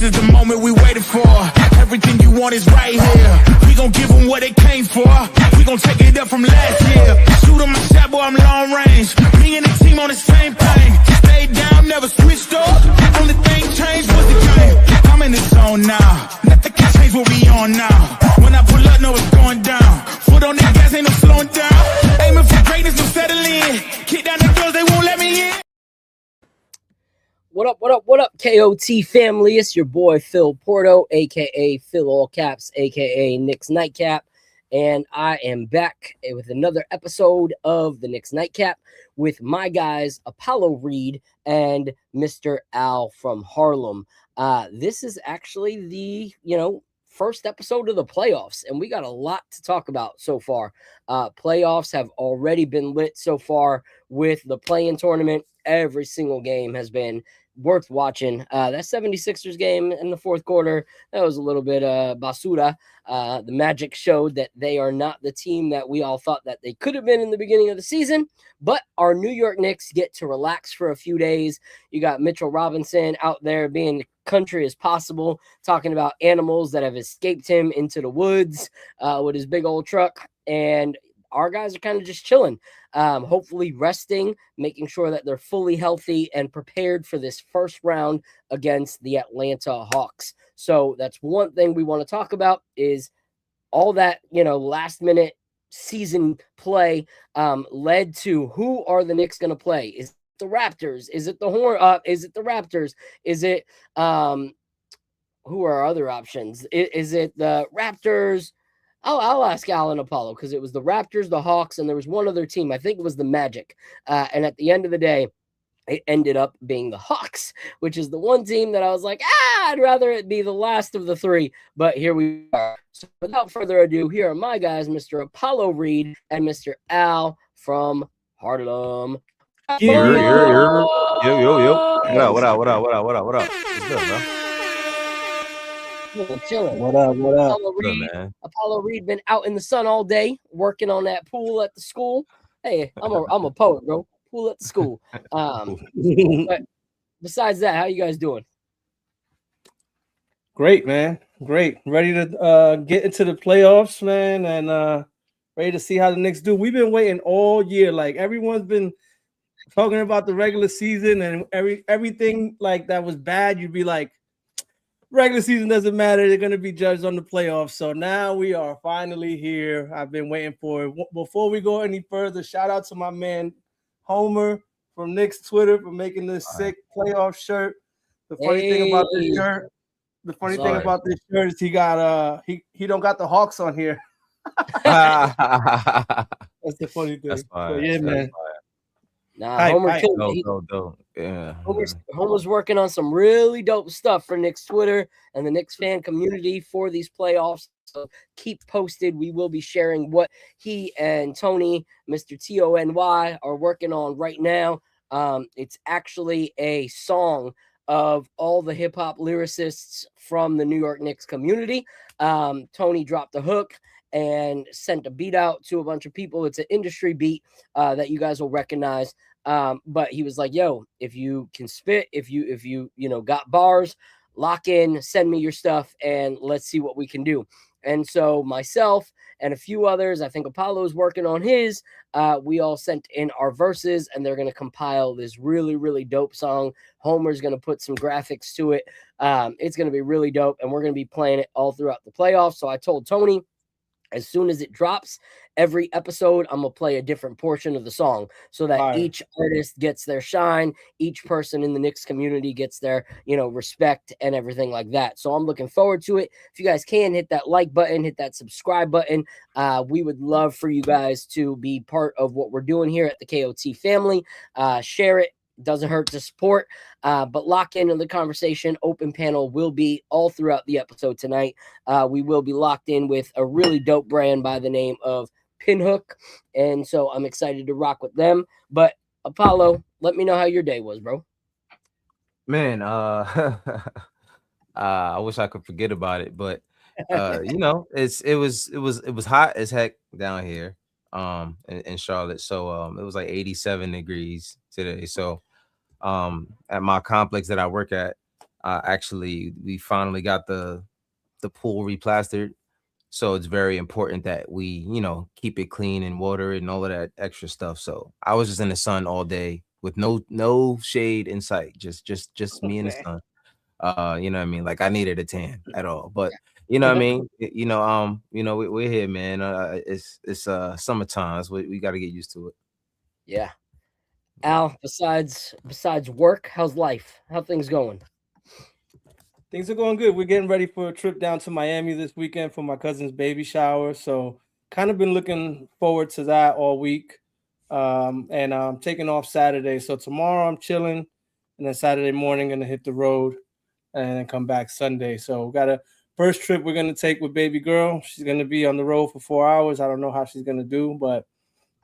This is the moment we waited for. Everything you want is right here. We gon' give them what they came for. We gon' take it up from last year. Shoot 'em my shot, boy, I'm long range. Me and the team on the same thing. Stayed down, never switched up. Only thing changed was the game. I'm in the zone now. Nothing can change what we on now. When I pull up, know it's going down. Foot on the gas, ain't no slowing down. Aiming for greatness, no settling. Kick down the doors, they won't let me in. What up, KOT family? It's your boy Phil Porto, aka Phil All Caps, aka Knicks Nightcap, and I am back with another episode of the Knicks Nightcap with my guys Apollo Reed and Mr. Al from Harlem. This is actually the first episode of the playoffs, and we got a lot to talk about so far. Playoffs have already been lit so far with the play-in tournament. Every single game has been worth watching. That 76ers game in the fourth quarter, that was a little bit basura. The Magic showed that they are not the team that we all thought that they could have been in the beginning of the season, but our New York Knicks get to relax for a few days. You got Mitchell Robinson out there being country as possible, talking about animals that have escaped him into the woods with his big old truck, and our guys are kind of just chilling, hopefully resting, making sure that they're fully healthy and prepared for this first round against the Atlanta Hawks. So that's one thing we want to talk about is all that, last minute season play led to who are the Knicks going to play? Is it the Raptors? Is it the Is it the Raptors? Is it who are our other options? Is it the Raptors? I'll ask Al and Apollo because it was the Raptors, the Hawks, and there was one other team. I think it was the Magic. And at the end of the day, it ended up being the Hawks, which is the one team that I was like, I'd rather it be the last of the three. But here we are. So without further ado, here are my guys, Mr. Apollo Reed and Mr. Al from Harlem. Yo. What up? What's good, bro? Chilling. What up? Apollo Reed been out in the sun all day working on that pool at the school. Hey, I'm a poet, bro. Pool at the school. But besides that, how you guys doing? Great, man. Great. Ready to get into the playoffs, man, and ready to see how the Knicks do. We've been waiting all year. Like everyone's been talking about the regular season and everything like that was bad. You'd be like, regular season doesn't matter. They're going to be judged on the playoffs. So now we are finally here. I've been waiting for it. Before we go any further, shout out to my man Homer from Knicks Twitter for making this sick playoff shirt. The funny thing about this shirt is he got he don't got the Hawks on here. That's the funny thing. That's fire. So, yeah, man. Homer Homer's working on some really dope stuff for Knicks Twitter and the Knicks fan community for these playoffs. So keep posted. We will be sharing what he and Tony, Mr. TONY, are working on right now. It's actually a song of all the hip hop lyricists from the New York Knicks community. Tony dropped a hook and sent a beat out to a bunch of people. It's an industry beat that you guys will recognize. But he was like, yo, if you can spit, if you got bars, lock in, send me your stuff and let's see what we can do. And so myself and a few others, I think Apollo's working on his, we all sent in our verses and they're going to compile this really, really dope song. Homer's going to put some graphics to it. It's going to be really dope and we're going to be playing it all throughout the playoffs. So I told Tony, as soon as it drops, every episode, I'm going to play a different portion of the song so that each artist gets their shine. Each person in the Knicks community gets their, respect and everything like that. So I'm looking forward to it. If you guys can hit that like button, hit that subscribe button. We would love for you guys to be part of what we're doing here at the KOT family. Share it. Doesn't hurt to support, but lock into the conversation. Open panel will be all throughout the episode tonight. We will be locked in with a really dope brand by the name of Pinhook, and so I'm excited to rock with them. But Apollo, let me know how your day was, bro. Man, I wish I could forget about it, but it was hot as heck down here in Charlotte. So it was like 87 degrees today. So at my complex that I work at, Actually, we finally got the pool replastered. So it's very important that we, keep it clean and water and all of that extra stuff. So I was just in the sun all day with no shade in sight, just me and the Man. sun. You know what I mean? Like I needed a tan at all, but you know what I mean? We're here, man. It's summertime. So we got to get used to it. Yeah. Al, besides work, how's life? How things going? Things are going good. We're getting ready for a trip down to Miami this weekend for my cousin's baby shower. So kind of been looking forward to that all week. And I'm taking off Saturday. So tomorrow I'm chilling. And then Saturday morning, going to hit the road and then come back Sunday. So we got a first trip we're going to take with baby girl. She's going to be on the road for 4 hours. I don't know how she's going to do, but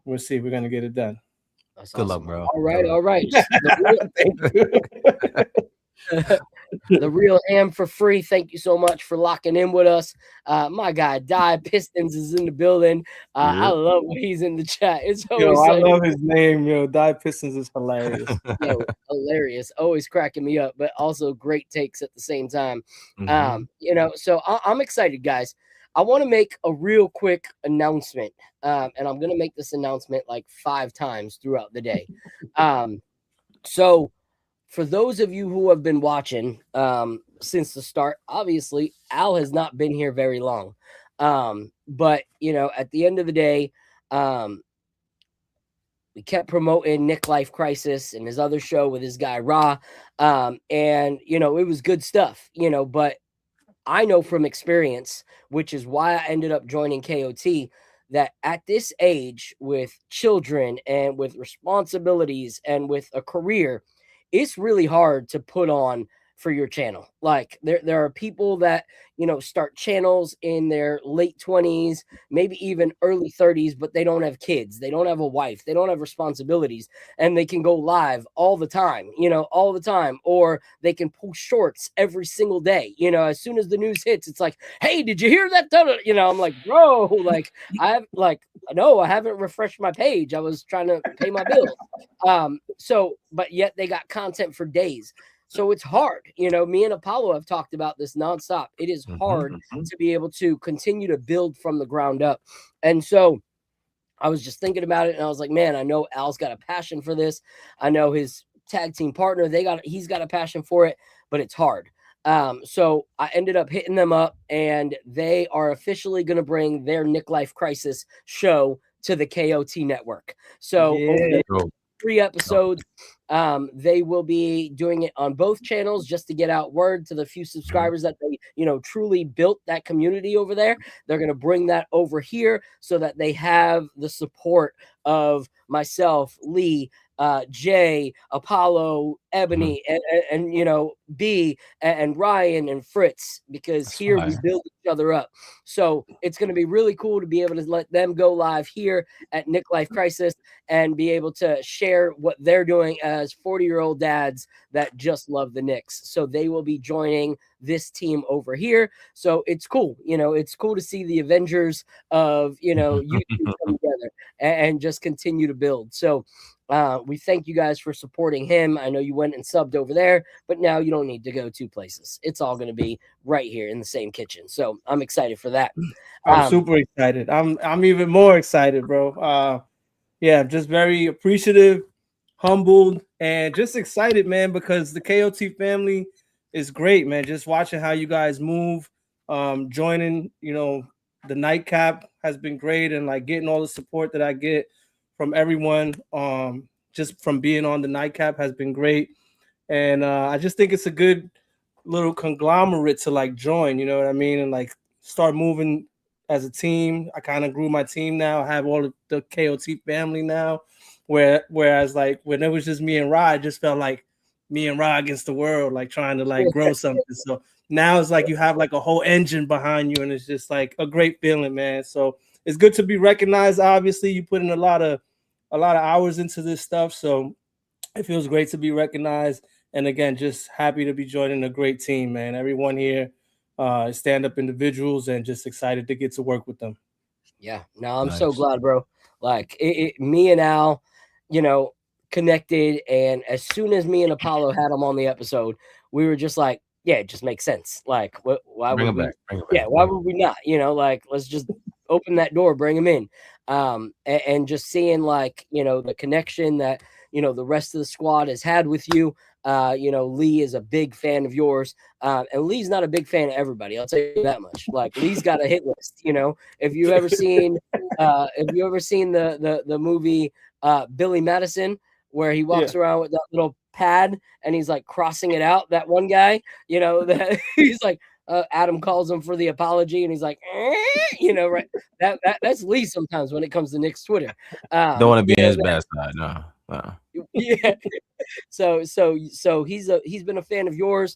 we'll see. We're going to get it done. That's Good awesome. luck, bro. All right, all right. Thank you. The real Am for free. Thank you so much for locking in with us. My guy, Die Pistons, is in the building. I love when he's in the chat. It's always I love his name, Die Pistons is hilarious. Hilarious, always cracking me up, but also great takes at the same time. So I'm excited, guys. I want to make a real quick announcement, and I'm going to make this announcement like 5 times throughout the day. So for those of you who have been watching since the start, obviously Al has not been here very long. But at the end of the day, we kept promoting Nick Life Crisis and his other show with his guy Ra. And it was good stuff, but I know from experience, which is why I ended up joining KOT, that at this age with children and with responsibilities and with a career, it's really hard to put on for your channel. Like there are people that, start channels in their late 20s, maybe even early 30s, but they don't have kids. They don't have a wife. They don't have responsibilities, and they can go live all the time, or they can post shorts every single day. As soon as the news hits, it's like, hey, did you hear that? I'm like, bro, like I haven't refreshed my page. I was trying to pay my bills. But yet they got content for days. So it's hard. Me and Apollo have talked about this nonstop. It is hard to be able to continue to build from the ground up. And so I was just thinking about it, and I was like, man, I know Al's got a passion for this. I know his tag team partner, he's got a passion for it, but it's hard. So I ended up hitting them up, and they are officially going to bring their Nick Life Crisis show to the KOT network. So over the 3 episodes, they will be doing it on both channels just to get out word to the few subscribers that they truly built that community over there. They're going to bring that over here so that they have the support of myself, Lee, Jay, Apollo, Ebony, and B, and Ryan and Fritz, because here we build each other up. So it's going to be really cool to be able to let them go live here at Nick Life Crisis and be able to share what they're doing as 40-year-old dads that just love the Knicks. So they will be joining this team over here. So it's cool. It's cool to see the Avengers of, YouTube come together and just continue to build. So we thank you guys for supporting him. I know you went and subbed over there, but now you don't need to go 2 places. It's all going to be right here in the same kitchen. So I'm excited for that. I'm super excited. I'm even more excited, bro. Just very appreciative, humbled, and just excited, man, because the KOT family is great, man. Just watching how you guys move, joining, the nightcap has been great, and like getting all the support that I get from everyone, just from being on the nightcap has been great. And I just think it's a good little conglomerate to like join, you know what I mean? And like start moving as a team. I kind of grew my team now. I have all of the KOT family now, whereas like when it was just me and Rye, it just felt like me and Rye against the world, like trying to like grow something. So now it's like you have like a whole engine behind you, and it's just like a great feeling, man. So it's good to be recognized. Obviously, you put in a lot of hours into this stuff, so it feels great to be recognized. And again, just happy to be joining a great team, man. Everyone here is stand-up individuals, and just excited to get to work with them. Yeah, no, I'm so glad, bro. Like me and Al, connected, and as soon as me and Apollo had him on the episode, we were just like, yeah, it just makes sense. Like, why Bring would him we? back. Bring him Yeah, back. why would we not? Like, let's just open that door, bring him in, and just seeing like the connection that the rest of the squad has had with you. Lee is a big fan of yours, and Lee's not a big fan of everybody. I'll tell you that much. Like, Lee's got a hit list. If you ever seen, the movie Billy Madison, where he walks around with that little pad and he's like crossing it out. That one guy, that he's like. Adam calls him for the apology, and he's like, right? That's Lee sometimes when it comes to Knicks Twitter. Don't want to be on his bad side, no. Yeah. So he's been a fan of yours.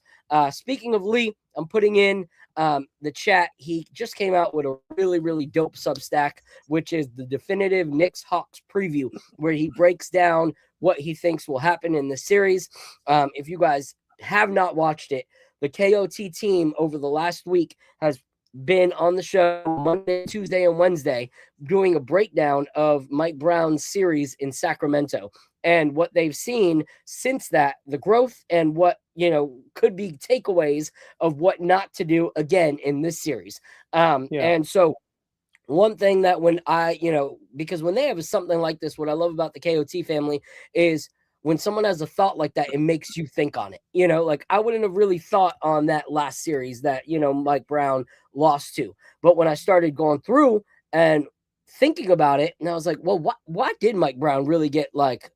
Speaking of Lee, I'm putting in the chat. He just came out with a really, really dope Substack, which is the definitive Knicks Hawks preview, where he breaks down what he thinks will happen in the series. If you guys have not watched it, the KOT team over the last week has been on the show Monday, Tuesday, and Wednesday doing a breakdown of Mike Brown's series in Sacramento and what they've seen since that, the growth and what, could be takeaways of what not to do again in this series. And so one thing that when because when they have something like this, what I love about the KOT family is when someone has a thought like that, it makes you think on it. Like I wouldn't have really thought on that last series that, Mike Brown lost to. But when I started going through and thinking about it, and I was like, well, why did Mike Brown really get like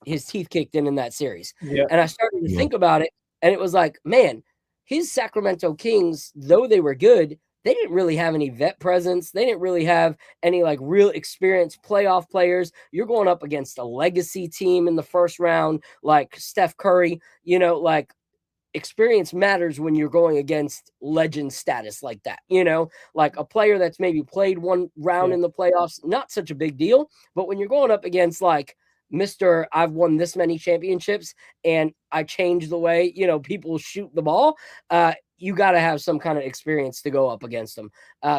his teeth kicked in that series? Yeah. And I started to think about it, and it was like, man, his Sacramento Kings, though they were good, they didn't really have any vet presence. They didn't really have any like real experienced playoff players. You're going up against a legacy team in the first round, like Steph Curry, like experience matters when you're going against legend status like that, like a player that's maybe played one round in the playoffs, not such a big deal. But when you're going up against like Mr. I've won this many championships and I changed the way, people shoot the ball, you got to have some kind of experience to go up against them.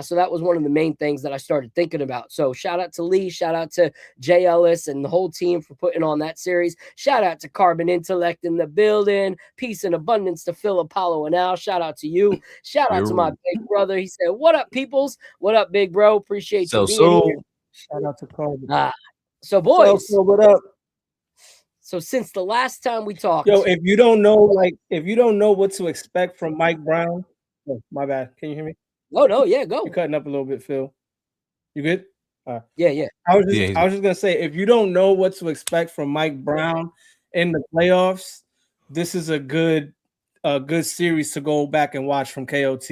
So that was one of the main things that I started thinking about. So shout out to Lee, shout out to Jay Ellis and the whole team for putting on that series. Shout out to Carbon Intellect in the building. Peace and abundance to Phil, Apollo, and Al. Shout out to you. Shout out to my big brother. He said, what up, peoples? What up, big bro? Appreciate you being here. Shout out to Carbon. So boys, what up? So since the last time we talked, if you don't know what to expect from Mike Brown, my bad. Can you hear me? Oh no, yeah, go. You're cutting up a little bit, Phil. You good? Yeah. I was just gonna say, if you don't know what to expect from Mike Brown in the playoffs, this is a good series to go back and watch from KOT.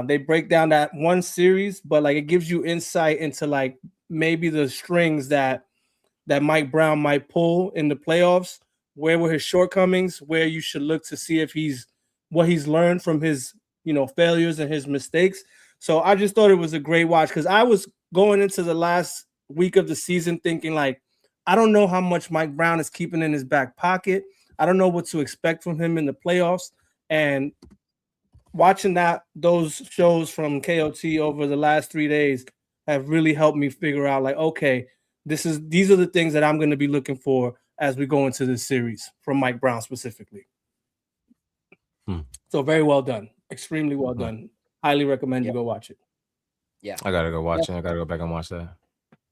They break down that one series, but like it gives you insight into like maybe the strings that Mike Brown might pull in the playoffs. Where were his shortcomings? Where you should look to see if what he's learned from his failures and his mistakes. So I just thought it was a great watch because I was going into the last week of the season thinking like, I don't know how much Mike Brown is keeping in his back pocket. I don't know what to expect from him in the playoffs. And watching those shows from KOT over the last 3 days have really helped me figure out like, okay, these are the things that I'm going to be looking for as we go into this series from Mike Brown specifically. So very well done. Extremely well done. Highly recommend you go watch it. Yeah. I got to go watch it. I got to go back and watch that.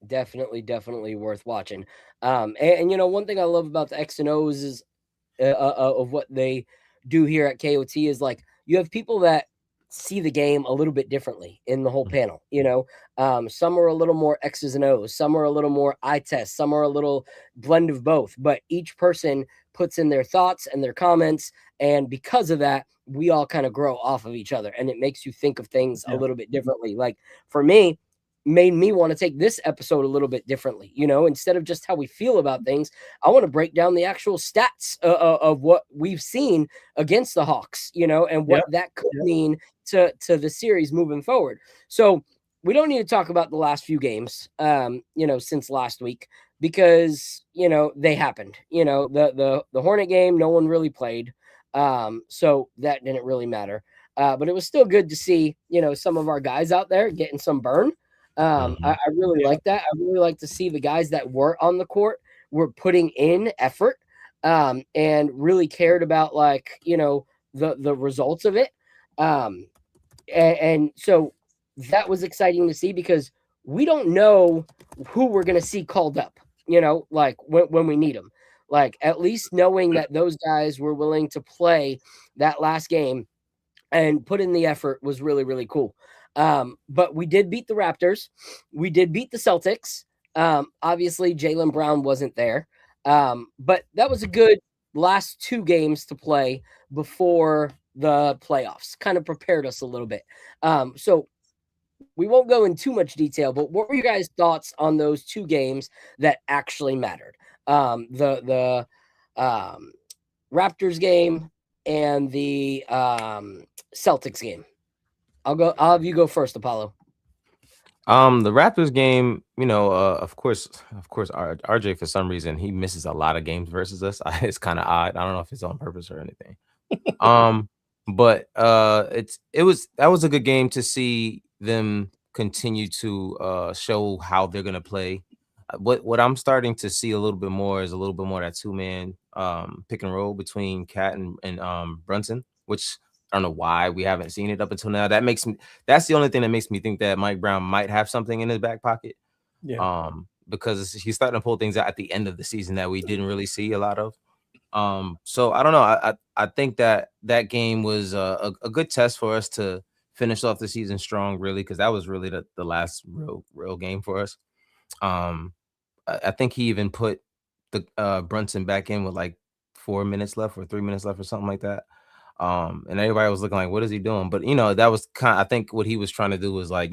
Definitely worth watching. And one thing I love about the X and O's is of what they do here at KOT is like you have people that see the game a little bit differently in the whole panel. Some are a little more X's and O's, some are a little more eye test, some are a little blend of both, but each person puts in their thoughts and their comments, and because of that we all kind of grow off of each other, and it makes you think of things a little bit differently. Like for me, made me want to take this episode a little bit differently. Instead of just how we feel about things, I want to break down the actual stats of what we've seen against the Hawks, and what that could mean to the series moving forward. So we don't need to talk about the last few games, since last week, because, they happened. The Hornet game, no one really played. So that didn't really matter. But it was still good to see, some of our guys out there getting some burn. I really like that. I really like to see the guys that were on the court were putting in effort, and really cared about like, the results of it. And so that was exciting to see because we don't know who we're going to see called up, like when we need them. Like, at least knowing that those guys were willing to play that last game and put in the effort was really, really cool. But we did beat the Raptors. We did beat the Celtics. Obviously, Jalen Brown wasn't there. But that was a good last 2 games to play before the playoffs. Kind of prepared us a little bit. So we won't go in too much detail, but what were your guys' thoughts on those 2 games that actually mattered? The Raptors game and the Celtics game. I'll have you go first, Apollo. The Raptors game, of course, RJ, for some reason, he misses a lot of games versus us. It's kind of odd. I don't know if it's on purpose or anything. But that was a good game to see them continue to show how they're gonna play. What I'm starting to see a little bit more is a little bit more that 2-man pick and roll between Cat and Brunson, which I don't know why we haven't seen it up until now. That's the only thing that makes me think that Mike Brown might have something in his back pocket. Yeah. Because he's starting to pull things out at the end of the season that we didn't really see a lot of. So I don't know. I think that game was a good test for us to finish off the season strong, really, because that was really the last real game for us. I think he even put the Brunson back in with like 4 minutes left or 3 minutes left or something like that. And everybody was looking like, what is he doing? But that was I think what he was trying to do was like,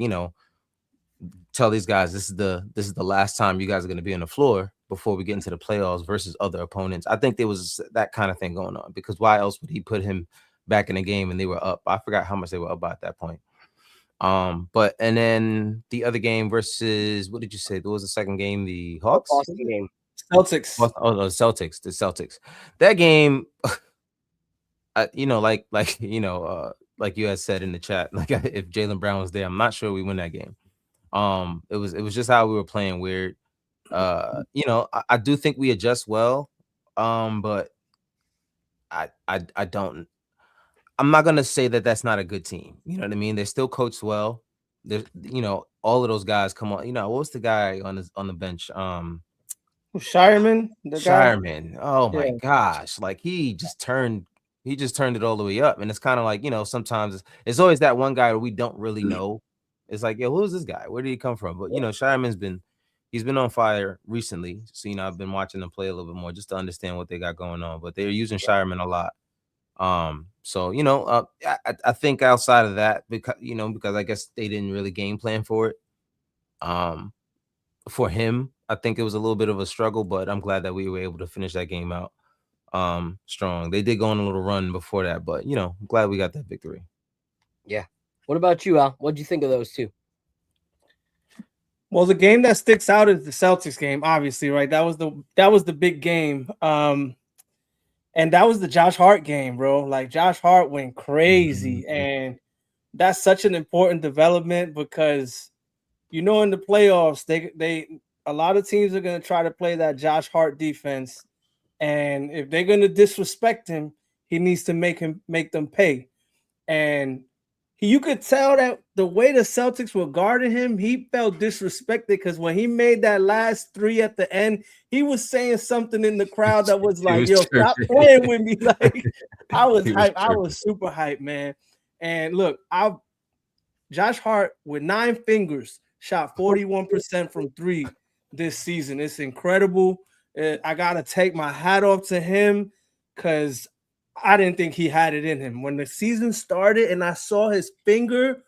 tell these guys this is the last time you guys are going to be on the floor before we get into the playoffs versus other opponents. I think there was that kind of thing going on, because why else would he put him back in the game and they were up? I forgot how much they were up by at that point. But and then the other game versus, what did you say? There was the second game, the Hawks game. Celtics. Oh, the Celtics. That game, like you had said in the chat, like if Jalen Brown was there, I'm not sure we win that game. It was just how we were playing weird. I do think we adjust well, but I don't. I'm not gonna say that that's not a good team. You know what I mean? They're still coached well. There's, all of those guys come on. What was the guy on the bench? Shireman. Shireman. Oh my gosh! Like he just turned it all the way up, and it's kind of like sometimes it's always that one guy where we don't really know. It's like, who's this guy? Where did he come from? But Shireman's he's been on fire recently. So I've been watching them play a little bit more just to understand what they got going on. But they're using Shireman a lot. So I think outside of that, because I guess they didn't really game plan for it. For him, I think it was a little bit of a struggle, but I'm glad that we were able to finish that game out strong. They did go on a little run before that, but I'm glad we got that victory. Yeah. What about you, Al? What'd you think of those 2? Well, the game that sticks out is the Celtics game, obviously, right? That was the big game. And that was the Josh Hart game, bro. Like, Josh Hart went crazy. And that's such an important development because, in the playoffs, they a lot of teams are going to try to play that Josh Hart defense. And if they're going to disrespect him, he needs to make them pay. And you could tell that the way the Celtics were guarding him, he felt disrespected, because when he made that last 3 at the end, he was saying something in the crowd that was like, yo, stop playing with me. Like, I was hyped. I was super hyped, man. And look, Josh Hart with 9 fingers shot 41% from 3 this season. It's incredible. I got to take my hat off to him, because I didn't think he had it in him. When the season started and I saw his finger,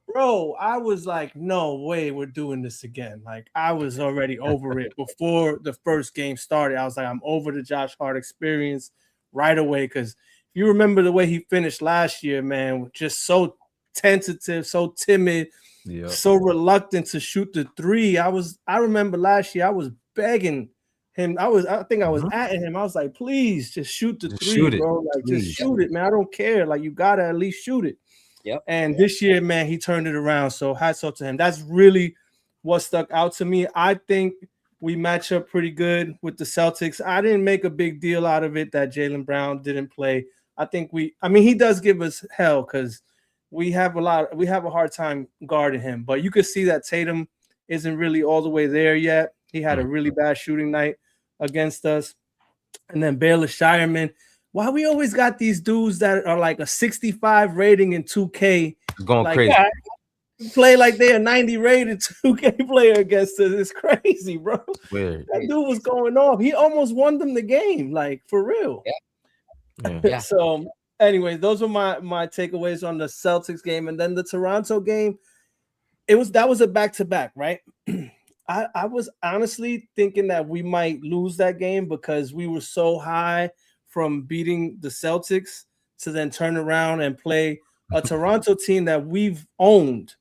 bro, I was like, no way we're doing this again. Like, I was already over it before the first game started. I was like, I'm over the Josh Hart experience right away, because if you remember the way he finished last year, man, just so tentative, so timid, so reluctant to shoot the 3. I remember last year I was begging him. I think I was at him. I was like, please just shoot the 3, bro. Like, just shoot it, man. I don't care. Like, you gotta at least shoot it. Yep. And this year, man, he turned it around. So hats off to him. That's really what stuck out to me. I think we match up pretty good with the Celtics. I didn't make a big deal out of it that Jalen Brown didn't play. I think he does give us hell because we have a hard time guarding him. But you could see that Tatum isn't really all the way there yet. He had a really bad shooting night against us. And then Bayless Shireman. Why we always got these dudes that are like a 65 rating in 2K Going like, crazy. Play like they're a 90 rated 2K player against us. It's crazy, bro. Weird. That dude was going off. He almost won them the game, like for real. Yeah. So, anyway, those were my takeaways on the Celtics game, and then the Toronto game. That was a back-to-back, right? I was honestly thinking that we might lose that game because we were so high from beating the Celtics to then turn around and play a Toronto team that we've owned.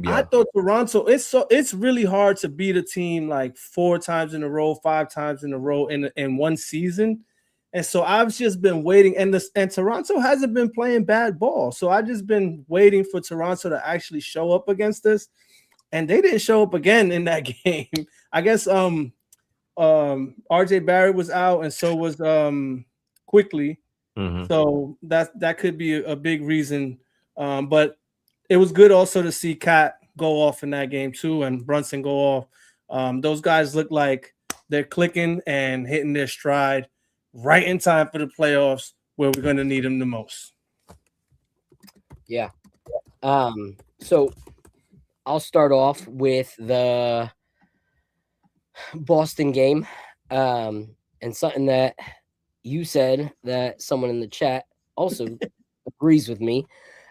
Yeah. I thought Toronto, it's really hard to beat a team like 4 times in a row, 5 times in a row in one season. And so I've just been waiting, and Toronto hasn't been playing bad ball. So I've just been waiting for Toronto to actually show up against us. And they didn't show up again in that game. I guess RJ Barrett was out, and so was Quickly. Mm-hmm. So that could be a big reason. But it was good also to see Cat go off in that game too, and Brunson go off. Those guys look like they're clicking and hitting their stride right in time for the playoffs where we're going to need them the most. Yeah. So I'll start off with the Boston game, and something that you said that someone in the chat also agrees with me.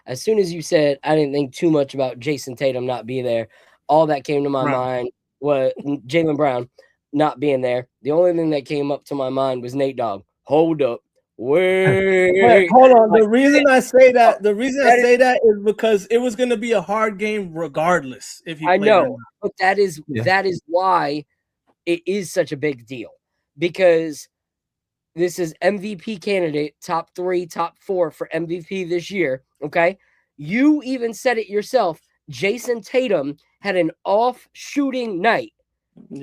As soon as you said, I didn't think too much about Jason Tatum not being there, all that came to my mind was Jalen Brown not being there. The only thing that came up to my mind was Nate Dogg. Hold up. Wait, hold on. The reason I say that is because it was going to be a hard game regardless. If you, I know, but that is why it is such a big deal, because this is MVP candidate, top 3, top 4 for MVP this year. Okay, you even said it yourself. Jason Tatum had an off shooting night,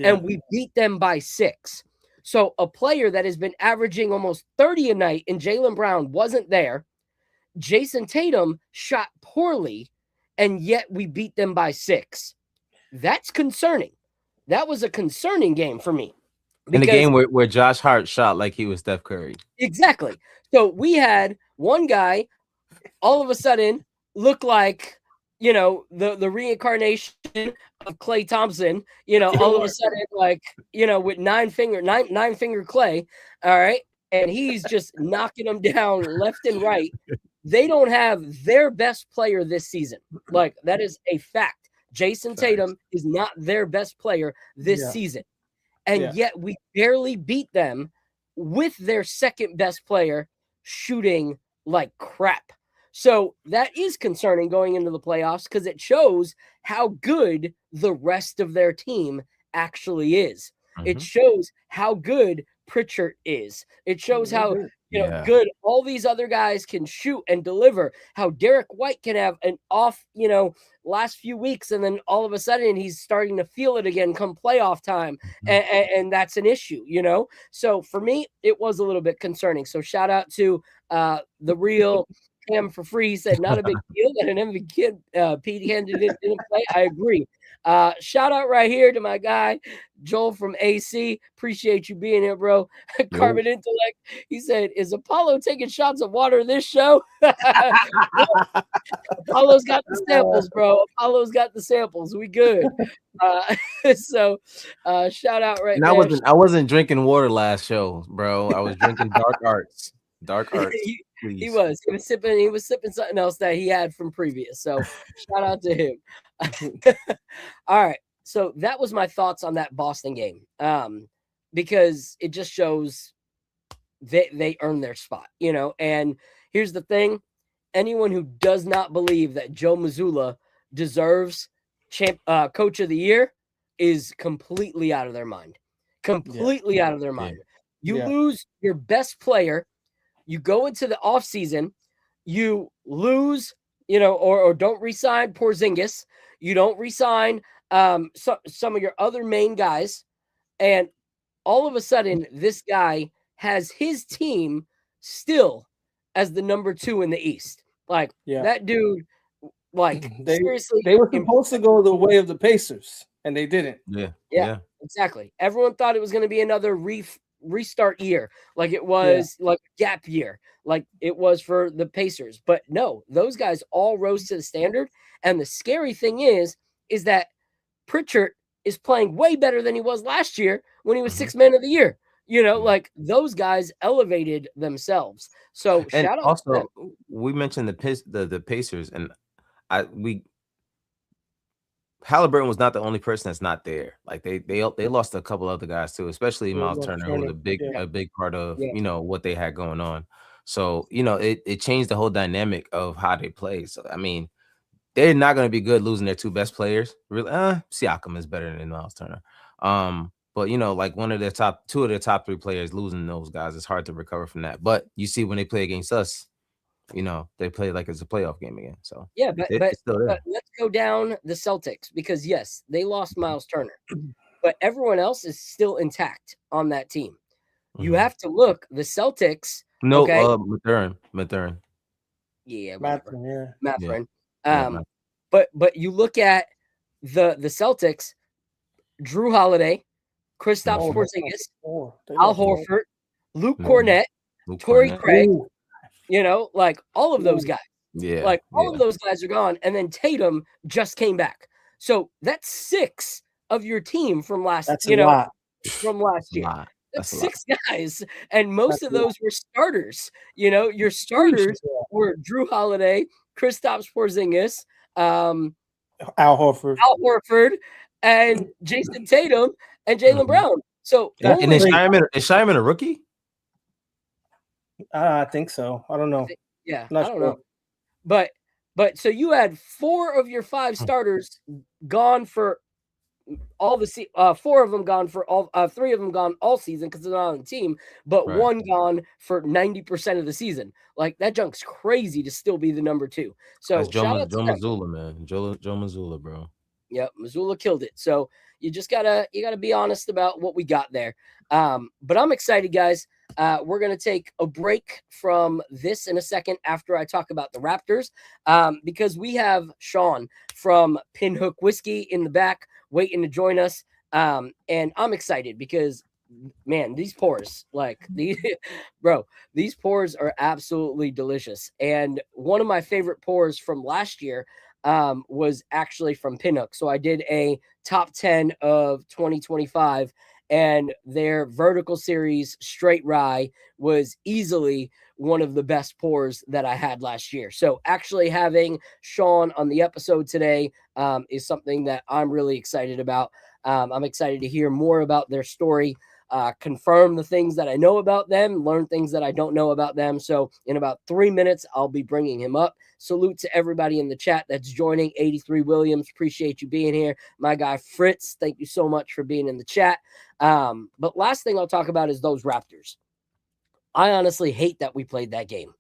and we beat them by 6. So a player that has been averaging almost 30 a night and Jalen Brown wasn't there. Jason Tatum shot poorly, and yet we beat them by 6. That's concerning. That was a concerning game for me. In the game where Josh Hart shot like he was Steph Curry. Exactly. So we had one guy all of a sudden look like, the reincarnation of Klay Thompson, all of a sudden, like, with nine finger Klay. All right. And he's just knocking them down left and right. They don't have their best player this season. Like, that is a fact. Jason Tatum is not their best player this season. And yet we barely beat them with their second best player shooting like crap. So that is concerning going into the playoffs, because it shows how good the rest of their team actually is. Mm-hmm. It shows how good Pritchard is. It shows how good all these other guys can shoot and deliver, how Derek White can have an off, last few weeks, and then all of a sudden he's starting to feel it again come playoff time. Mm-hmm. And that's an issue, So for me, it was a little bit concerning. So shout out to the real Cam for free. He said, not a big deal that an MVP Pete candidate didn't play. I agree. Shout out right here to my guy, Joel from AC. Appreciate you being here, bro. Carbon Intellect. He said, is Apollo taking shots of water this show? Apollo's got the samples, bro. Apollo's got the samples. We good. So shout out right there. I wasn't drinking water last show, bro. I was drinking dark arts. He was sipping something else that he had from previous. So shout out to him. All right. So that was my thoughts on that Boston game. Because it just shows they earned their spot, and here's the thing. Anyone who does not believe that Joe Mazzulla deserves coach of the year is completely out of their mind. Completely out of their mind. You lose your best player. You go into the offseason, you lose, or don't re-sign Porzingis. You don't re-sign some of your other main guys. And all of a sudden, this guy has his team still as the number 2 in the East. Like that dude, like seriously, they were supposed to go the way of the Pacers, and they didn't. Yeah, exactly. Everyone thought it was going to be another restart year, like it was like a gap year, like it was for the Pacers. But no, those guys all rose to the standard. And the scary thing is that Pritchard is playing way better than he was last year when he was sixth man of the year. You know, like those guys elevated themselves. So and shout out also, to them. we mentioned the Pacers, and Halliburton was not the only person that's not there. Like they lost a couple other guys too, especially Miles Turner, who was a big part of what they had going on. So it changed the whole dynamic of how they play. So I mean, they're not going to be good losing their 2 best players. Really, Siakam is better than Miles Turner. But like 2 of their top 3 players losing those guys, it's hard to recover from that. But you see when they play against us, they play like it's a playoff game again. So but let's go down the Celtics, because yes, they lost Miles Turner, but everyone else is still intact on that team. You have to look the Celtics. Mathurin. Yeah, Mathurin. But you look at the Celtics, Drew Holiday, Kristaps Porzingis, Al Horford, Luke Cornett, Torrey Craig. Like all of those guys. Like all of those guys are gone. And then Tatum just came back. So that's 6 of your team from last year. That's 6 guys. And most of those were starters. Your starters were Drew Holiday, Kristaps Porzingis, Al Horford, and Jason Tatum and Jalen Brown. So and is Shyman a rookie? I think so. I don't know. I don't know. But so you had 4 of your 5 starters gone for all the 4 of them gone for all 3 of them gone all season because they're not on the team, but 1 gone for 90% of the season. Like that junk's crazy to still be the number 2. So that's Joe Mazzulla, man. Joe Mazzulla, bro. Yep, Mazzulla killed it. So you just gotta be honest about what we got there. But I'm excited, guys. We're gonna take a break from this in a second after I talk about the Raptors, because we have Sean from Pinhook Whiskey in the back waiting to join us. And I'm excited because, man, these pours, these pours are absolutely delicious. And one of my favorite pours from last year was actually from Pinhook. So I did a top 10 of 2025, and their vertical series straight rye was easily one of the best pours that I had last year. So actually having Sean on the episode today is something that I'm really excited about. I'm excited to hear more about their story, confirm the things that I know about them, learn things that I don't know about them. So in about 3 minutes, I'll be bringing him up. Salute to everybody in the chat that's joining. 83 Williams, appreciate you being here. My guy Fritz, thank you so much for being in the chat. But last thing I'll talk about is those Raptors. I honestly hate that we played that game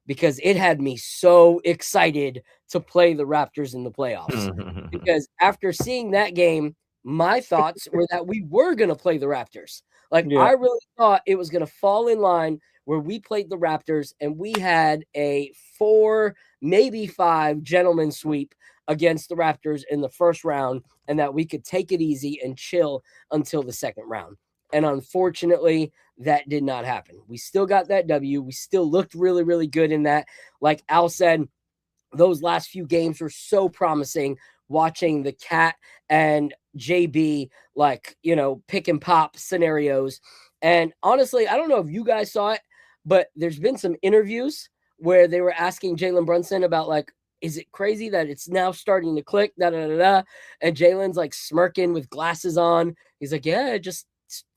because it had me so excited to play the Raptors in the playoffs. Because after seeing that game, my thoughts were that we were going to play the Raptors. I really thought it was going to fall in line where we played the Raptors and we had a 4, maybe 5 gentleman sweep against the Raptors in the first round, and that we could take it easy and chill until the second round. And unfortunately, that did not happen. We still got that W. We still looked really, really good in that. Like Al said, those last few games were so promising, watching the Cat and JB, pick and pop scenarios. And honestly, I don't know if you guys saw it, but there's been some interviews where they were asking Jalen Brunson about is it crazy that it's now starting to click? And Jalen's smirking with glasses on. He's like, yeah, it just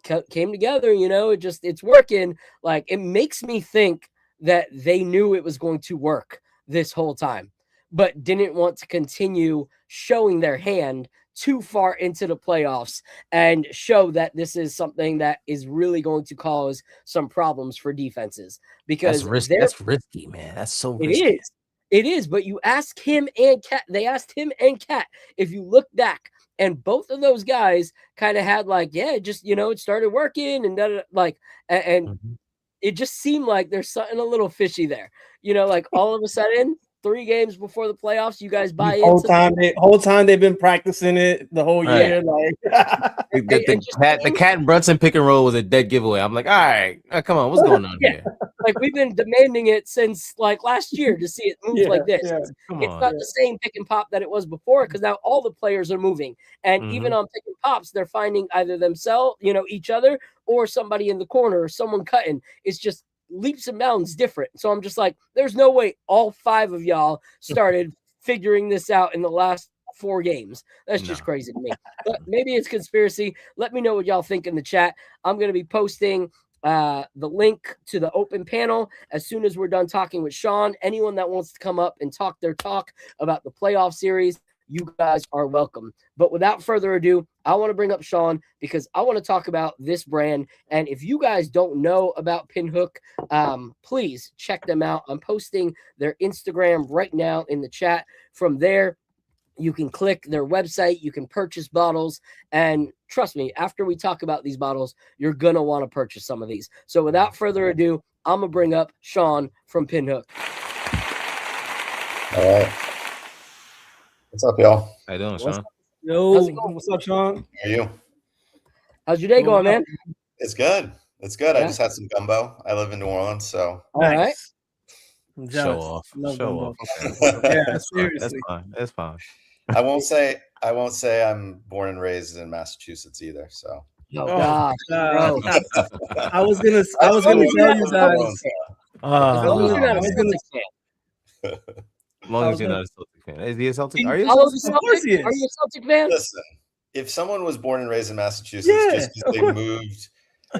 came together, it's working. It makes me think that they knew it was going to work this whole time, but didn't want to continue showing their hand too far into the playoffs and show that this is something that is really going to cause some problems for defenses, because that's risky, man. That's so risky. It is, but you ask him and Cat. They asked him and Cat. If you look back, and both of those guys kind of had it started working and it just seemed like there's something a little fishy there. Like all of a sudden, 3 games before the playoffs, you guys buy into whole time they've been practicing it the whole year. Like the cat and Brunson pick and roll was a dead giveaway. I'm like, all right, come on, what's going on here? Like we've been demanding it since like last year to see it move like this. Yeah. It's not the same pick and pop that it was before, because now all the players are moving, and even on pick and pops, they're finding either themselves, each other, or somebody in the corner, or someone cutting. It's just leaps and bounds different. So I'm just like, there's no way all 5 of y'all started figuring this out in the last 4 games. That's just crazy to me. But maybe it's conspiracy. Let me know what y'all think in the chat. I'm going to be posting the link to the open panel as soon as we're done talking with Sean. Anyone that wants to come up and talk their talk about the playoff series, you guys are welcome. But without further ado, I want to bring up Sean because I want to talk about this brand. And if you guys don't know about Pinhook, please check them out. I'm posting their Instagram right now in the chat. From there, you can click their website, you can purchase bottles, and trust me, after we talk about these bottles, you're going to want to purchase some of these. So without further ado, I'm going to bring up Sean from Pinhook. All right. What's up, y'all? How you doing, Sean? What's up, Sean? How are you? How's your day going, man? It's good. It's good. Yeah. I just had some gumbo. I live in New Orleans, so. All right. I'm Show jealous. off. Love Show gumbo. off. Yeah, That's seriously. fine. That's fine. I won't say I'm born and raised in Massachusetts either. So. Oh, gosh, bro. I was gonna tell you guys. As long as you're not a I was Celtics fan. As long as you're not a Celtic fan. Is he a Celtic? Are you? Follow A the Celtic? Of course Celtics? he is. Are you a Celtic fan? Listen, if someone was born and raised in Massachusetts just of because they course. moved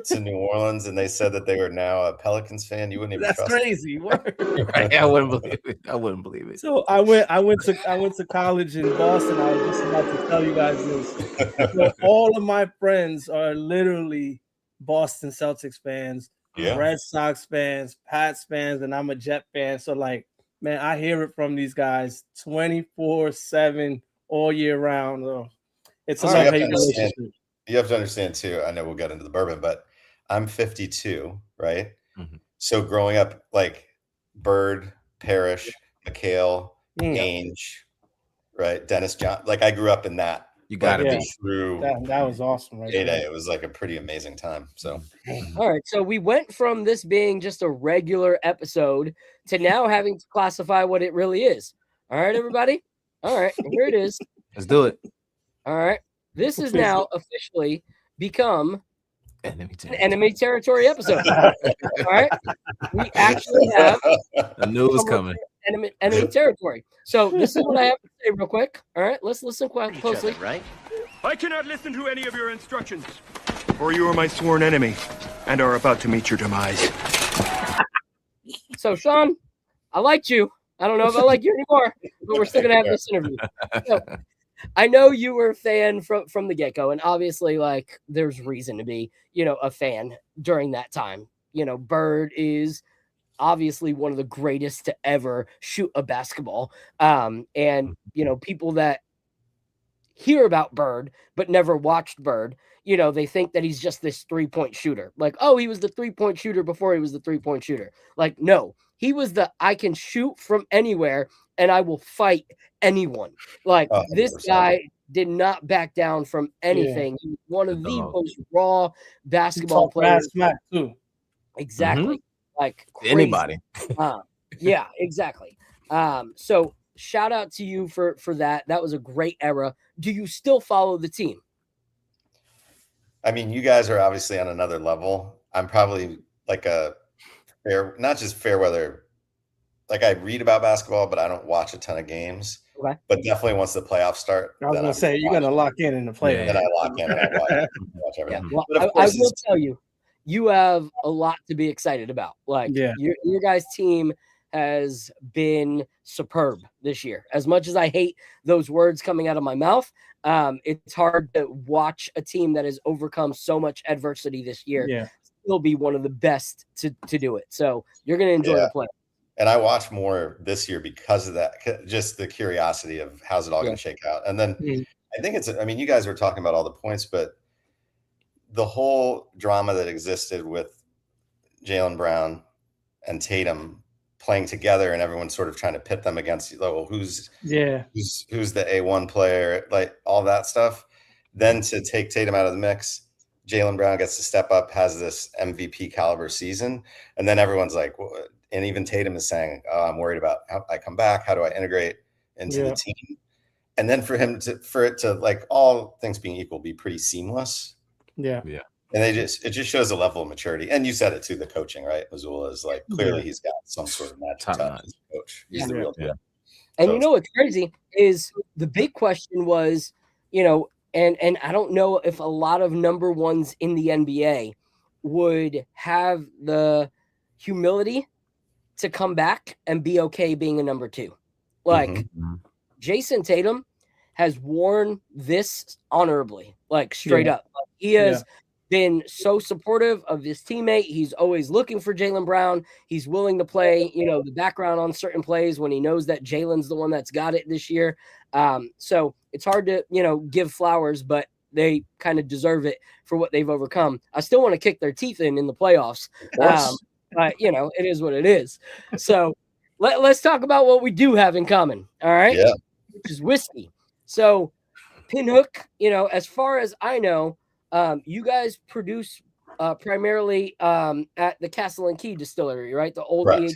to New Orleans and they said that they were now a Pelicans fan, you wouldn't even That's trust crazy. Word. Right, I wouldn't believe it. I wouldn't believe it. So I went to college in Boston. I was just about to tell you guys this. So all of my friends are literally Boston Celtics fans, Yeah. Red Sox fans, Pats fans, and I'm a Jet fan. So like, man, I hear it from these guys 24/7 all year round. So it's a So you have to love-hate understand- relationship. You have to understand too. I know we'll get into the bourbon, but I'm 52, right? Mhm. So growing up, like Bird, Parrish, Mikal, Mm. Ainge, right? Dennis John. Like I grew up in that. You gotta Yeah. be. True That was awesome, right? heyday. there. It was like a pretty amazing time. So All right, so we went from this being just a regular episode to now having to classify what it really is. All right, everybody? All right, here it is. Let's do it. All right. This has now officially become Enemy an enemy territory episode. All right. We actually Oh, have I knew it was coming. enemy territory. So this is what I have to say real quick. All right, let's listen quite closely. Right? I cannot listen to any of your instructions, for you are my sworn enemy and are about to meet your demise. So Sean, I liked you. I don't know if I like you anymore, but we're still gonna have this interview. So, I know you were a fan from the get-go, and obviously, like, there's reason to be, a fan during that time. Bird is obviously one of the greatest to ever shoot a basketball. And, people that hear about Bird but never watched Bird, they think that he's just this 3-point shooter. Like, oh, he was the 3-point shooter before he was the 3-point shooter. Like, no, he was I can shoot from anywhere and I will fight anyone. Like, this 100%. guy did not back down from anything. He was one of the most raw basketball players. Smack too. Exactly. Like crazy. Anybody. Yeah, exactly. So shout out to you for that. That was a great era. Do you still follow the team? I mean, you guys are obviously on another level. I'm probably like not just fair weather. Like I read about basketball, but I don't watch a ton of games. Okay. But definitely once the playoffs start, I was gonna say you gotta lock in the playoffs. Then I lock in and I watch everything. Well, But of I course, will tell you, you have a lot to be excited about. Like your guys' team has been superb this year. As much as I hate those words coming out of my mouth, it's hard to watch a team that has overcome so much adversity this year still be one of the best to do it. So you're going to enjoy the play. And I watch more this year because of that, just the curiosity of how's it all going to shake out. And then I think you guys were talking about all the points, but the whole drama that existed with Jalen Brown, and Tatum playing together, and everyone's sort of trying to pit them against, well, who's the A1 player, like all that stuff. Then to take Tatum out of the mix, Jalen Brown gets to step up, has this MVP caliber season, and then everyone's like, well, and even Tatum is saying, oh, I'm worried about how I come back, how do I integrate into the team? And then for it to like, all things being equal, be pretty seamless. Yeah. And it just shows a level of maturity. And you said it too, the coaching, right? Mazzulla is like, clearly he's got some sort of magic touch as a coach. He's the real deal. And you know what's crazy is the big question was, you know, and I don't know if a lot of number ones in the NBA would have the humility to come back and be okay being a number two. Like Jason Tatum has worn this honorably, like straight up. Like, he has been so supportive of his teammate. He's always looking for Jalen Brown. He's willing to play, you know, the background on certain plays when he knows that Jalen's the one that's got it this year. So it's hard to, you know, give flowers, but they kind of deserve it for what they've overcome. I still want to kick their teeth in the playoffs. But, you know, it is what it is. So let's talk about what we do have in common. All right. Yeah. Which is whiskey. So Pinhook, you know, as far as I know, you guys produce primarily at the Castle and Key distillery, right? The old EH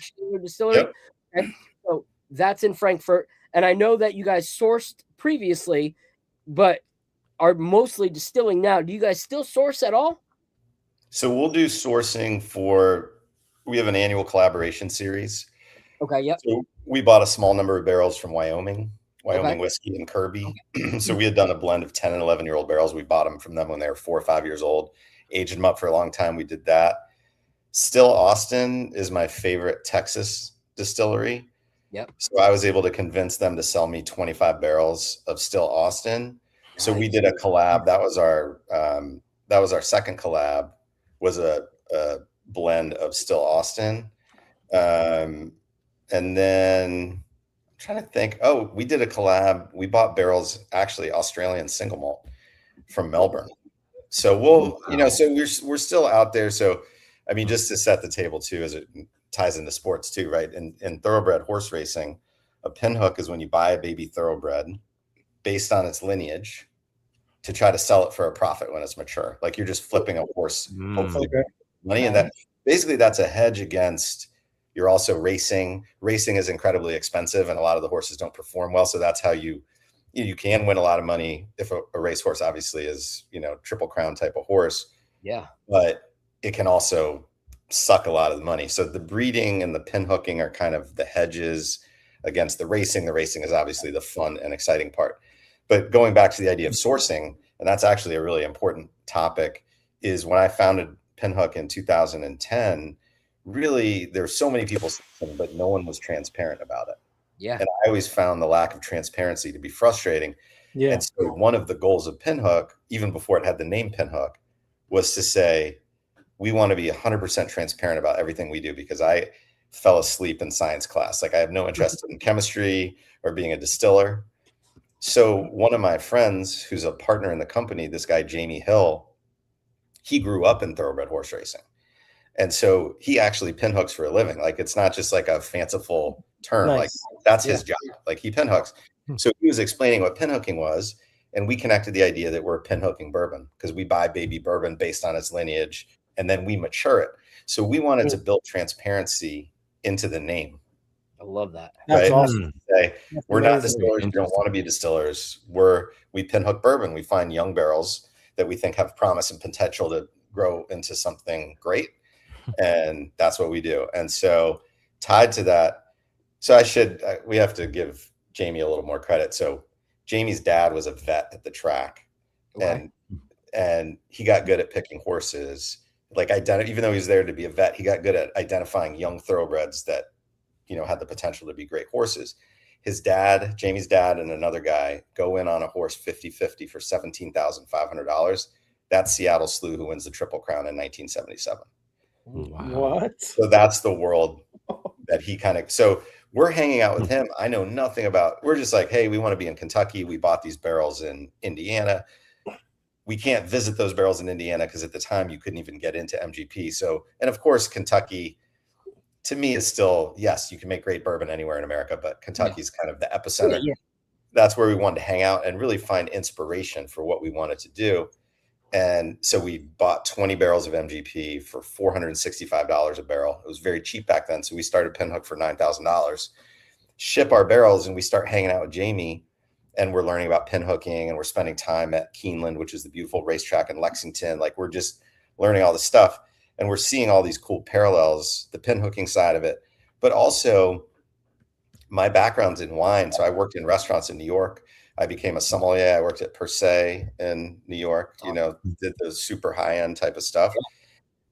distillery. Yep. Okay? So that's in Frankfurt. And I know that you guys sourced previously, but are mostly distilling now. Do you guys still source at all? So we'll do sourcing we have an annual collaboration series. Okay. Yep. So we bought a small number of barrels from Wyoming whiskey and Kirby. Okay. So we had done a blend of 10 and 11-year-old barrels. We bought them from them when they were 4 or 5 years old, aged them up for a long time. We did that. Still Austin is my favorite Texas distillery. Yep. So I was able to convince them to sell me 25 barrels of Still Austin. Nice. So we did a collab. That was our second collab, was a blend of Still Austin. And then I'm trying to think. Oh, we did a collab. We bought barrels, actually Australian single malt from Melbourne. So we'll, you know, so we're still out there. So, I mean, just to set the table too, as it ties into sports too, right? In thoroughbred horse racing, a pinhook is when you buy a baby thoroughbred based on its lineage to try to sell it for a profit when it's mature. Like you're just flipping a horse, hopefully money. And that basically that's a hedge against, you're also racing. Racing is incredibly expensive and a lot of the horses don't perform well. So that's how you can win a lot of money if a racehorse obviously is, you know, Triple Crown type of horse. Yeah. But it can also suck a lot of the money. So the breeding and the pinhooking are kind of the hedges against the racing. The racing is obviously the fun and exciting part. But going back to the idea of sourcing, and that's actually a really important topic, is when I founded Pinhook in 2010, really there's so many people, but no one was transparent about it. Yeah. And I always found the lack of transparency to be frustrating. Yeah. And so one of the goals of Pinhook, even before it had the name Pinhook, was to say, we want to be 100% transparent about everything we do, because I fell asleep in science class. Like I have no interest in chemistry or being a distiller. So one of my friends who's a partner in the company, this guy, Jamie Hill, he grew up in thoroughbred horse racing. And so he actually pinhooks for a living. Like it's not just like a fanciful term. Nice. Like that's his job. Like he pinhooks. So he was explaining what pinhooking was. And we connected the idea that we're pinhooking bourbon because we buy baby bourbon based on its lineage and then we mature it. So we wanted to build transparency into the name. I love that. That's awesome. We're not distillers. We don't want to be distillers. We pinhook bourbon. We find young barrels that we think have promise and potential to grow into something great. And that's what we do. And so tied to that, so we have to give Jamie a little more credit. So Jamie's dad was a vet at the track, and he got good at picking horses. Like even though he was there to be a vet, he got good at identifying young thoroughbreds that, you know, had the potential to be great horses. His dad, Jamie's dad, and another guy go in on a horse 50-50 for $17,500. That's Seattle Slew, who wins the Triple Crown in 1977. Wow. What? So that's the world that he so we're hanging out with him. I know nothing about, we're just like, hey, we want to be in Kentucky. We bought these barrels in Indiana. we can't visit those barrels in Indiana because at the time you couldn't even get into MGP. So, and of course, Kentucky, to me, is still, yes, you can make great bourbon anywhere in America, but Kentucky's kind of the epicenter. Yeah. That's where we wanted to hang out and really find inspiration for what we wanted to do. And so we bought 20 barrels of MGP for $465 a barrel. It was very cheap back then. So we started Pinhook for $9,000, ship our barrels, and we start hanging out with Jamie, and we're learning about pinhooking, and we're spending time at Keeneland, which is the beautiful racetrack in Lexington. Like, we're just learning all this stuff, and we're seeing all these cool parallels, the pinhooking side of it, but also my background's in wine. So I worked in restaurants in New York. I became a sommelier. I worked at Per Se in New York, did the super high end type of stuff.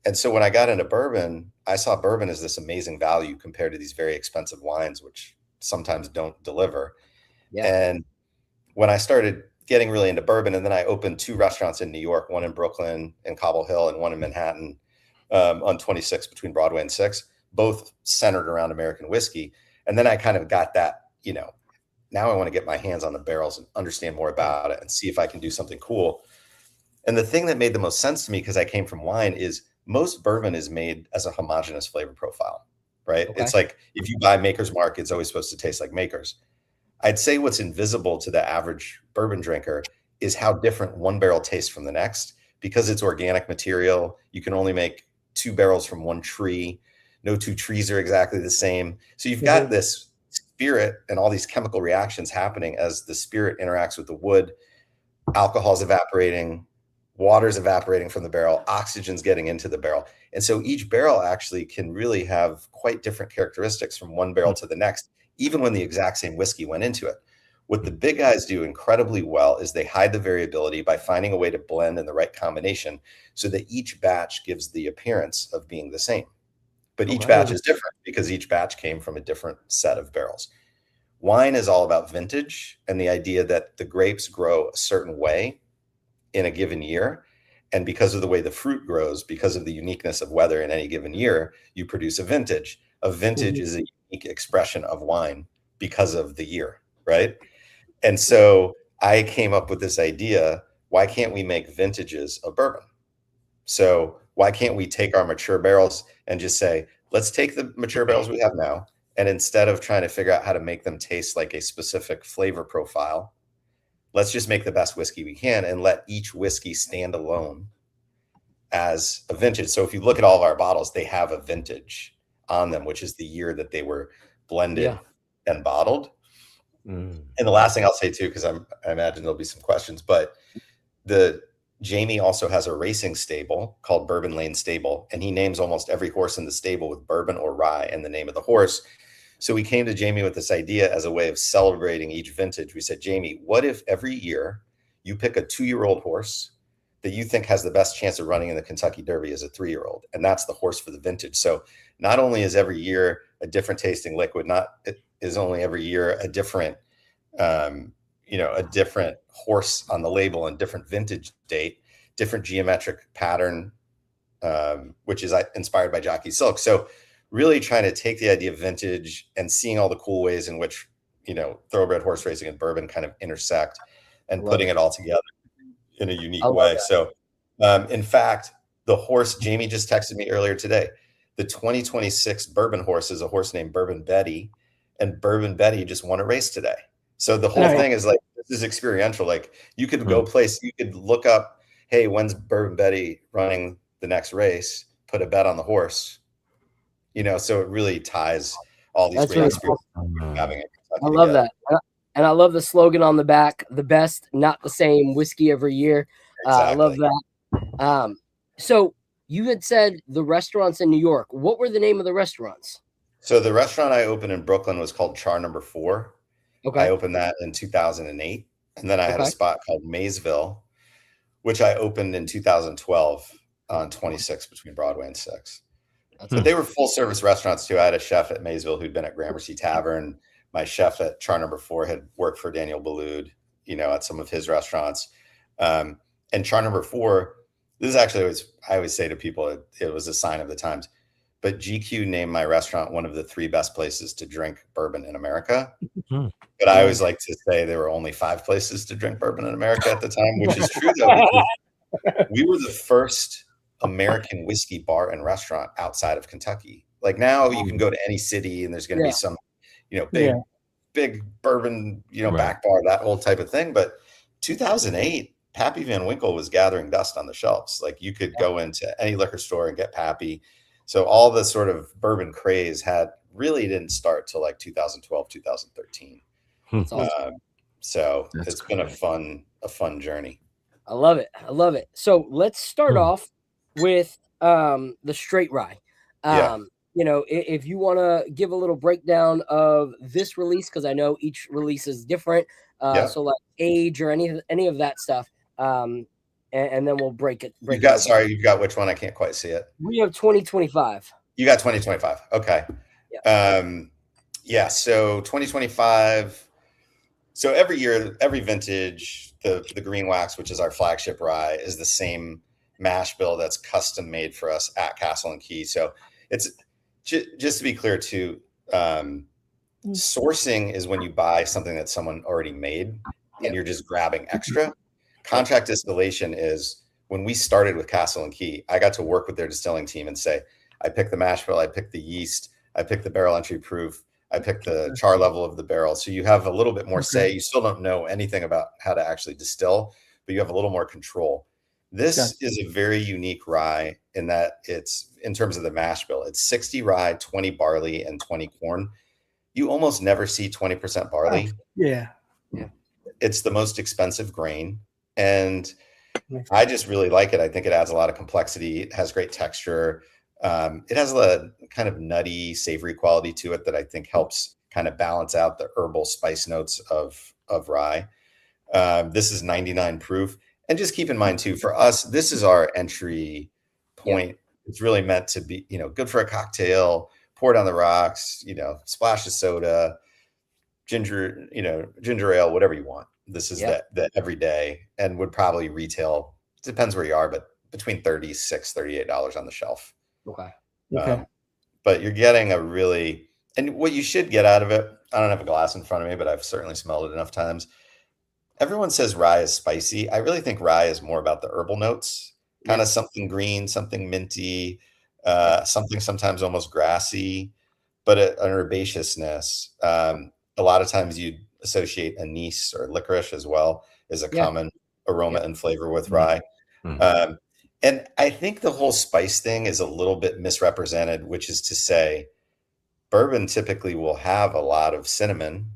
And so when I got into bourbon, I saw bourbon as this amazing value compared to these very expensive wines, which sometimes don't deliver. Yeah. And when I started getting really into bourbon, and then I opened 2 restaurants in New York, one in Brooklyn in Cobble Hill and one in Manhattan on 26 between Broadway and 6, both centered around American whiskey. And then I kind of got that, now I want to get my hands on the barrels and understand more about it and see if I can do something cool. And the thing that made the most sense to me, because I came from wine, is most bourbon is made as a homogeneous flavor profile, right? Okay. It's like if you buy Maker's Mark, it's always supposed to taste like Maker's. I'd say what's invisible to the average bourbon drinker is how different one barrel tastes from the next, because it's organic material. You can only make 2 barrels from one tree. No 2 trees are exactly the same. So you've got this spirit and all these chemical reactions happening as the spirit interacts with the wood. Alcohol's evaporating, water's evaporating from the barrel, oxygen's getting into the barrel. And so each barrel actually can really have quite different characteristics from one barrel to the next, even when the exact same whiskey went into it. What the big guys do incredibly well is they hide the variability by finding a way to blend in the right combination so that each batch gives the appearance of being the same. But each batch is different because each batch came from a different set of barrels. Wine is all about vintage and the idea that the grapes grow a certain way in a given year. And because of the way the fruit grows, because of the uniqueness of weather in any given year, you produce a vintage. A vintage is a unique expression of wine because of the year, right? And so I came up with this idea, why can't we make vintages of bourbon? So why can't we take our mature barrels and just say, let's take the mature barrels we have now, and instead of trying to figure out how to make them taste like a specific flavor profile, let's just make the best whiskey we can and let each whiskey stand alone as a vintage. So if you look at all of our bottles, they have a vintage on them, which is the year that they were blended and bottled. And the last thing I'll say too, because I imagine there'll be some questions, but Jamie also has a racing stable called Bourbon Lane Stable, and he names almost every horse in the stable with bourbon or rye in the name of the horse. So we came to Jamie with this idea as a way of celebrating each vintage. We said, Jamie, what if every year you pick a 2-year-old horse that you think has the best chance of running in the Kentucky Derby as a 3-year-old, and that's the horse for the vintage. So not only is every year a different tasting liquid, it is only every year a different a different horse on the label and different vintage date, different geometric pattern, which is inspired by Jockey Silk. So really trying to take the idea of vintage and seeing all the cool ways in which, thoroughbred horse racing and bourbon kind of intersect and putting it all together in a unique way. So in fact, the horse, Jamie just texted me earlier today, the 2026 bourbon horse is a horse named Bourbon Betty, and Bourbon Betty just won a race today. So the whole thing is like, this is experiential. Like you could go you could look up, hey, when's Bourbon Betty running the next race? Put a bet on the horse. So it really ties all these great experiences. I love that. And I love the slogan on the back, the best, not the same whiskey every year. Exactly. I love that. So you had said the restaurants in New York. What were the name of the restaurants? So the restaurant I opened in Brooklyn was called Char No. 4. Okay. I opened that in 2008. And then I had a spot called Maysville, which I opened in 2012 on 26 between Broadway and 6. But they were full service restaurants too. I had a chef at Maysville who'd been at Gramercy Tavern. My chef at Char No. 4 had worked for Daniel Boulud, at some of his restaurants. And Char No. 4, this is actually I always say to people, it was a sign of the times. But GQ named my restaurant one of the 3 best places to drink bourbon in America. But I always like to say there were only 5 places to drink bourbon in America at the time, which is true though. we were the first American whiskey bar and restaurant outside of Kentucky. Like now you can go to any city and there's going to be some, big bourbon, back bar, that whole type of thing. But 2008, Pappy Van Winkle was gathering dust on the shelves. Like you could go into any liquor store and get Pappy. So all the sort of bourbon craze really didn't start till like 2012, 2013. So it's been a fun journey. I love it. I love it. So let's start off with the straight rye. If you want to give a little breakdown of this release, because I know each release is different. So like age or any of that stuff. And then we'll break it. You've got which one? I can't quite see it. We have 2025. You got 2025. Okay. So 2025. So every year, every vintage, the green wax, which is our flagship rye, is the same mash bill that's custom made for us at Castle and Key. So it's just to be clear too, sourcing is when you buy something that someone already made and you're just grabbing extra. Contract distillation is when we started with Castle and Key, I got to work with their distilling team and say, I picked the mash bill, I picked the yeast, I picked the barrel entry proof, I picked the char level of the barrel. So you have a little bit more say. You still don't know anything about how to actually distill, but you have a little more control. This is a very unique rye in that it's, in terms of the mash bill, it's 60 rye, 20 barley, and 20 corn. You almost never see 20% barley. It's the most expensive grain. And I just really like it. I think it adds a lot of complexity. It has great texture. It has a kind of nutty, savory quality to it that I think helps kind of balance out the herbal spice notes of rye. This is 99 proof. And just keep in mind too, for us, this is our entry point. It's really meant to be, good for a cocktail, pour it on the rocks, splash of soda, ginger ale, whatever you want. This is the everyday, and would probably retail, depends where you are, but between $36, $38 on the shelf. Okay. But you're getting and what you should get out of it, I don't have a glass in front of me, but I've certainly smelled it enough times. Everyone says rye is spicy. I really think rye is more about the herbal notes, kind of something green, something minty, something sometimes almost grassy, but an herbaceousness. A lot of times you associate anise or licorice as well as a common aroma and flavor with rye. And I think the whole spice thing is a little bit misrepresented, which is to say bourbon typically will have a lot of cinnamon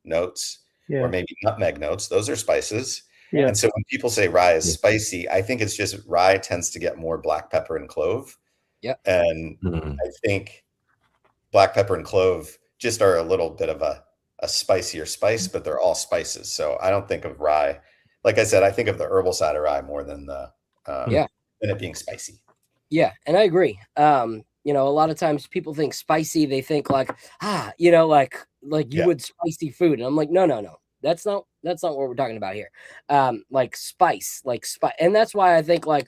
notes or maybe nutmeg notes. Those are spices. And so when people say rye is spicy, I think it's just rye tends to get more black pepper and clove. And I think black pepper and clove just are a little bit of a spicier spice, but they're all spices. So I don't think of rye. Like I said, I think of the herbal side of rye more than than it being spicy. Yeah, and I agree. A lot of times people think spicy, they think like you would spicy food. And I'm like, no. That's not what we're talking about here. Like spice. And that's why I think like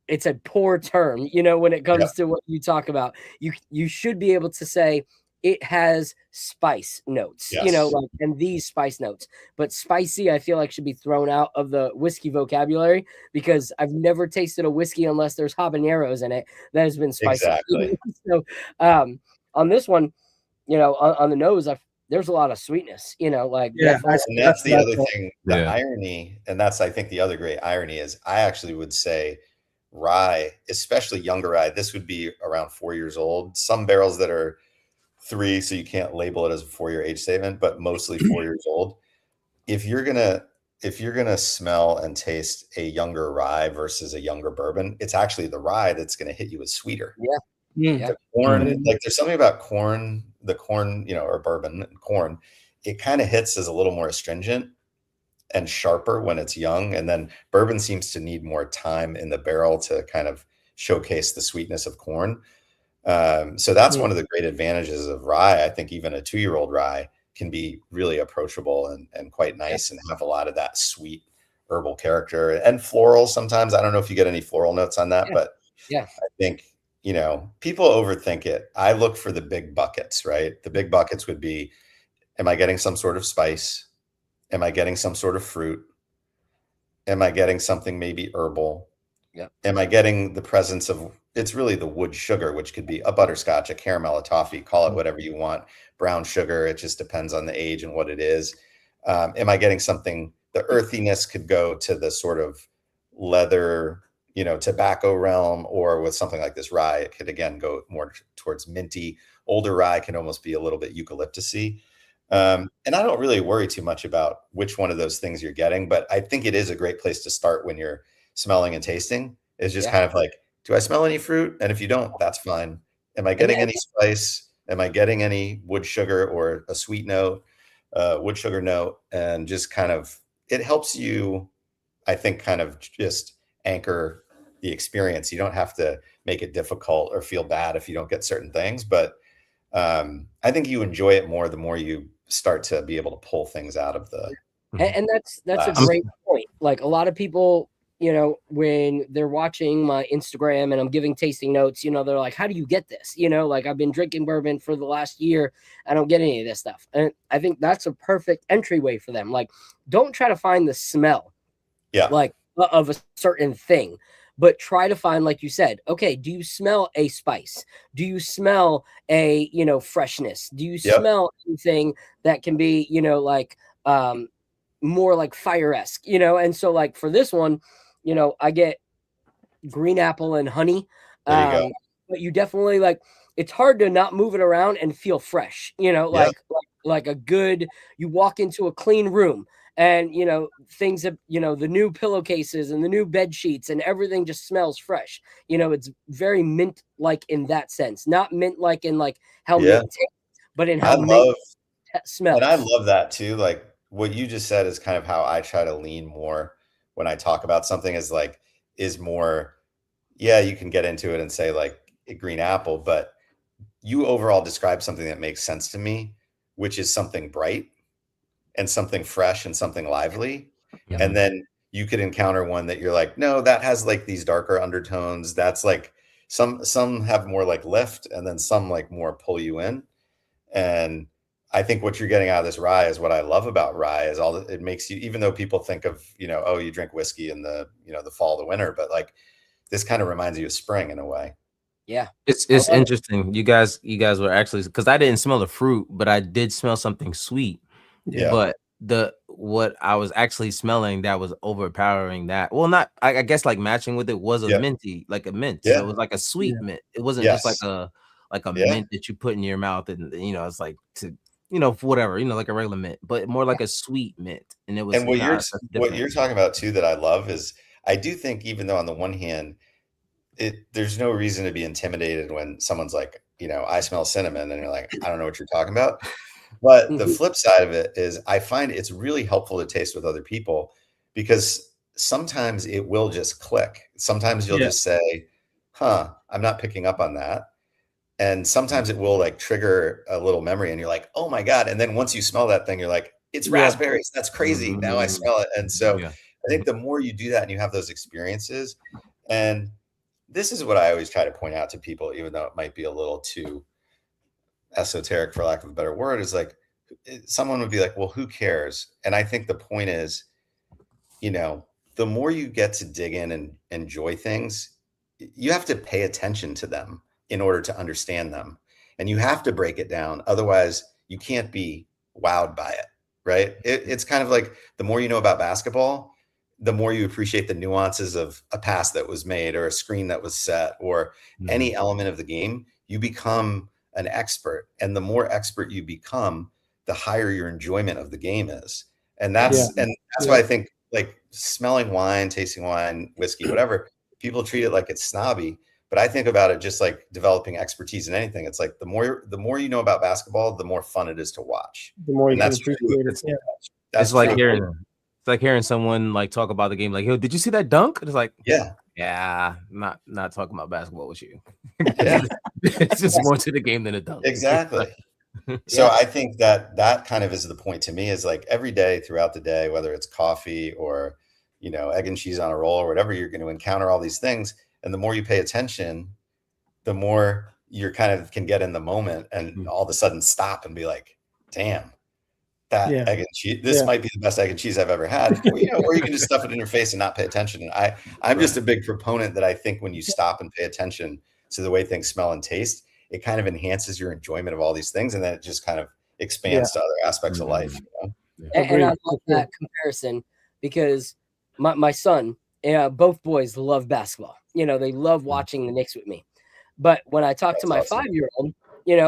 it's a poor term, when it comes to what you talk about. You should be able to say it has spice notes, and these spice notes. But spicy, I feel like should be thrown out of the whiskey vocabulary because I've never tasted a whiskey unless there's habaneros in it that has been spicy. Exactly. So on this one, on the nose, there's a lot of sweetness, and that's the other thing, the irony, and that's, I think, the other great irony is I actually would say rye, especially younger rye, this would be around 4 years old. Some barrels that are 3, so you can't label it as a 4-year age statement, but mostly 4 years old. If you're gonna smell and taste a younger rye versus a younger bourbon, it's actually the rye that's gonna hit you as sweeter. The corn, like there's something about corn, or bourbon corn, it kind of hits as a little more astringent and sharper when it's young. And then bourbon seems to need more time in the barrel to kind of showcase the sweetness of corn. So that's one of the great advantages of rye. I think even a 2-year-old rye can be really approachable and quite nice and have a lot of that sweet herbal character and floral sometimes. I don't know if you get any floral notes on that, but I think, people overthink it. I look for the big buckets, right? The big buckets would be, am I getting some sort of spice? Am I getting some sort of fruit? Am I getting something maybe herbal? Am I getting the presence of, it's really the wood sugar, which could be a butterscotch, a caramel, a toffee, call it whatever you want, brown sugar. It just depends on the age and what it is. Am I getting something, the earthiness could go to the sort of leather, tobacco realm, or with something like this rye, it could again go more towards minty. Older rye can almost be a little bit eucalyptusy. And I don't really worry too much about which one of those things you're getting, but I think it is a great place to start when you're smelling and tasting. Is just kind of like, do I smell any fruit? And if you don't, that's fine. Am I getting any spice? Am I getting any wood sugar or a sweet note, wood sugar note? And just kind of, it helps you, I think, kind of just anchor the experience. You don't have to make it difficult or feel bad if you don't get certain things, but I think you enjoy it more the more you start to be able to pull things out of the. And that's a great point. Like a lot of people, when they're watching my Instagram and I'm giving tasting notes, they're like, how do you get this? Like I've been drinking bourbon for the last year. I don't get any of this stuff. And I think that's a perfect entryway for them. Like, don't try to find the smell like of a certain thing, but try to find, like you said, okay, do you smell a spice? Do you smell a, freshness? Do you smell anything that can be, like, more like fire-esque, and so like for this one, I get green apple and honey. There you go. But you definitely like, it's hard to not move it around and feel fresh, like a good, you walk into a clean room and, things that, the new pillowcases and the new bed sheets and everything just smells fresh. It's very mint-like in that sense, not mint-like in like how mint tastes, but in how mint smells. And I love that too. Like what you just said is kind of how I try to lean more when I talk about something is more, you can get into it and say like a green apple, but you overall describe something that makes sense to me, which is something bright and something fresh and something lively. Yep. And then you could encounter one that you're like, no, that has like these darker undertones. That's like some have more like lift and then some like more pull you in. And I think what you're getting out of this rye is what I love about rye is it makes you, even though people think of, oh, you drink whiskey in the, the fall, the winter, but like this kind of reminds you of spring in a way. Yeah. It's interesting. You guys were actually, because I didn't smell the fruit, but I did smell something sweet. Yeah. But what I was actually smelling that was overpowering that. Well, not, I guess like matching with it was a minty, like a mint. Yeah. So it was like a sweet mint. It wasn't just like a mint that you put in your mouth and it's like to, whatever, like a regular mint, but more like a sweet mint. And it was. And what you're talking about too that I love is I do think even though on the one hand, there's no reason to be intimidated when someone's like, I smell cinnamon, and you're like, I don't know what you're talking about. But the flip side of it is I find it's really helpful to taste with other people because sometimes it will just click. Sometimes you'll just say, I'm not picking up on that. And sometimes it will like trigger a little memory and you're like, oh my God. And then once you smell that thing, you're like, it's raspberries. That's crazy. Now I smell it. And so I think the more you do that and you have those experiences, and this is what I always try to point out to people, even though it might be a little too esoteric for lack of a better word, is like someone would be like, well, who cares? And I think the point is, the more you get to dig in and enjoy things, you have to pay attention to them in order to understand them. And you have to break it down. Otherwise, you can't be wowed by it, right? It's kind of like the more you know about basketball, the more you appreciate the nuances of a pass that was made or a screen that was set or any element of the game. You become an expert. And the more expert you become, the higher your enjoyment of the game is. And that's why I think like smelling wine, tasting wine, whiskey, whatever, people treat it like it's snobby. But I think about it just like developing expertise in anything. It's like the more you know about basketball, the more fun it is to watch. The more you can appreciate it. That's like hearing someone like talk about the game, like, "Yo, did you see that dunk?" It's like, not talking about basketball with you. It's just more to the game than a dunk. Exactly. So I think that kind of is the point to me, is like every day throughout the day, whether it's coffee or egg and cheese on a roll or whatever, you're going to encounter all these things. And the more you pay attention, the more you're kind of can get in the moment and all of a sudden stop and be like, damn, that Yeah. egg and cheese. This Yeah. might be the best egg and cheese I've ever had. Or, or you can just stuff it in your face and not pay attention. And I'm just a big proponent that I think when you stop and pay attention to the way things smell and taste, it kind of enhances your enjoyment of all these things, and then it just kind of expands to other aspects of life. And I love that comparison because my son, both boys love basketball. They love watching the Knicks with me. But when I talk to my 5-year-old,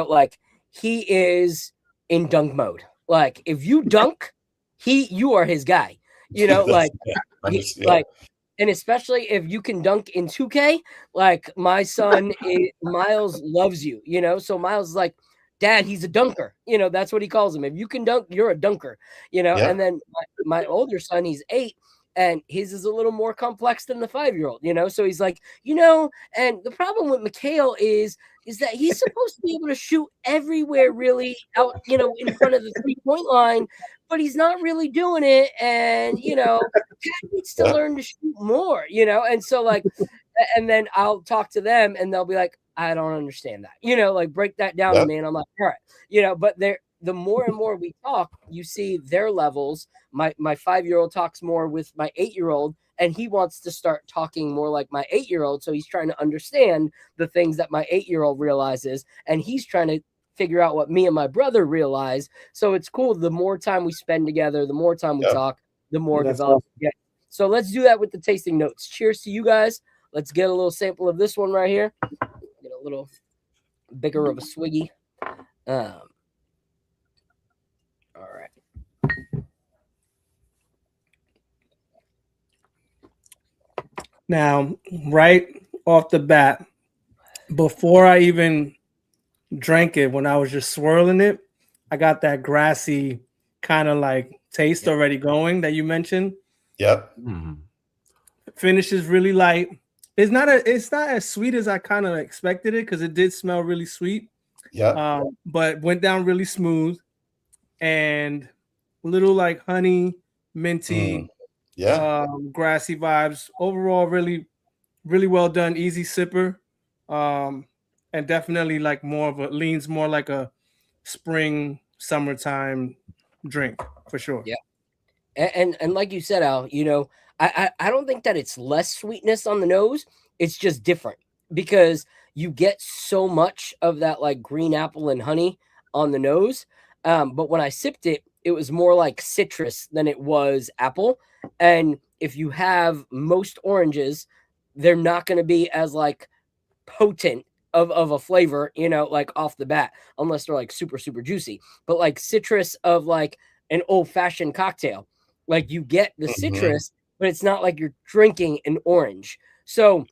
like he is in dunk mode. Like if you dunk, you are his guy. Like and especially if you can dunk in 2K, like my son Miles loves you. So Miles is like, Dad, he's a dunker. That's what he calls him. If you can dunk, you're a dunker. And then my older son, he's 8. And his is a little more complex than the 5-year-old, So he's like, and the problem with Mikal is that he's supposed to be able to shoot everywhere, really out, in front of the 3-point line, but he's not really doing it. And Pat needs to learn to shoot more, And so like, and then I'll talk to them, and they'll be like, I don't understand that, like break that down to me. And I'm like, all right, but the more and more we talk, you see their levels. My 5-year-old talks more with my 8-year-old, and he wants to start talking more like my 8-year-old. So he's trying to understand the things that my 8-year-old realizes, and he's trying to figure out what me and my brother realize. So it's cool. The more time we spend together, the more time we talk, the more developed we get. So let's do that with the tasting notes. Cheers to you guys. Let's get a little sample of this one right here. Get a little bigger of a swiggy. All right. Now, right off the bat, before I even drank it, when I was just swirling it, I got that grassy kind of like taste already going that you mentioned. Yep. Finish is really light. It's not as sweet as I kind of expected it, because it did smell really sweet. Yeah. But went down really smooth and a little like honey, minty, grassy vibes. Overall, really, really well done. Easy sipper. And definitely like leans more like a spring, summertime drink for sure. Yeah. And like you said, Al, I don't think that it's less sweetness on the nose. It's just different because you get so much of that like green apple and honey on the nose. But when I sipped it, it was more like citrus than it was apple. And if you have most oranges, they're not going to be as like potent of a flavor, like off the bat, unless they're like super, super juicy. But like citrus of like an old-fashioned cocktail, like you get the citrus, but it's not like you're drinking an orange. So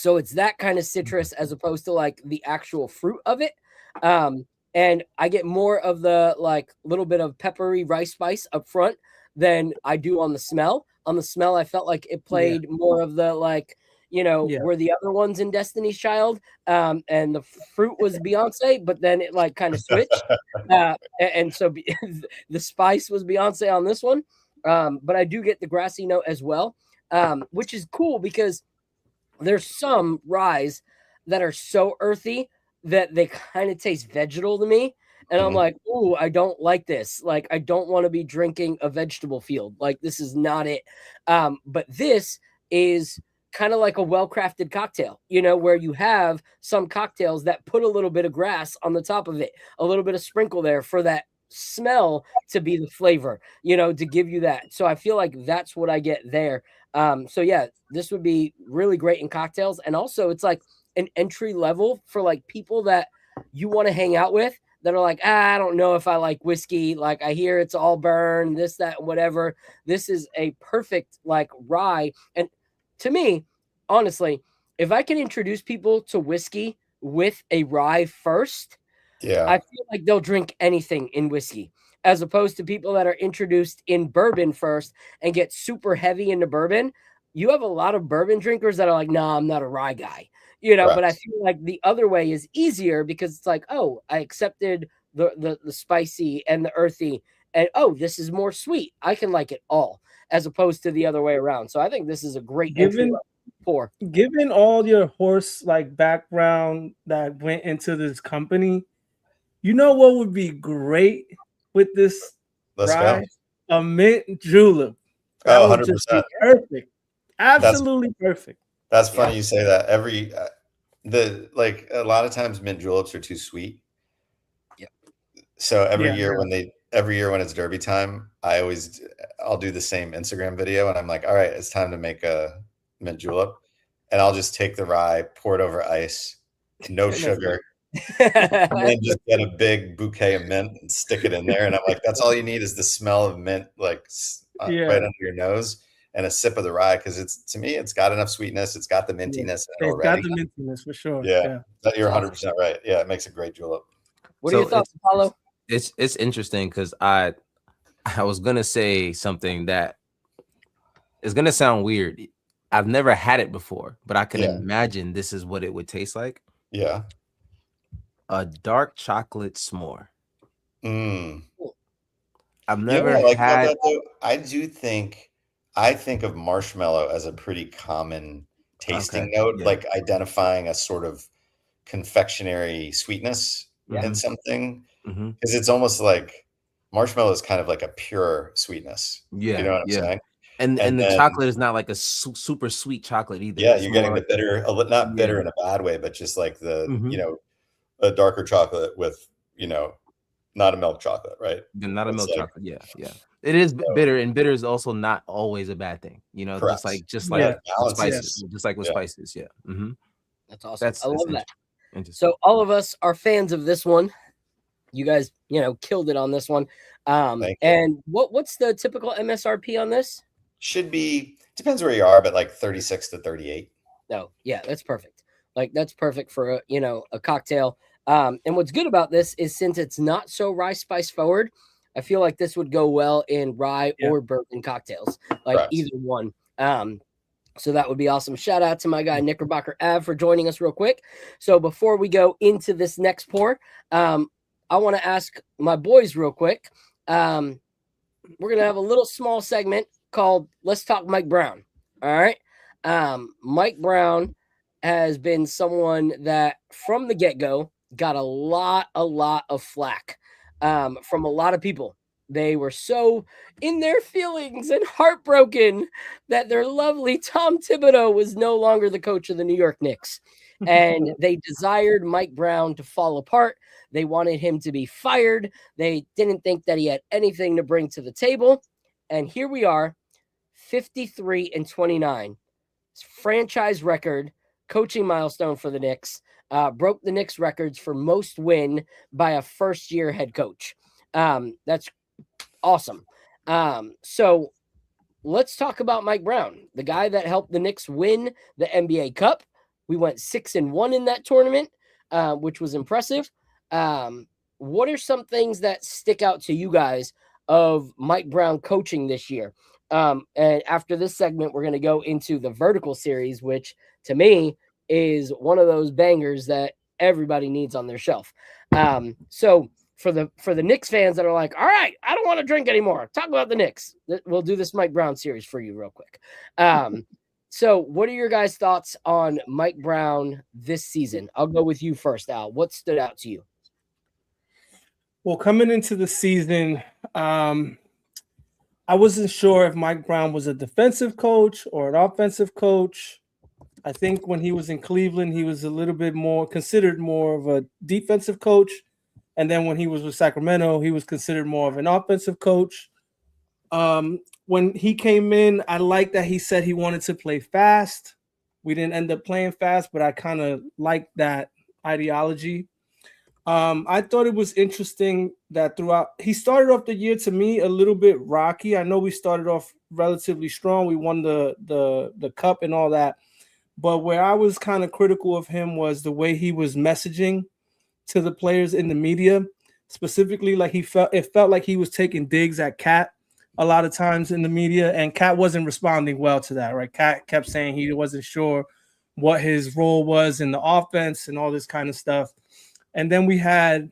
it's that kind of citrus as opposed to like the actual fruit of it. And I get more of the like little bit of peppery rice spice up front than I do on the smell. On the smell, I felt like it played more of the like, were the other ones in Destiny's Child, and the fruit was Beyonce, but then it like kind of switched, and so the spice was Beyonce on this one, but I do get the grassy note as well, which is cool because there's some ryes that are so earthy that they kind of taste vegetal to me, and I'm like, ooh, I don't like this. Like, I don't want to be drinking a vegetable field. Like, this is not it. But this is kind of like a well-crafted cocktail, where you have some cocktails that put a little bit of grass on the top of it, a little bit of sprinkle there for that smell to be the flavor, to give you that. So I feel like that's what I get there. So yeah, this would be really great in cocktails. And also it's like an entry level for like people that you want to hang out with that are like, I don't know if I like whiskey. Like I hear it's all burn, this, that, whatever. This is a perfect like rye. And to me, honestly, if I can introduce people to whiskey with a rye first, I feel like they'll drink anything in whiskey, as opposed to people that are introduced in bourbon first and get super heavy into bourbon. You have a lot of bourbon drinkers that are like, nah, I'm not a rye guy, but I feel like the other way is easier because it's like, oh, I accepted the spicy and the earthy, and oh, this is more sweet. I can like it all, as opposed to the other way around. So I think this is a great entry pour. Given all your horse like background that went into this company, what would be great with this Let's Rye, go. a mint julep. That Oh, would just 100%. be perfect. Absolutely perfect. That's funny you say that. A lot of times mint juleps are too sweet. Yeah. So every year when it's derby time, I'll do the same Instagram video and I'm like, all right, it's time to make a mint julep. And I'll just take the rye, pour it over ice, no sugar, and then just get a big bouquet of mint and stick it in there. And I'm like, that's all you need is the smell of mint, like right under your nose, and a sip of the rye, because to me, it's got enough sweetness. It's got the mintiness in it already. It's got the mintiness for sure. Yeah. You're 100% right. Yeah, it makes a great julep. What are your thoughts, Apollo? It's interesting because I was gonna say something that is gonna sound weird. I've never had it before, but I can imagine this is what it would taste like. Yeah. A dark chocolate s'more. Mm. I've never had that, though? I think of marshmallow as a pretty common tasting note, like identifying a sort of confectionery sweetness in something. Because it's almost like marshmallow is kind of like a pure sweetness. Yeah. You know what I'm saying? And the chocolate is not like a super sweet chocolate either. Yeah, you're getting the bitter, not bitter in a bad way, but just like the, a darker chocolate with, not a milk chocolate, right? Not a milk chocolate. Yeah. It is bitter, and bitter is also not always a bad thing. Correct. just like spices, yes. just like with spices. Yeah. That's awesome. I love that. So all of us are fans of this one. You guys, killed it on this one. And what's the typical MSRP on this? Should be, depends where you are, but like 36 to 38. Oh, yeah, that's perfect. Like that's perfect for a cocktail. And what's good about this is since it's not so rye spice forward, I feel like this would go well in rye or bourbon cocktails, like either one. So that would be awesome. Shout out to my guy Knickerbocker Av for joining us real quick. So before we go into this next pour, I want to ask my boys real quick. We're gonna have a little small segment called "Let's Talk Mike Brown." All right, Mike Brown has been someone that from the get-go got a lot of flack from a lot of people. They were so in their feelings and heartbroken that their lovely Tom Thibodeau was no longer the coach of the New York Knicks. And they desired Mike Brown to fall apart. They wanted him to be fired. They didn't think that he had anything to bring to the table. And here we are, 53-29. Franchise record, coaching milestone for the Knicks. Broke the Knicks records for most win by a first-year head coach. That's awesome. So let's talk about Mike Brown, the guy that helped the Knicks win the NBA Cup. We went 6-1 in that tournament, which was impressive. What are some things that stick out to you guys of Mike Brown coaching this year? And after this segment, we're going to go into the vertical series, which to me is one of those bangers that everybody needs on their shelf. So for the Knicks fans that are like, all right, I don't want to drink anymore, talk about the Knicks. We'll do this Mike Brown series for you real quick. So what are your guys' thoughts on Mike Brown this season? I'll go with you first, Al. What stood out to you? Well, coming into the season, I wasn't sure if Mike Brown was a defensive coach or an offensive coach. I think when he was in Cleveland, he was a little bit more considered more of a defensive coach. And then when he was with Sacramento, he was considered more of an offensive coach. When he came in, I liked that he said he wanted to play fast. We didn't end up playing fast, but I kind of liked that ideology. I thought it was interesting that throughout he started off the year to me a little bit rocky. I know we started off relatively strong. We won the cup and all that. But where I was kind of critical of him was the way he was messaging to the players in the media, specifically like it felt like he was taking digs at Cat a lot of times in the media, and Cat wasn't responding well to that, right? Cat kept saying he wasn't sure what his role was in the offense and all this kind of stuff. And then we had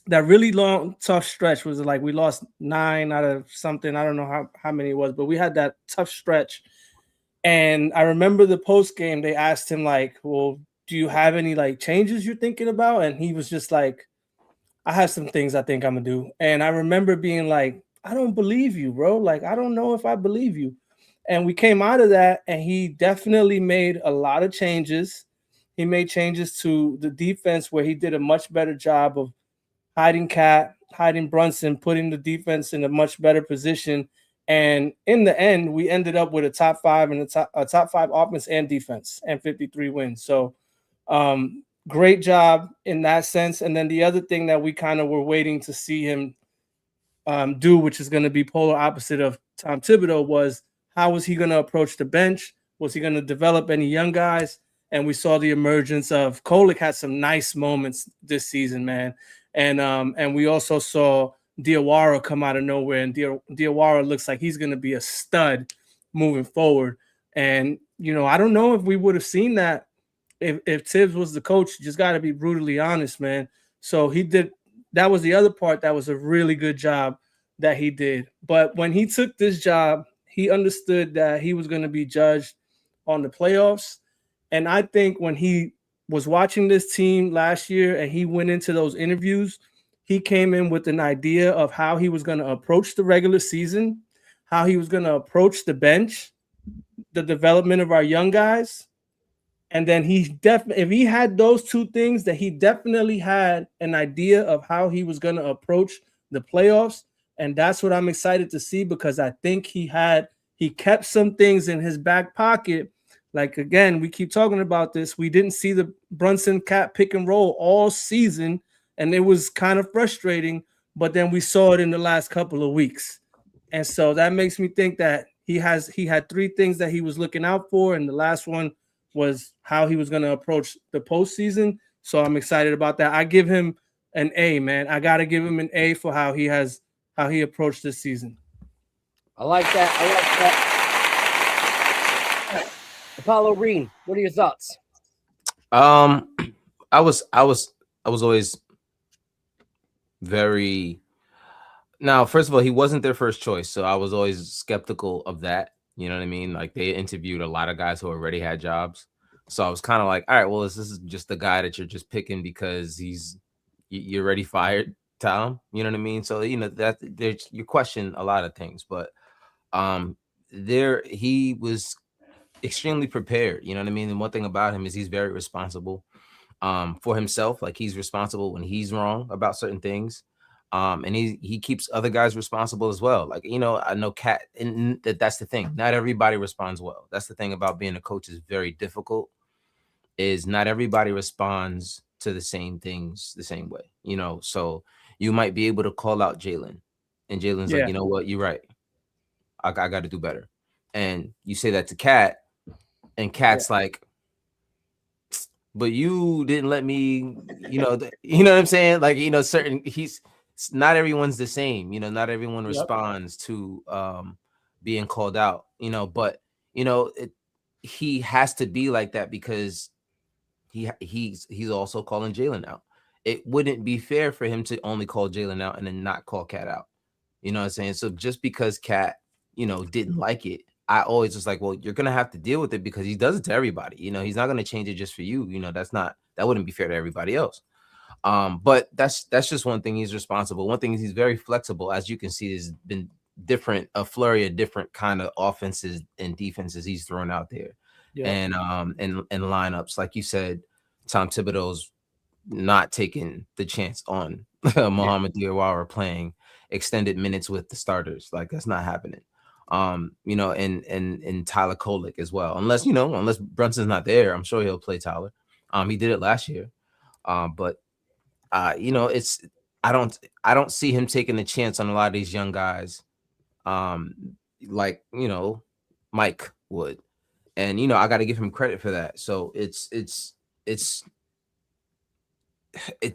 that really long, tough stretch was like we lost 9 out of something. I don't know how many it was, but we had that tough stretch. And I remember the post game, they asked him like, well, do you have any like changes you're thinking about? And he was just like, I have some things I think I'm gonna do. And I remember being like, I don't believe you, bro. Like, I don't know if I believe you. And we came out of that, and he definitely made a lot of changes. He made changes to the defense where he did a much better job of hiding Cat, hiding Brunson, putting the defense in a much better position. And in the end, we ended up with a top 5 and a top 5 offense and defense and 53 wins. So great job in that sense. And then the other thing that we kind of were waiting to see him do, which is going to be polar opposite of Tom Thibodeau, was how was he going to approach the bench? Was he going to develop any young guys? And we saw the emergence of Kolek had some nice moments this season, man. And we also saw Diawara come out of nowhere, and Diawara looks like he's going to be a stud moving forward. And, you know, I don't know if we would have seen that if Tibbs was the coach. Just got to be brutally honest, man. So he did. That was the other part that was a really good job that he did. But when he took this job, he understood that he was going to be judged on the playoffs. And I think when he was watching this team last year and he went into those interviews, he came in with an idea of how he was going to approach the regular season, how he was going to approach the bench, the development of our young guys. And then if he had those two things, that he definitely had an idea of how he was going to approach the playoffs. And that's what I'm excited to see, because I think he kept some things in his back pocket. Like, again, we keep talking about this. We didn't see the Brunson Cat pick and roll all season, and it was kind of frustrating, but then we saw it in the last couple of weeks. And so that makes me think that he had 3 things that he was looking out for, and the last one was how he was going to approach the postseason. So I'm excited about that. I give him an A, man. I got to give him an A for how he approached this season. I like that. Apollo Reen, what are your thoughts? I was always very. Now, first of all, he wasn't their first choice, so I was always skeptical of that. You know what I mean? Like, they interviewed a lot of guys who already had jobs, so I was kind of like, all right, well, this is just the guy that you're just picking because you're already fired, Tom. You know what I mean? So, you know, that you question a lot of things, but he was extremely prepared. You know what I mean? And one thing about him is he's very responsible for himself. Like, he's responsible when he's wrong about certain things. And he keeps other guys responsible as well. Like, you know, I know Cat, and that's the thing. Not everybody responds well. That's the thing about being a coach is very difficult, is not everybody responds to the same things the same way, you know? So you might be able to call out Jalen, and Jalen's like, you know what? You're right. I got to do better. And you say that to Cat, and Cat's like, but you didn't let me, you know what I'm saying? Like, you know, not everyone's the same, you know, not everyone responds to being called out, you know, but, you know, he has to be like that because he's also calling Jalen out. It wouldn't be fair for him to only call Jalen out and then not call Cat out. You know what I'm saying? So just because Cat, you know, didn't like it, I always was like, well, you're going to have to deal with it because he does it to everybody. You know, he's not going to change it just for you. You know, that wouldn't be fair to everybody else. But that's just one thing. He's responsible. One thing is he's very flexible. As you can see, there's been a flurry of different kind of offenses and defenses he's thrown out there. And lineups. Like you said, Tom Thibodeau's not taking the chance on Mohamed Diawara playing extended minutes with the starters. Like, that's not happening. You know, and Tyler Kolek as well. Unless Brunson's not there, I'm sure he'll play Tyler. He did it last year. But you know, I don't see him taking a chance on a lot of these young guys, like, you know, Mike would. And, you know, I got to give him credit for that. So it's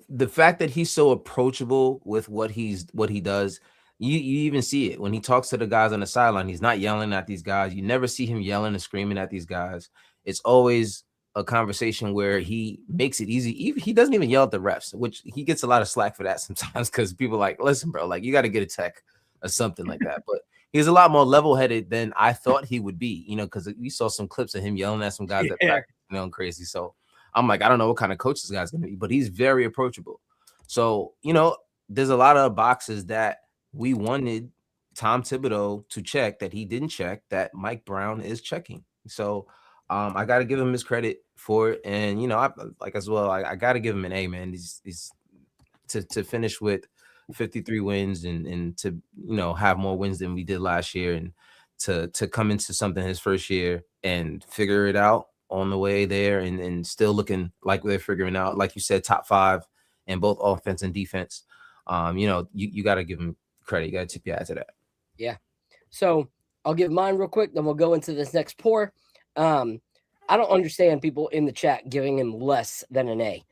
the fact that he's so approachable with what he does. You even see it when he talks to the guys on the sideline. He's not yelling at these guys. You never see him yelling and screaming at these guys. It's always a conversation where he makes it easy. He doesn't even yell at the refs, which he gets a lot of slack for that sometimes because people are like, listen, bro, like, you got to get a tech or something like that. But he's a lot more level-headed than I thought he would be, you know, because we saw some clips of him yelling at some guys that practice, you know, crazy. So I'm like, I don't know what kind of coach this guy's going to be, but he's very approachable. So, you know, there's a lot of boxes that we wanted Tom Thibodeau to check that he didn't check that Mike Brown is checking. So I got to give him his credit for it. And, you know, I got to give him an A, man. He's to finish with 53 wins and to, you know, have more wins than we did last year, and to come into something his first year and figure it out on the way there, and still looking like they're figuring out, like you said, top 5 in both offense and defense. You know, you got to give him credit. You got to tip your hat to that. Yeah. So I'll give mine real quick, then we'll go into this next pour. I don't understand people in the chat giving him less than an A.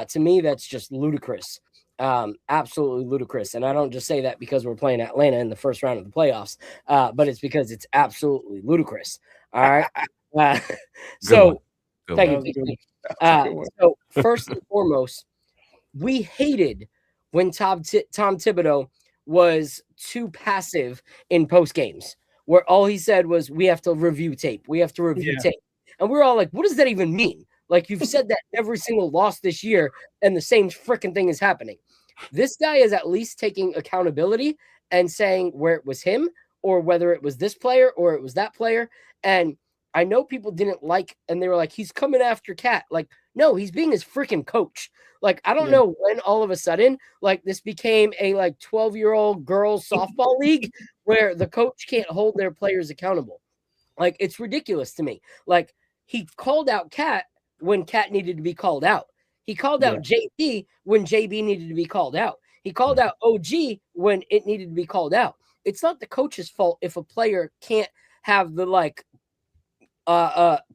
To me, that's just ludicrous. Absolutely ludicrous. And I don't just say that because we're playing Atlanta in the first round of the playoffs, but it's because it's absolutely ludicrous. All right. So thank you. So first and foremost, we hated when Tom Thibodeau was too passive in post games, where all he said was, we have to review tape. We have to review tape. And we're all like, what does that even mean? Like, you've said that every single loss this year, and the same freaking thing is happening. This guy is at least taking accountability and saying where it was him, or whether it was this player or it was that player. And I know people didn't like, and they were like, he's coming after Cat. Like, no, he's being his freaking coach. Like, I don't know when all of a sudden, like, this became a like 12-year-old girls softball league where the coach can't hold their players accountable. Like, it's ridiculous to me. Like, he called out Cat when Cat needed to be called out. He called out JB when JB needed to be called out. He called out OG when it needed to be called out. It's not the coach's fault if a player can't have the like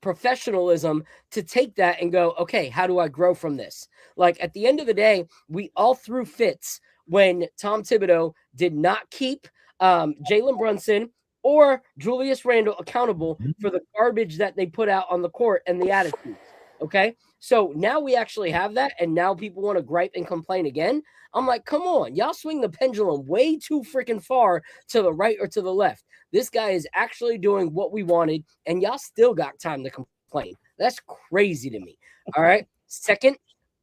professionalism to take that and go, okay, how do I grow from this? Like, at the end of the day, we all threw fits when Tom Thibodeau did not keep Jalen Brunson or Julius Randle accountable for the garbage that they put out on the court and the attitude. Okay. So now we actually have that, and now people want to gripe and complain again. I'm like, come on, y'all swing the pendulum way too freaking far to the right or to the left. This guy is actually doing what we wanted, and y'all still got time to complain. That's crazy to me. All right. Second,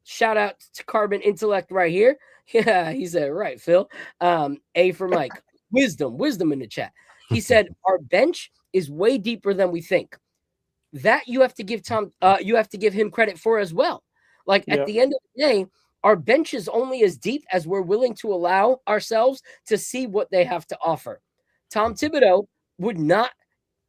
shout out to Carbon Intellect right here. Yeah, he said, right, Phil. A for Mike. Wisdom in the chat. He said, our bench is way deeper than we think. That you have to give him credit for as well. Like, at the end of the day, our bench is only as deep as we're willing to allow ourselves to see what they have to offer. Tom Thibodeau would not,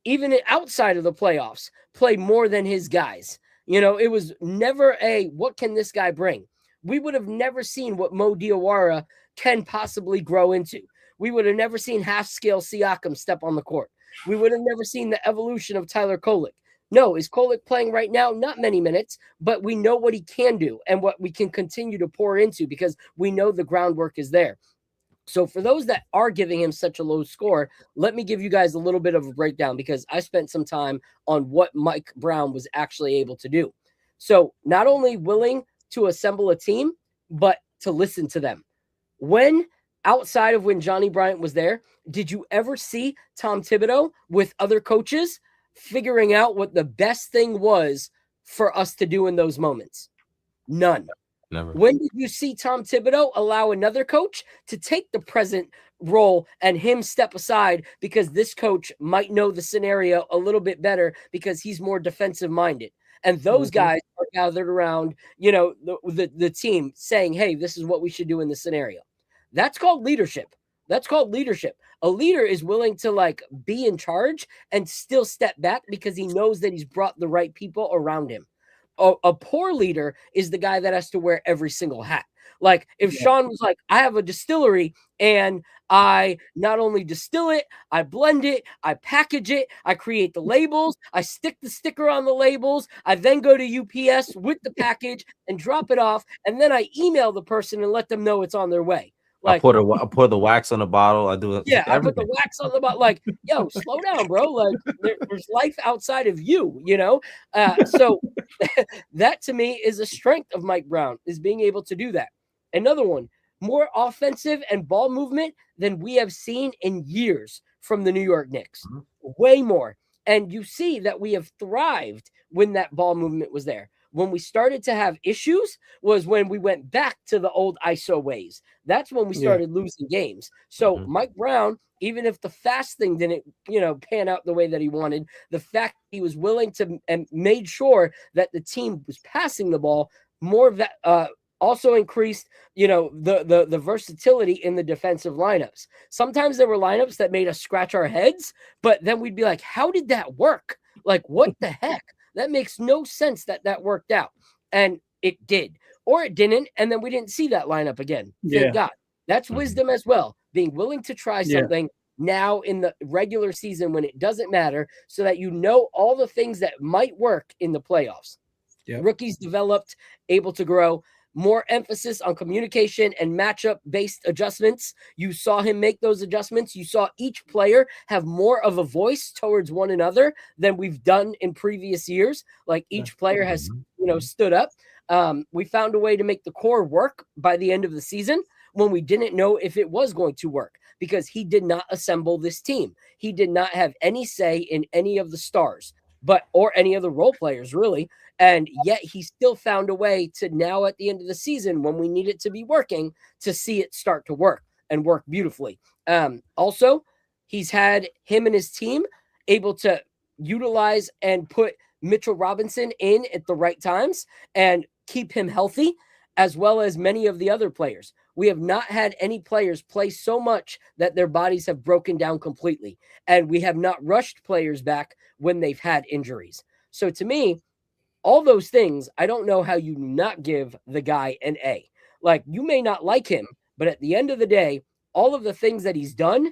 even outside of the playoffs, play more than his guys. You know, it was never what can this guy bring? We would have never seen what Mo Diawara can possibly grow into. We would have never seen half-scale Siakam step on the court. We would have never seen the evolution of Tyler Kolek. No, is Kolek playing right now? Not many minutes, but we know what he can do and what we can continue to pour into because we know the groundwork is there. So for those that are giving him such a low score, let me give you guys a little bit of a breakdown because I spent some time on what Mike Brown was actually able to do. So not only willing to assemble a team, but to listen to them. Outside of when Johnny Bryant was there, did you ever see Tom Thibodeau with other coaches figuring out what the best thing was for us to do in those moments? None. Never. When did you see Tom Thibodeau allow another coach to take the present role and him step aside because this coach might know the scenario a little bit better because he's more defensive minded? And those guys are gathered around, you know, the team saying, hey, this is what we should do in this scenario. That's called leadership. A leader is willing to like be in charge and still step back because he knows that he's brought the right people around him. A poor leader is the guy that has to wear every single hat. Like if Sean was like, I have a distillery and I not only distill it, I blend it, I package it, I create the labels, I stick the sticker on the labels, I then go to UPS with the package and drop it off, and then I email the person and let them know it's on their way. Like, I pour the wax on the bottle. I do it. Yeah, I put the wax on the bottle. Like, yo, slow down, bro. Like, there's life outside of you, you know? So that to me is a strength of Mike Brown, is being able to do that. Another one, more offensive and ball movement than we have seen in years from the New York Knicks. Way more. And you see that we have thrived when that ball movement was there. When we started to have issues was when we went back to the old ISO ways. That's when we started losing games. So Mike Brown, even if the fast thing didn't, pan out the way that he wanted, the fact he was willing to and made sure that the team was passing the ball more, also increased, the versatility in the defensive lineups. Sometimes there were lineups that made us scratch our heads, but then we'd be like, how did that work? Like, what the heck? That makes no sense that worked out. And it did. Or it didn't, and then we didn't see that lineup again. Thank God. That's wisdom as well. Being willing to try something now in the regular season when it doesn't matter, so that all the things that might work in the playoffs. Rookies developed, able to grow. More emphasis on communication and matchup-based adjustments. You saw him make those adjustments. You saw each player have more of a voice towards one another than we've done in previous years. Like each player has, stood up. We found a way to make the core work by the end of the season when we didn't know if it was going to work, because he did not assemble this team. He did not have any say in any of the stars, or any of the role players, really. And yet he still found a way to now at the end of the season, when we need it to be working, to see it start to work and work beautifully. Also, he's had him and his team able to utilize and put Mitchell Robinson in at the right times and keep him healthy, as well as many of the other players. We have not had any players play so much that their bodies have broken down completely. And we have not rushed players back when they've had injuries. So to me, all those things, I don't know how you not give the guy an A. Like, you may not like him, but at the end of the day, all of the things that he's done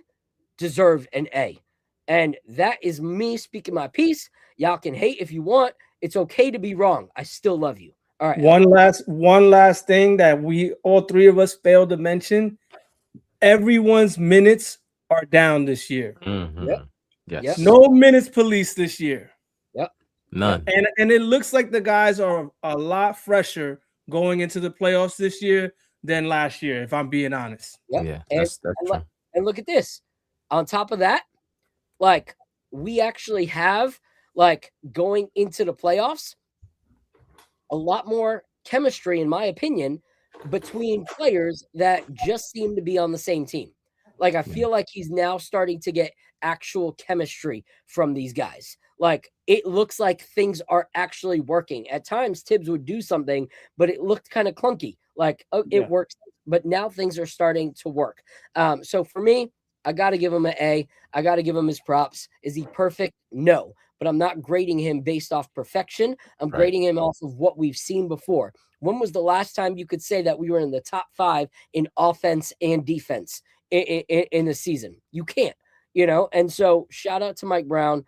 deserve an A. And that is me speaking my piece. Y'all can hate if you want. It's okay to be wrong. I still love you. All right. One last thing that all three of us failed to mention. Everyone's minutes are down this year. Yes. No minutes police this year. None. And it looks like the guys are a lot fresher going into the playoffs this year than last year, if I'm being honest. Yeah, that's true. And look at this. On top of that, like, we actually have, like, going into the playoffs, a lot more chemistry, in my opinion, between players that just seem to be on the same team. Like, I feel like he's now starting to get actual chemistry from these guys. Like, it looks like things are actually working. At times, Tibbs would do something, but it looked kind of clunky. Like, it works, but now things are starting to work. So for me, I got to give him an A. I got to give him his props. Is he perfect? No, but I'm not grading him based off perfection. I'm grading him off of what we've seen before. When was the last time you could say that we were in the top 5 in offense and defense in the season? You can't, and so shout out to Mike Brown.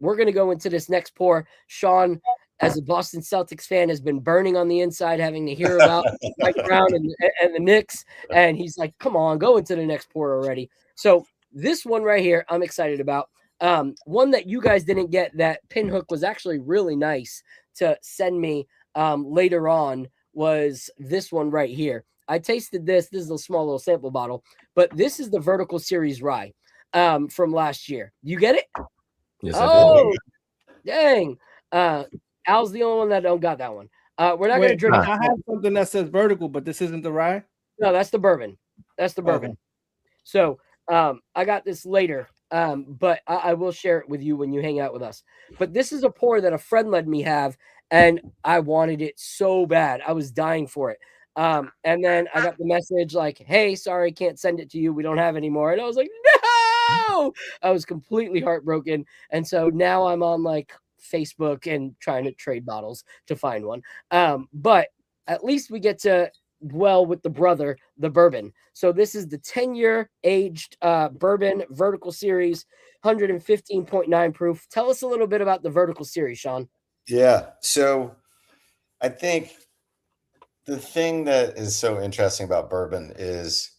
We're going to go into this next pour. Sean, as a Boston Celtics fan, has been burning on the inside, having to hear about Mike Brown and the Knicks. And he's like, come on, go into the next pour already. So this one right here, I'm excited about. One that you guys didn't get, that Pinhook was actually really nice to send me later on, was this one right here. I tasted this. This is a small little sample bottle, but this is the Vertical Series Rye from last year. You get it? Yes, oh, dang. Al's the only one that don't got that one. We're not going to drink. I have something that says Vertical, but this isn't the rye? No, that's the bourbon. That's the bourbon. So I got this later, but I will share it with you when you hang out with us. But this is a pour that a friend let me have, and I wanted it so bad. I was dying for it. And then I got the message like, hey, sorry, can't send it to you. We don't have any more. And I was like, no, I was completely heartbroken. And so now I'm on like Facebook and trying to trade bottles to find one. But at least we get to dwell with the brother, the bourbon. So this is the 10-year aged bourbon Vertical Series, 115.9 proof. Tell us a little bit about the Vertical Series, Sean. Yeah. So I think the thing that is so interesting about bourbon is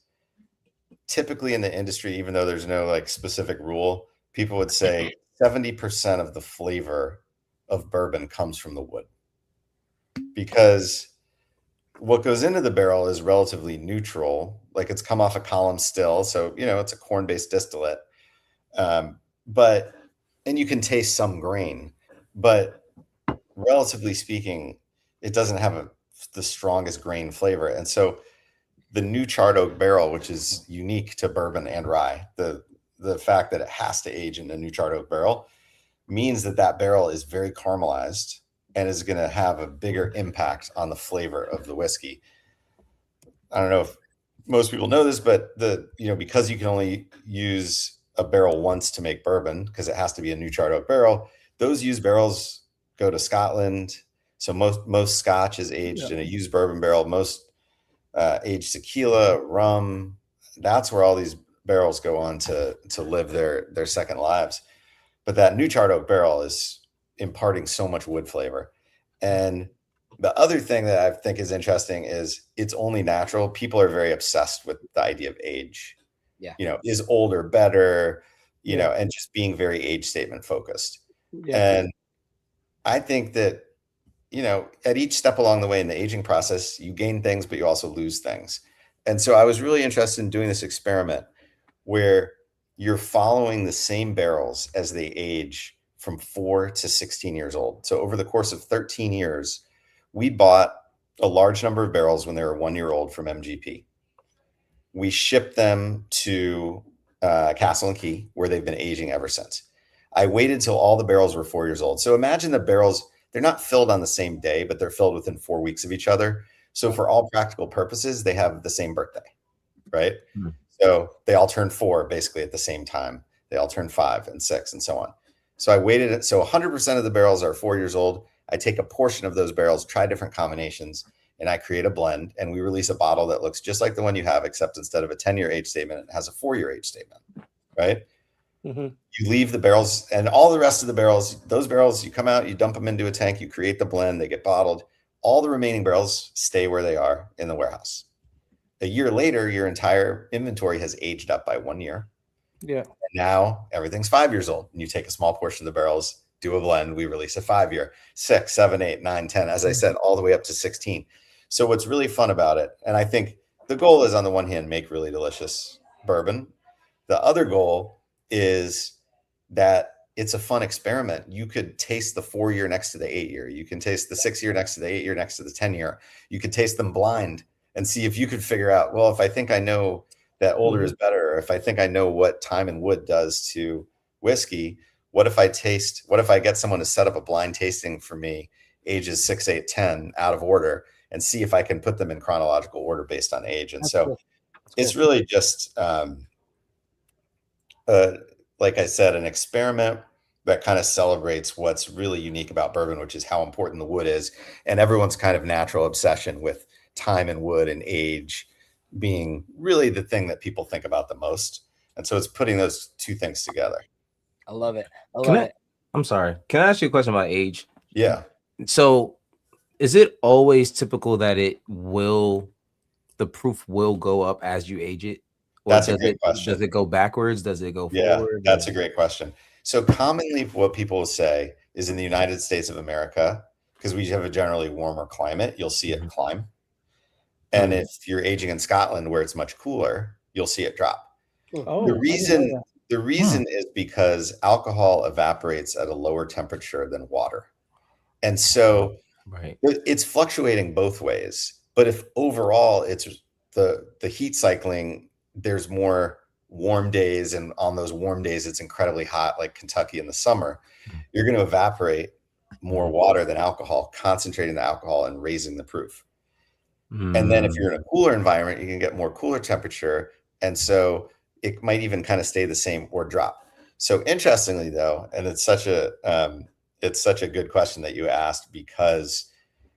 typically in the industry, even though there's no like specific rule, people would say 70% of the flavor of bourbon comes from the wood, because what goes into the barrel is relatively neutral. Like, it's come off a column still. So, it's a corn-based distillate. And you can taste some grain, but relatively speaking, it doesn't have the strongest grain flavor. And so the new charred oak barrel, which is unique to bourbon and rye, the fact that it has to age in a new charred oak barrel means that barrel is very caramelized and is going to have a bigger impact on the flavor of the whiskey. I don't know if most people know this, but because you can only use a barrel once to make bourbon because it has to be a new charred oak barrel, those used barrels go to Scotland. So most Scotch is aged in a used bourbon barrel. Most aged tequila, rum, that's where all these barrels go on to live their second lives. But that new charred oak barrel is imparting so much wood flavor. And the other thing that I think is interesting is it's only natural. People are very obsessed with the idea of age. Yeah. Is older better, and just being very age statement focused. Yeah. And I think that, at each step along the way in the aging process, you gain things, but you also lose things. And so I was really interested in doing this experiment where you're following the same barrels as they age from 4 to 16 years old. So over the course of 13 years, we bought a large number of barrels when they were 1 year old from MGP. We shipped them to Castle and Key, where they've been aging ever since. I waited till all the barrels were 4 years old. So imagine the barrels, they're not filled on the same day, but they're filled within 4 weeks of each other. So for all practical purposes, they have the same birthday, right? Mm-hmm. So they all turn 4 basically at the same time. They all turn 5 and 6 and so on. So I waited it. So 100% of the barrels are 4 years old. I take a portion of those barrels, try different combinations, and I create a blend, and we release a bottle that looks just like the one you have, except instead of a 10-year age statement, it has a 4-year age statement, right? Mm-hmm. You leave the barrels and all the rest of the barrels, those barrels, you come out, you dump them into a tank, you create the blend, they get bottled. All the remaining barrels stay where they are in the warehouse. A year later, your entire inventory has aged up by 1 year. Yeah. And now everything's 5 years old. And you take a small portion of the barrels, do a blend, we release a 5-year, 6, 7, 8, 9, 10, as I said, all the way up to 16. So what's really fun about it, and I think the goal is on the one hand, make really delicious bourbon. The other goal is that it's a fun experiment. You could taste the 4-year next to the 8-year. You can taste the 6-year next to the 8-year next to the 10-year. You could taste them blind and see if you could figure out, well, if I think I know that older is better, or if I think I know what time and wood does to whiskey, what if I get someone to set up a blind tasting for me, ages 6, 8, 10 out of order, and see if I can put them in chronological order based on age. And so it's really just, like I said, an experiment that kind of celebrates what's really unique about bourbon, which is how important the wood is, and everyone's kind of natural obsession with time and wood and age being really the thing that people think about the most. And so it's putting those two things together. I love it. I'm sorry. Can I ask you a question about age? Yeah. So is it always typical that the proof will go up as you age it? Or that's a great question. Does it go backwards? Does it go forward? That's a great question. So commonly what people will say is in the United States of America, because we have a generally warmer climate, you'll see it climb. And if you're aging in Scotland where it's much cooler, you'll see it drop. Oh, the reason is because alcohol evaporates at a lower temperature than water. And so it's fluctuating both ways. But if overall it's the heat cycling, there's more warm days, and on those warm days it's incredibly hot, like Kentucky in the summer, you're going to evaporate more water than alcohol, concentrating the alcohol and raising the proof. And then if you're in a cooler environment, you can get more cooler temperature, and so it might even kind of stay the same or drop. So interestingly though, and it's such a good question that you asked, because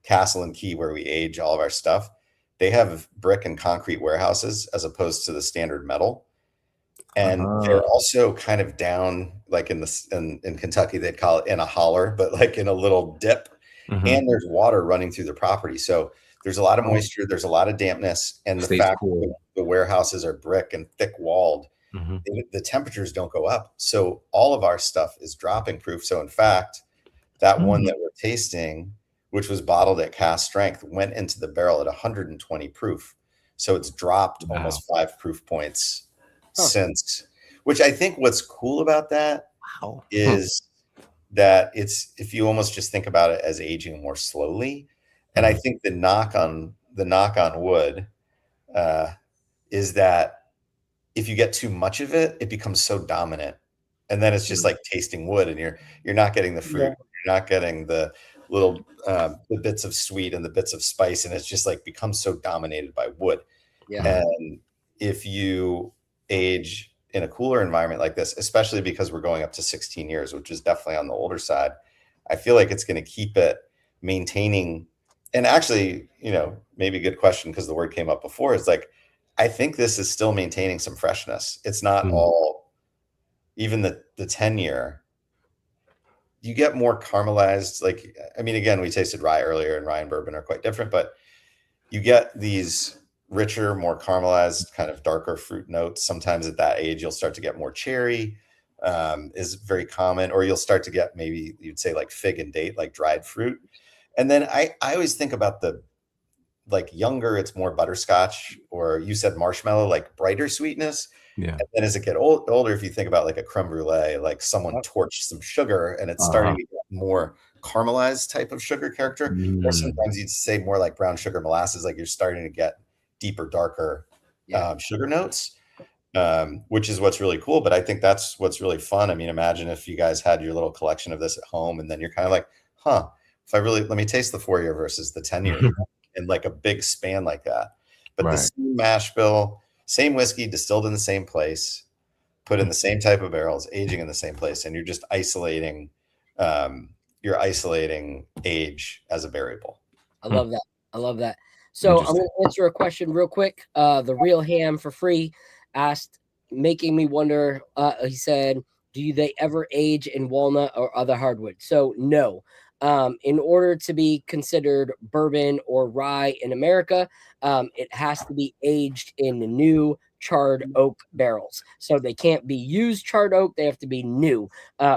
Castle and Key, where we age all of our stuff, they have brick and concrete warehouses as opposed to the standard metal. And they're also kind of down, like in Kentucky, they'd call it in a holler, but like in a little dip. And there's water running through the property. So there's a lot of moisture, there's a lot of dampness, and the fact that the warehouses are brick and thick walled, the temperatures don't go up. So all of our stuff is dropping proof. So in fact, that one that we're tasting, which was bottled at cask strength, went into the barrel at 120 proof. So it's dropped almost 5 proof points since, which I think what's cool about that is that if you almost just think about it as aging more slowly. And I think the knock on wood is that if you get too much of it, it becomes so dominant, and then it's just like tasting wood, and you're not getting the fruit, you're not getting the little the bits of sweet and the bits of spice, and it's just like becomes so dominated by wood. Yeah. And if you age in a cooler environment like this, especially because we're going up to 16 years, which is definitely on the older side, I feel like it's going to keep it maintaining. And actually, maybe a good question, because the word came up before, is like, I think this is still maintaining some freshness. It's not all, even the 10-year, you get more caramelized. Like, I mean, again, we tasted rye earlier, and rye and bourbon are quite different, but you get these richer, more caramelized, kind of darker fruit notes. Sometimes at that age, you'll start to get more cherry, is very common, or you'll start to get, maybe you'd say like fig and date, like dried fruit. And then I always think about the, like, younger, it's more butterscotch, or you said marshmallow, like brighter sweetness. Yeah. And then as it get older, if you think about like a creme brulee, like someone torched some sugar and it's starting to get more caramelized type of sugar character. Or sometimes you'd say more like brown sugar molasses, like you're starting to get deeper, darker sugar notes, which is what's really cool. But I think that's what's really fun. I mean, imagine if you guys had your little collection of this at home, and then you're kind of like, let me taste the 4-year versus the 10-year in like a big span like that. But the same mash bill, same whiskey, distilled in the same place, put in the same type of barrels, aging in the same place, and you're just isolating age as a variable. I love that. So I'm going to answer a question real quick. The Real Ham for Free asked, making me wonder, he said, do they ever age in walnut or other hardwood? So no. In order to be considered bourbon or rye in America, it has to be aged in new charred oak barrels. So they can't be used charred oak. They have to be new,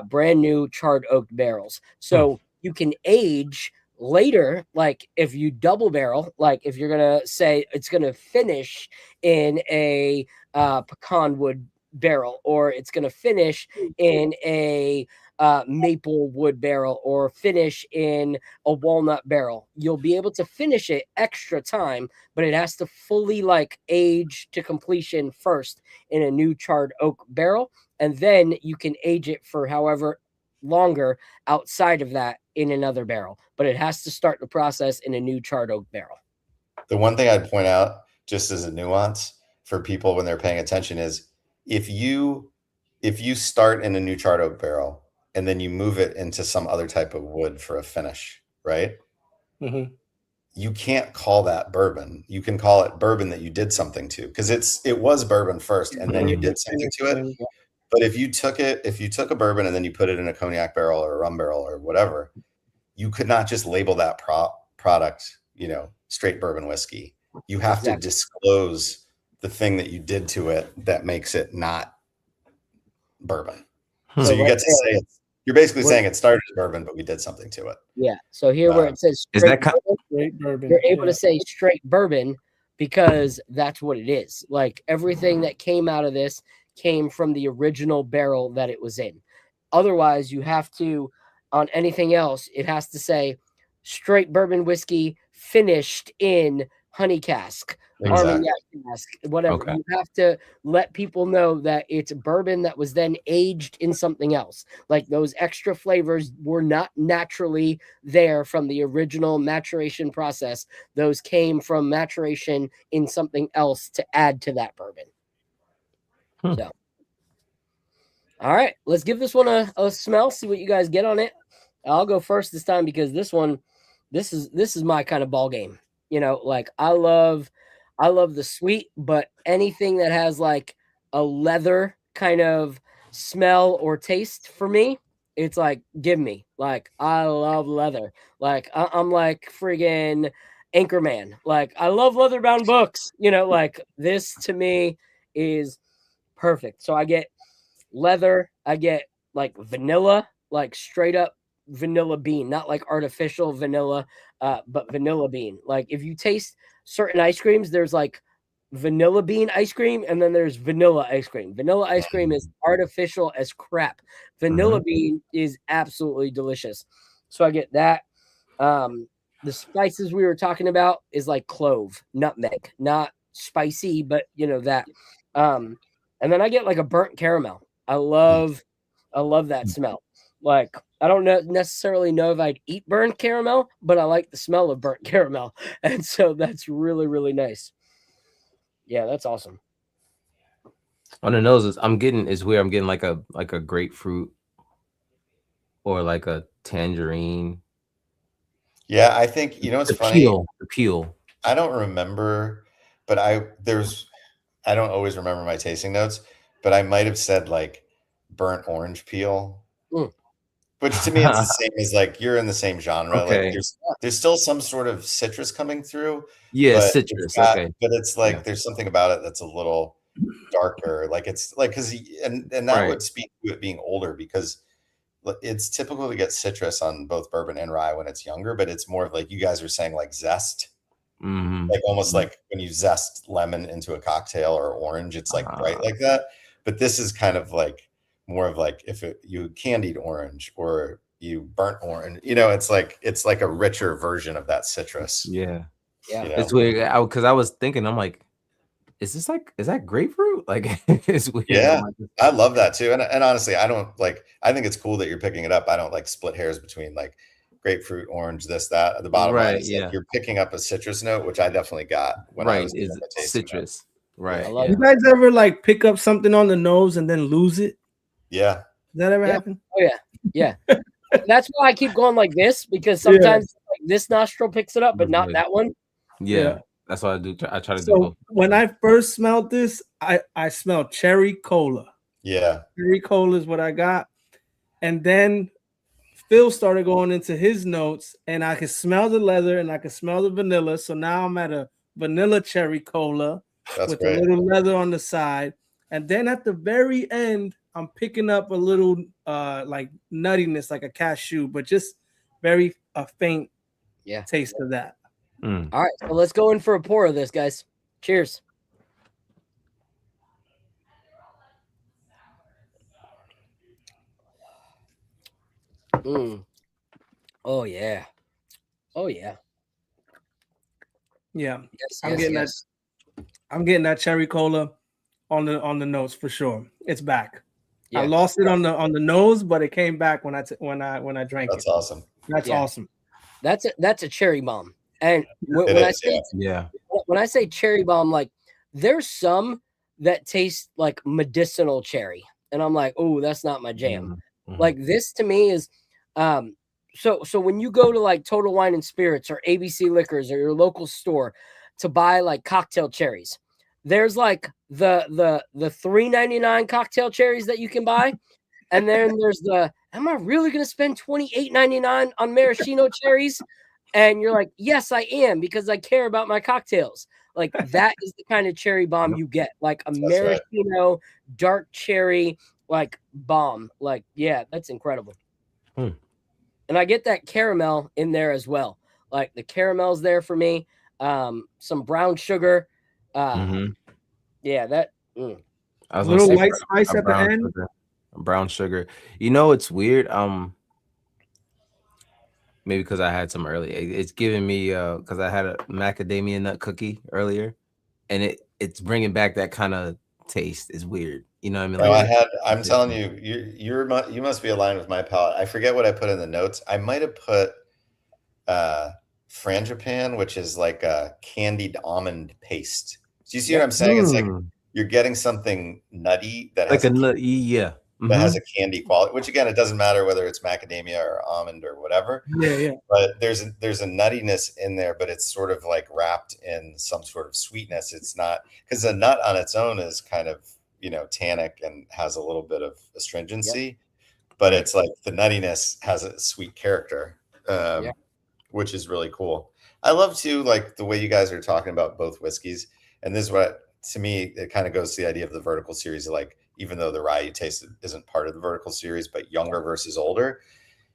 brand new charred oak barrels. So you can age later, like if you double barrel, like if you're going to say it's going to finish in a pecan wood barrel, or it's going to finish in a maple wood barrel, or finish in a walnut barrel, you'll be able to finish it extra time, but it has to fully like age to completion first in a new charred oak barrel, and then you can age it for however longer outside of that in another barrel, but it has to start the process in a new charred oak barrel. The one thing I'd point out, just as a nuance for people when they're paying attention, is if you start in a new charred oak barrel and then you move it into some other type of wood for a finish, right? You can't call that bourbon. You can call it bourbon that you did something to, because it was bourbon first and then you did something to it. But if you took a bourbon and then you put it in a cognac barrel or a rum barrel or whatever, you could not just label that product, straight bourbon whiskey. You have to disclose the thing that you did to it that makes it not bourbon. So you get to say you're basically saying it started as bourbon, but we did something to it. Yeah. So here where it says straight bourbon, you're able to say straight bourbon because that's what it is. Like everything that came out of this came from the original barrel that it was in. Otherwise, you have to, on anything else, it has to say straight bourbon whiskey finished in honey cask, Armagnac cask, whatever. Okay. You have to let people know that it's bourbon that was then aged in something else. Like those extra flavors were not naturally there from the original maturation process. Those came from maturation in something else to add to that bourbon. So, all right, let's give this one a smell, see what you guys get on it. I'll go first this time because this is my kind of ball game. Like I love the sweet, but anything that has like a leather kind of smell or taste for me, it's like, give me. Like I love leather. Like I'm like friggin' Anchorman. Like I love leather bound books. Like this to me is perfect. So I get leather, I get like vanilla, like straight up vanilla bean, not like artificial vanilla, but vanilla bean. Like if you taste certain ice creams, there's like vanilla bean ice cream, and then there's vanilla ice cream. Vanilla ice cream is artificial as crap. Vanilla bean is absolutely delicious. So I get that. The spices we were talking about is like clove, nutmeg, not spicy, but that. And then I get like a burnt caramel. I love that smell. Like, I don't necessarily know if I'd eat burnt caramel, but I like the smell of burnt caramel. And so that's really, really nice. Yeah, that's awesome. On the noses, I'm getting like a grapefruit or like a tangerine. Yeah, I think it's funny. The peel. I don't remember, but I don't always remember my tasting notes, but I might have said like burnt orange peel. Which to me it's the same as like you're in the same genre. Okay. Like there's still some sort of citrus coming through. Yeah, but citrus. But it's like there's something about it that's a little darker. Like it's like and that would speak to it being older, because it's typical to get citrus on both bourbon and rye when it's younger, but it's more of like you guys are saying like zest. Like almost like when you zest lemon into a cocktail or orange, it's like bright like that. But this is kind of like more of like if you candied orange or you burnt orange, it's like a richer version of that citrus. Yeah. It's weird because I was thinking, I'm like, is that grapefruit? Like, it's weird. Yeah, I love that too. And honestly, I think it's cool that you're picking it up. I don't like split hairs between like grapefruit, orange, this, that. At the bottom line is like you're picking up a citrus note, which I definitely got when I was doing the tasting citrus. Note. Right. You guys ever like pick up something on the nose and then lose it? Yeah. Does that ever happen? Oh yeah. That's why I keep going like this, because sometimes like this nostril picks it up, but not that one. Yeah. That's what I do. I try to do both. When I first smelled this, I smelled cherry cola. Yeah. Cherry cola is what I got. And then Phil started going into his notes, and I could smell the leather and I could smell the vanilla. So now I'm at a vanilla cherry cola with a little leather on the side. And then at the very end, I'm picking up a little like nuttiness, like a cashew, but just very faint taste of that. All right, so let's go in for a pour of this, guys. Cheers. Oh yeah. Yeah. Yes, I'm getting that cherry cola on the nose for sure. It's back. I lost it on the nose, but it came back when I drank it. That's awesome. That's awesome. That's a cherry bomb. And when I say cherry bomb, like there's some that taste like medicinal cherry, and I'm like, oh, that's not my jam. Like this to me is, so when you go to like Total Wine and Spirits or ABC Liquors or your local store to buy like cocktail cherries, there's like the $3.99 cocktail cherries that you can buy, and then there's the, am I really gonna spend $28.99 on maraschino cherries? And you're like, yes, I am, because I care about my cocktails. Like that is the kind of cherry bomb you get, like a maraschino dark cherry like bomb. Like, yeah, that's incredible. And I get that caramel in there as well. Like the caramel's there for me. Some brown sugar. Yeah, that a little white spice at the end. Brown sugar. It's weird. Maybe because I had some earlier. It's giving me because I had a macadamia nut cookie earlier, and it's bringing back that kind of taste. It's weird. You know what I mean? No, I'm telling you, you must be aligned with my palate. I forget what I put in the notes. I might have put frangipane, which is like a candied almond paste. Do you see what I'm saying? It's like you're getting something nutty that like has that has a candy quality, which again, it doesn't matter whether it's macadamia or almond or whatever. Yeah. But there's a nuttiness in there, but it's sort of like wrapped in some sort of sweetness. It's not, because a nut on its own is kind of, tannic and has a little bit of astringency, but it's like the nuttiness has a sweet character, which is really cool. I love too, like the way you guys are talking about both whiskeys. And this is what, to me, it kind of goes to the idea of the vertical series. Like, even though the rye you tasted isn't part of the vertical series, but younger versus older,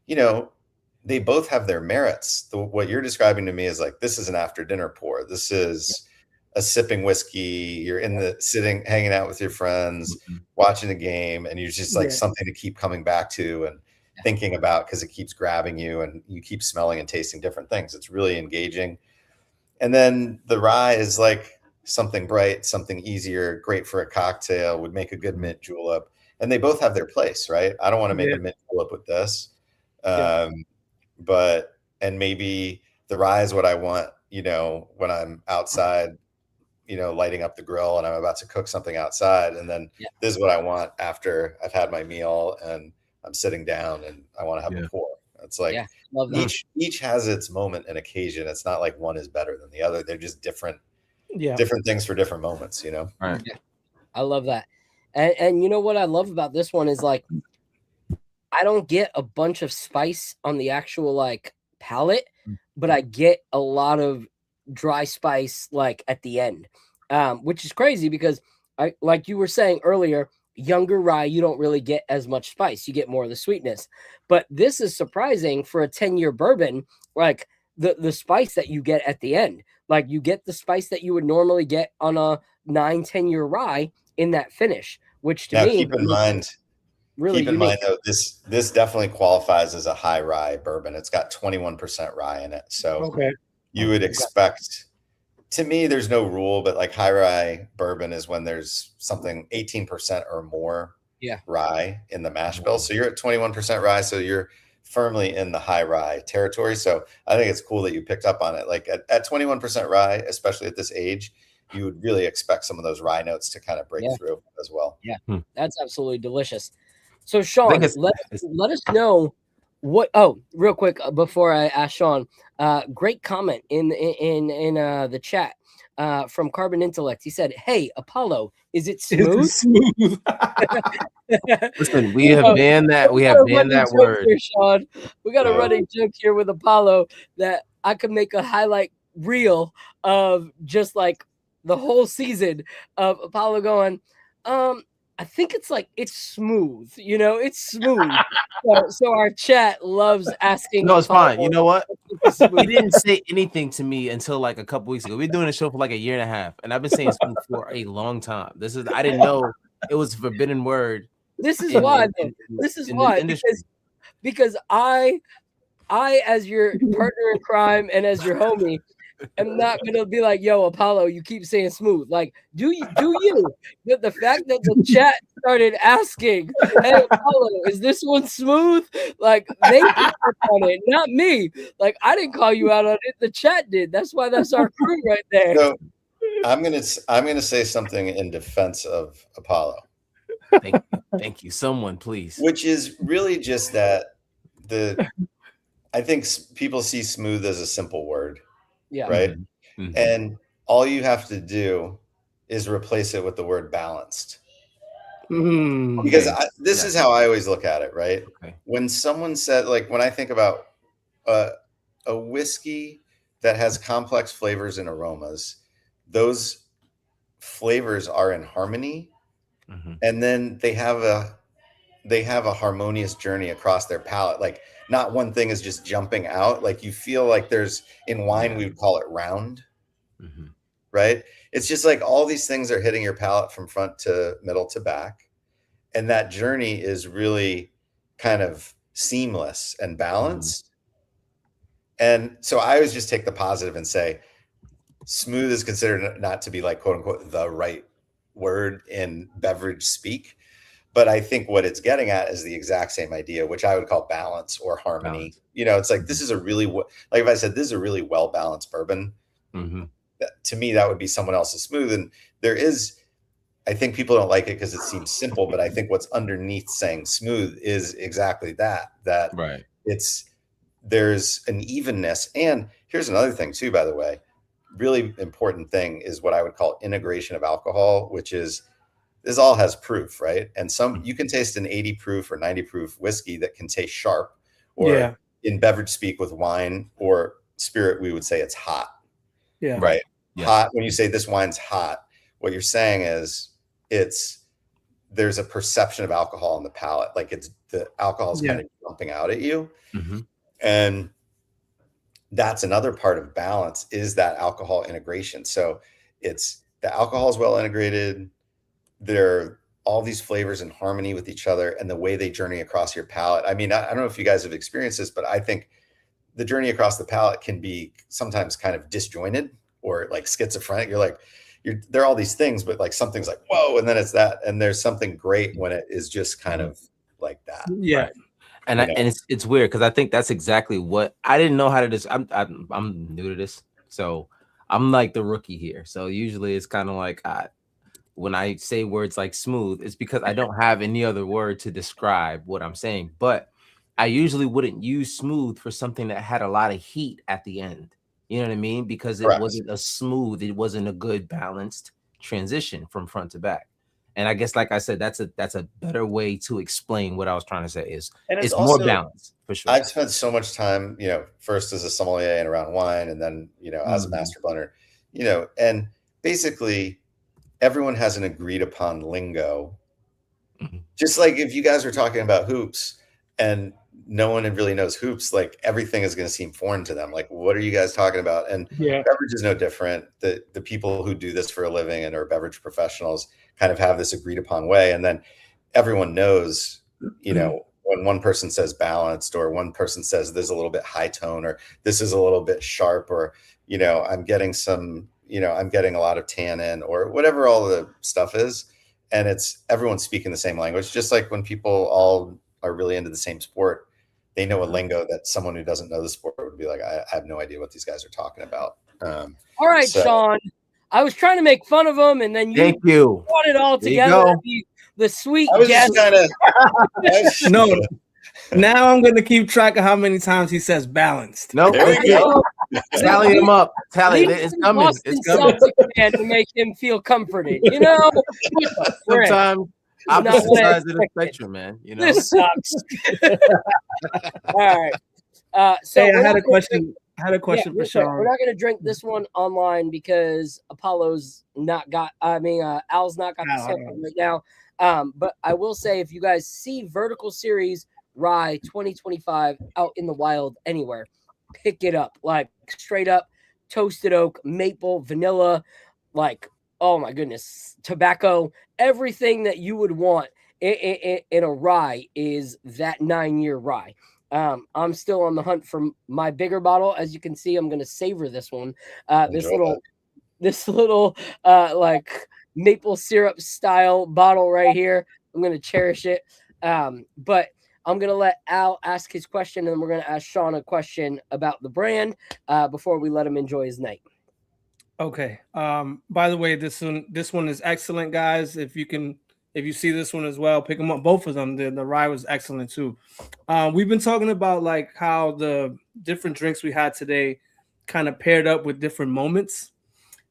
they both have their merits. What you're describing to me is like, this is an after dinner pour. This is a sipping whiskey, you're in the sitting, hanging out with your friends, watching a game, and you're just like something to keep coming back to and thinking about because it keeps grabbing you and you keep smelling and tasting different things. It's really engaging. And then the rye is like something bright, something easier, great for a cocktail, would make a good mint julep. And they both have their place, right? I don't want to make a mint julep with this. But, and maybe the rye is what I want, you know, when I'm outside, you know, lighting up the grill and I'm about to cook something outside. And then this is what I want after I've had my meal and I'm sitting down and I want to have a pour. It's like each has its moment and occasion. It's not like one is better than the other. They're just different things for different moments, you know? Right. Yeah. I love that. And you know what I love about this one is like, I don't get a bunch of spice on the actual like palate, but I get a lot of dry spice like at the end, which is crazy because I, like you were saying earlier, younger rye, you don't really get as much spice. You get more of the sweetness. But this is surprising for a 10-year bourbon, like the spice that you get at the end. Like you get the spice that you would normally get on a 9-10-year rye in that finish, which to me keep in mind though, this definitely qualifies as a high rye bourbon. It's got 21% rye in it. So you would expect, to me, there's no rule, but like high rye bourbon is when there's something 18% or more rye in the mash bill. So you're at 21% rye. So you're firmly in the high rye territory. So I think it's cool that you picked up on it. Like at 21% rye, especially at this age, you would really expect some of those rye notes to kind of break through as well. Yeah, that's absolutely delicious. So Sean, let us know what. Oh, real quick before I ask Sean, great comment in the chat from Carbon Intellect. He said, "Hey, Apollo, is it smooth?" Listen, we have banned that. We have banned that word. Here, Sean. We got a running joke here with Apollo that I could make a highlight reel of just like the whole season of Apollo going, I think it's smooth, you know, it's smooth. So our chat loves asking. No, it's fine. You know what? He didn't say anything to me until like a couple weeks ago. We've been doing a show for like a year and a half, and I've been saying smooth for a long time. I didn't know it was a forbidden word. This is why, because I, as your partner in crime and as your homie, I'm not gonna be like, yo, Apollo, you keep saying smooth. Like, do you? But the fact that the chat started asking, hey, Apollo, is this one smooth? Like, they picked up on it, not me. Like, I didn't call you out on it. The chat did. That's why that's our crew right there. So I'm gonna say something in defense of Apollo. Thank you. Someone, please. Which is really just that I think people see smooth as a simple word. Yeah. Right. Mm-hmm. And all you have to do is replace it with the word balanced. Because this is how I always look at it. Right. Okay. When someone said, like, when I think about a whiskey that has complex flavors and aromas, those flavors are in harmony. And then they have a harmonious journey across their palate. Like, not one thing is just jumping out. Like, you feel like there's, in wine, we would call it round, right? It's just like all these things are hitting your palate from front to middle to back. And that journey is really kind of seamless and balanced. And so I always just take the positive and say, smooth is considered not to be like, quote unquote, the right word in beverage speak. But I think what it's getting at is the exact same idea, which I would call balance or harmony. Balance. You know, it's like, this is a really, like if I said, this is a really well-balanced bourbon, to me, that would be someone else's smooth. And there is, I think people don't like it because it seems simple, but I think what's underneath saying smooth is exactly that right. There's an evenness. And here's another thing too, by the way, really important thing is what I would call integration of alcohol, which is, this all has proof, right? And you can taste an 80 proof or 90 proof whiskey that can taste sharp, or in beverage speak with wine or spirit, we would say it's hot. Yeah. Right. Yeah. Hot. When you say this wine's hot, what you're saying is there's a perception of alcohol in the palate. Like the alcohol is kind of jumping out at you. And that's another part of balance, is that alcohol integration. So It's the alcohol is well integrated. They're all these flavors in harmony with each other, and the way they journey across your palate. I mean, I don't know if you guys have experienced this, but I think the journey across the palate can be sometimes kind of disjointed or like schizophrenic. There are all these things, but like something's like, whoa, and then it's that. And there's something great when it is just kind of like that. Yeah. Right. And it's weird because I think that's exactly what I didn't know how to I'm new to this, so I'm like the rookie here. So usually it's kind of like when I say words like smooth, it's because I don't have any other word to describe what I'm saying. But I usually wouldn't use smooth for something that had a lot of heat at the end. You know what I mean? Because it wasn't it wasn't a good balanced transition from front to back. And I guess, like I said, that's a better way to explain what I was trying to say. It's more balanced for sure. I've spent so much time, first as a sommelier and around wine, and then as a master blender, and basically everyone has an agreed upon lingo. Just like if you guys are talking about hoops and no one really knows hoops, like everything is going to seem foreign to them. Like, what are you guys talking about? And beverage is no different. The people who do this for a living and are beverage professionals kind of have this agreed upon way. And then everyone knows, when one person says balanced, or one person says there's a little bit high tone, or this is a little bit sharp, or, I'm getting I'm getting a lot of tannin, or whatever all the stuff is. And it's everyone's speaking the same language. Just like when people all are really into the same sport, they know a lingo that someone who doesn't know the sport would be like, I have no idea what these guys are talking about. All right, Sean. I was trying to make fun of him, and then you brought it all together. The sweet guest. No. Now I'm going to keep track of how many times he says balanced. No, tally him up. Tally, it's coming. It's coming. Man, to make him feel comforted. Sometimes opposite sides of the spectrum, man. This sucks. All right. So I had a question. For Sean. We're not going to drink this one online because Al's not got the sample right now. But I will say, if you guys see Vertical Series Rye 2025 out in the wild anywhere, pick it up. Like straight up toasted oak, maple, vanilla, like, oh my goodness, tobacco, everything that you would want in a rye is that 9-year rye. I'm still on the hunt for my bigger bottle. As you can see, I'm going to savor this one. This little like maple syrup style bottle right here. I'm going to cherish it. But I'm going to let Al ask his question, and then we're going to ask Sean a question about the brand before we let him enjoy his night. Okay. By the way, this one is excellent, guys. If you see this one as well, pick them up. Both of them. The rye was excellent too. We've been talking about like how the different drinks we had today kind of paired up with different moments.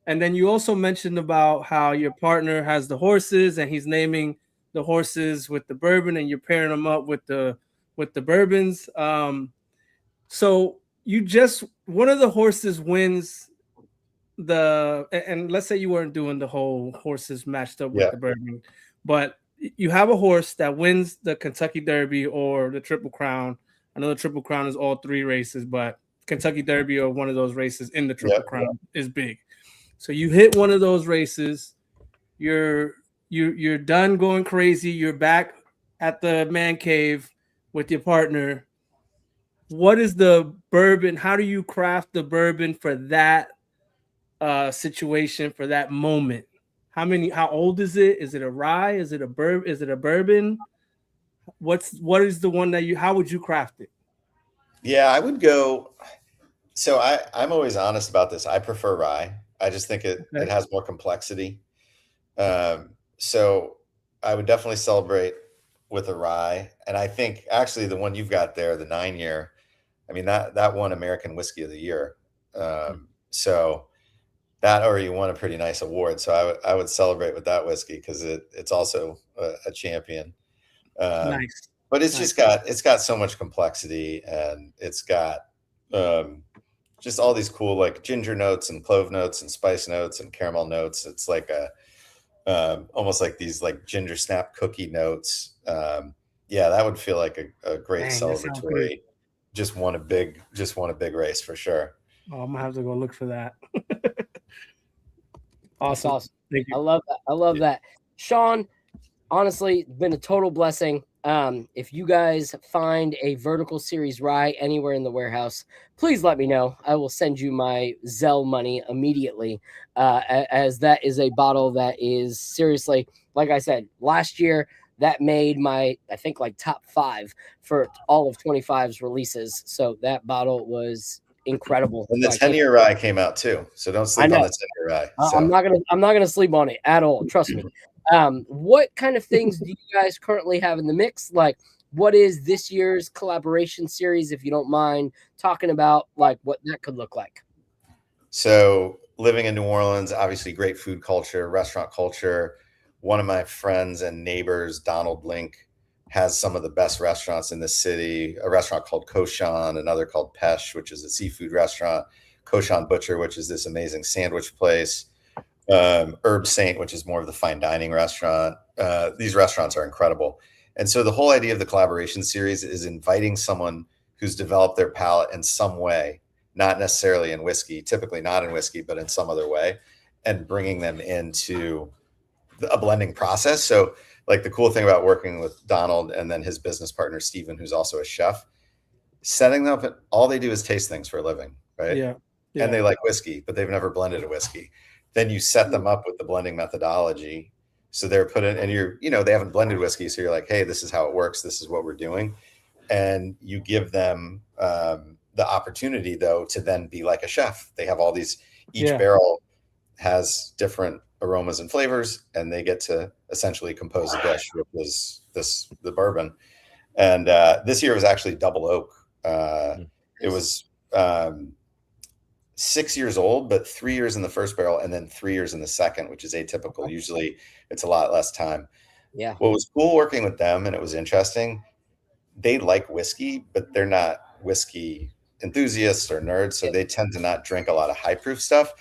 And then you also mentioned about how your partner has the horses and he's naming the horses with the bourbon, and you're pairing them up with the bourbons. So one of the horses wins and let's say you weren't doing the whole horses matched up with the bourbon, but you have a horse that wins the Kentucky Derby or the Triple Crown. I know the Triple Crown is all 3 races, but Kentucky Derby or one of those races in the Triple Crown is big. So you hit one of those races, you're done going crazy. You're back at the man cave with your partner. What is the bourbon? How do you craft the bourbon for that situation, for that moment? How old is it? Is it a rye? Is it a bourbon? What is the one that how would you craft it? Yeah, I would go. So I'm always honest about this. I prefer rye. I just think it has more complexity. So I would definitely celebrate with a rye. And I think actually the one you've got there, the 9-year, I mean, that won American Whiskey of the Year. So that already won a pretty nice award. So I would celebrate with that whiskey because it's also a champion. Nice. But it's got so much complexity, and it's got just all these cool like ginger notes and clove notes and spice notes and caramel notes. It's like almost like these like ginger snap cookie notes. That would feel like a great celebratory. Just won a big race for sure. Oh, I'm gonna have to go look for that. That's Awesome. awesome. Thank you. I love that. I love that. Sean, honestly, it's been a total blessing. If you guys find a vertical series rye anywhere in the warehouse, please let me know. I will send you my Zelle money immediately, as that is a bottle that is seriously, like I said, last year that made my, I think, like top 5 for all of 25's releases. So that bottle was incredible. And So the I can't- 10-year rye came out too, so don't sleep on know. the 10-year rye. I'm not gonna sleep on it at all. Trust me. What kind of things do you guys currently have in the mix? Like, what is this year's collaboration series, if you don't mind talking about, like, what that could look like? So living in New Orleans, obviously great food culture, restaurant culture. One of my friends and neighbors, Donald Link, has some of the best restaurants in the city, a restaurant called Koshan, another called Pesh, which is a seafood restaurant, Koshan Butcher, which is this amazing sandwich place, Herb Saint, which is more of the fine dining restaurant. These restaurants are incredible. And so the whole idea of the collaboration series is inviting someone who's developed their palate in some way, not necessarily in whiskey, typically not in whiskey, but in some other way, and bringing them into a blending process. So like the cool thing about working with Donald and then his business partner, Steven, who's also a chef, setting them up, all they do is taste things for a living, right? Yeah. And they like whiskey, but they've never blended a whiskey. Then you set them up with the blending methodology. So they're put in, and they haven't blended whiskey. So you're like, hey, this is how it works. This is what we're doing. And you give them the opportunity, though, to then be like a chef. They have all these, each barrel has different aromas and flavors, and they get to essentially compose a dish, which was the bourbon. And this year was actually double oak. It was 6 years old, but 3 years in the first barrel and then 3 years in the second, which is atypical. Usually it's a lot less time. Yeah. What was cool working with them, and it was interesting, they like whiskey, but they're not whiskey enthusiasts or nerds, so they tend to not drink a lot of high proof stuff.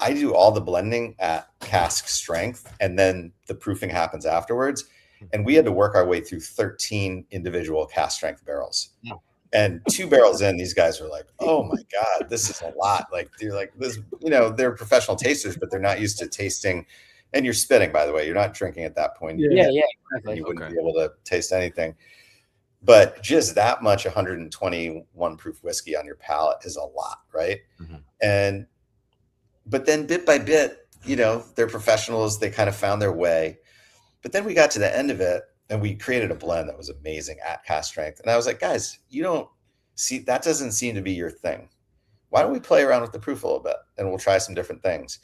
I do all the blending at cask strength, and then the proofing happens afterwards. And we had to work our way through 13 individual cask strength barrels. Yeah. And 2 barrels in, these guys were like, "Oh my God, this is a lot." Like, they're like this, they're professional tasters, but they're not used to tasting. And you're spitting, by the way, you're not drinking at that point. Yeah, exactly. You wouldn't be able to taste anything. But just that much 121 proof whiskey on your palate is a lot, right? Mm-hmm. But then bit by bit, they're professionals. They kind of found their way. But then we got to the end of it, and we created a blend that was amazing at cask strength. And I was like, guys, that doesn't seem to be your thing. Why don't we play around with the proof a little bit, and we'll try some different things.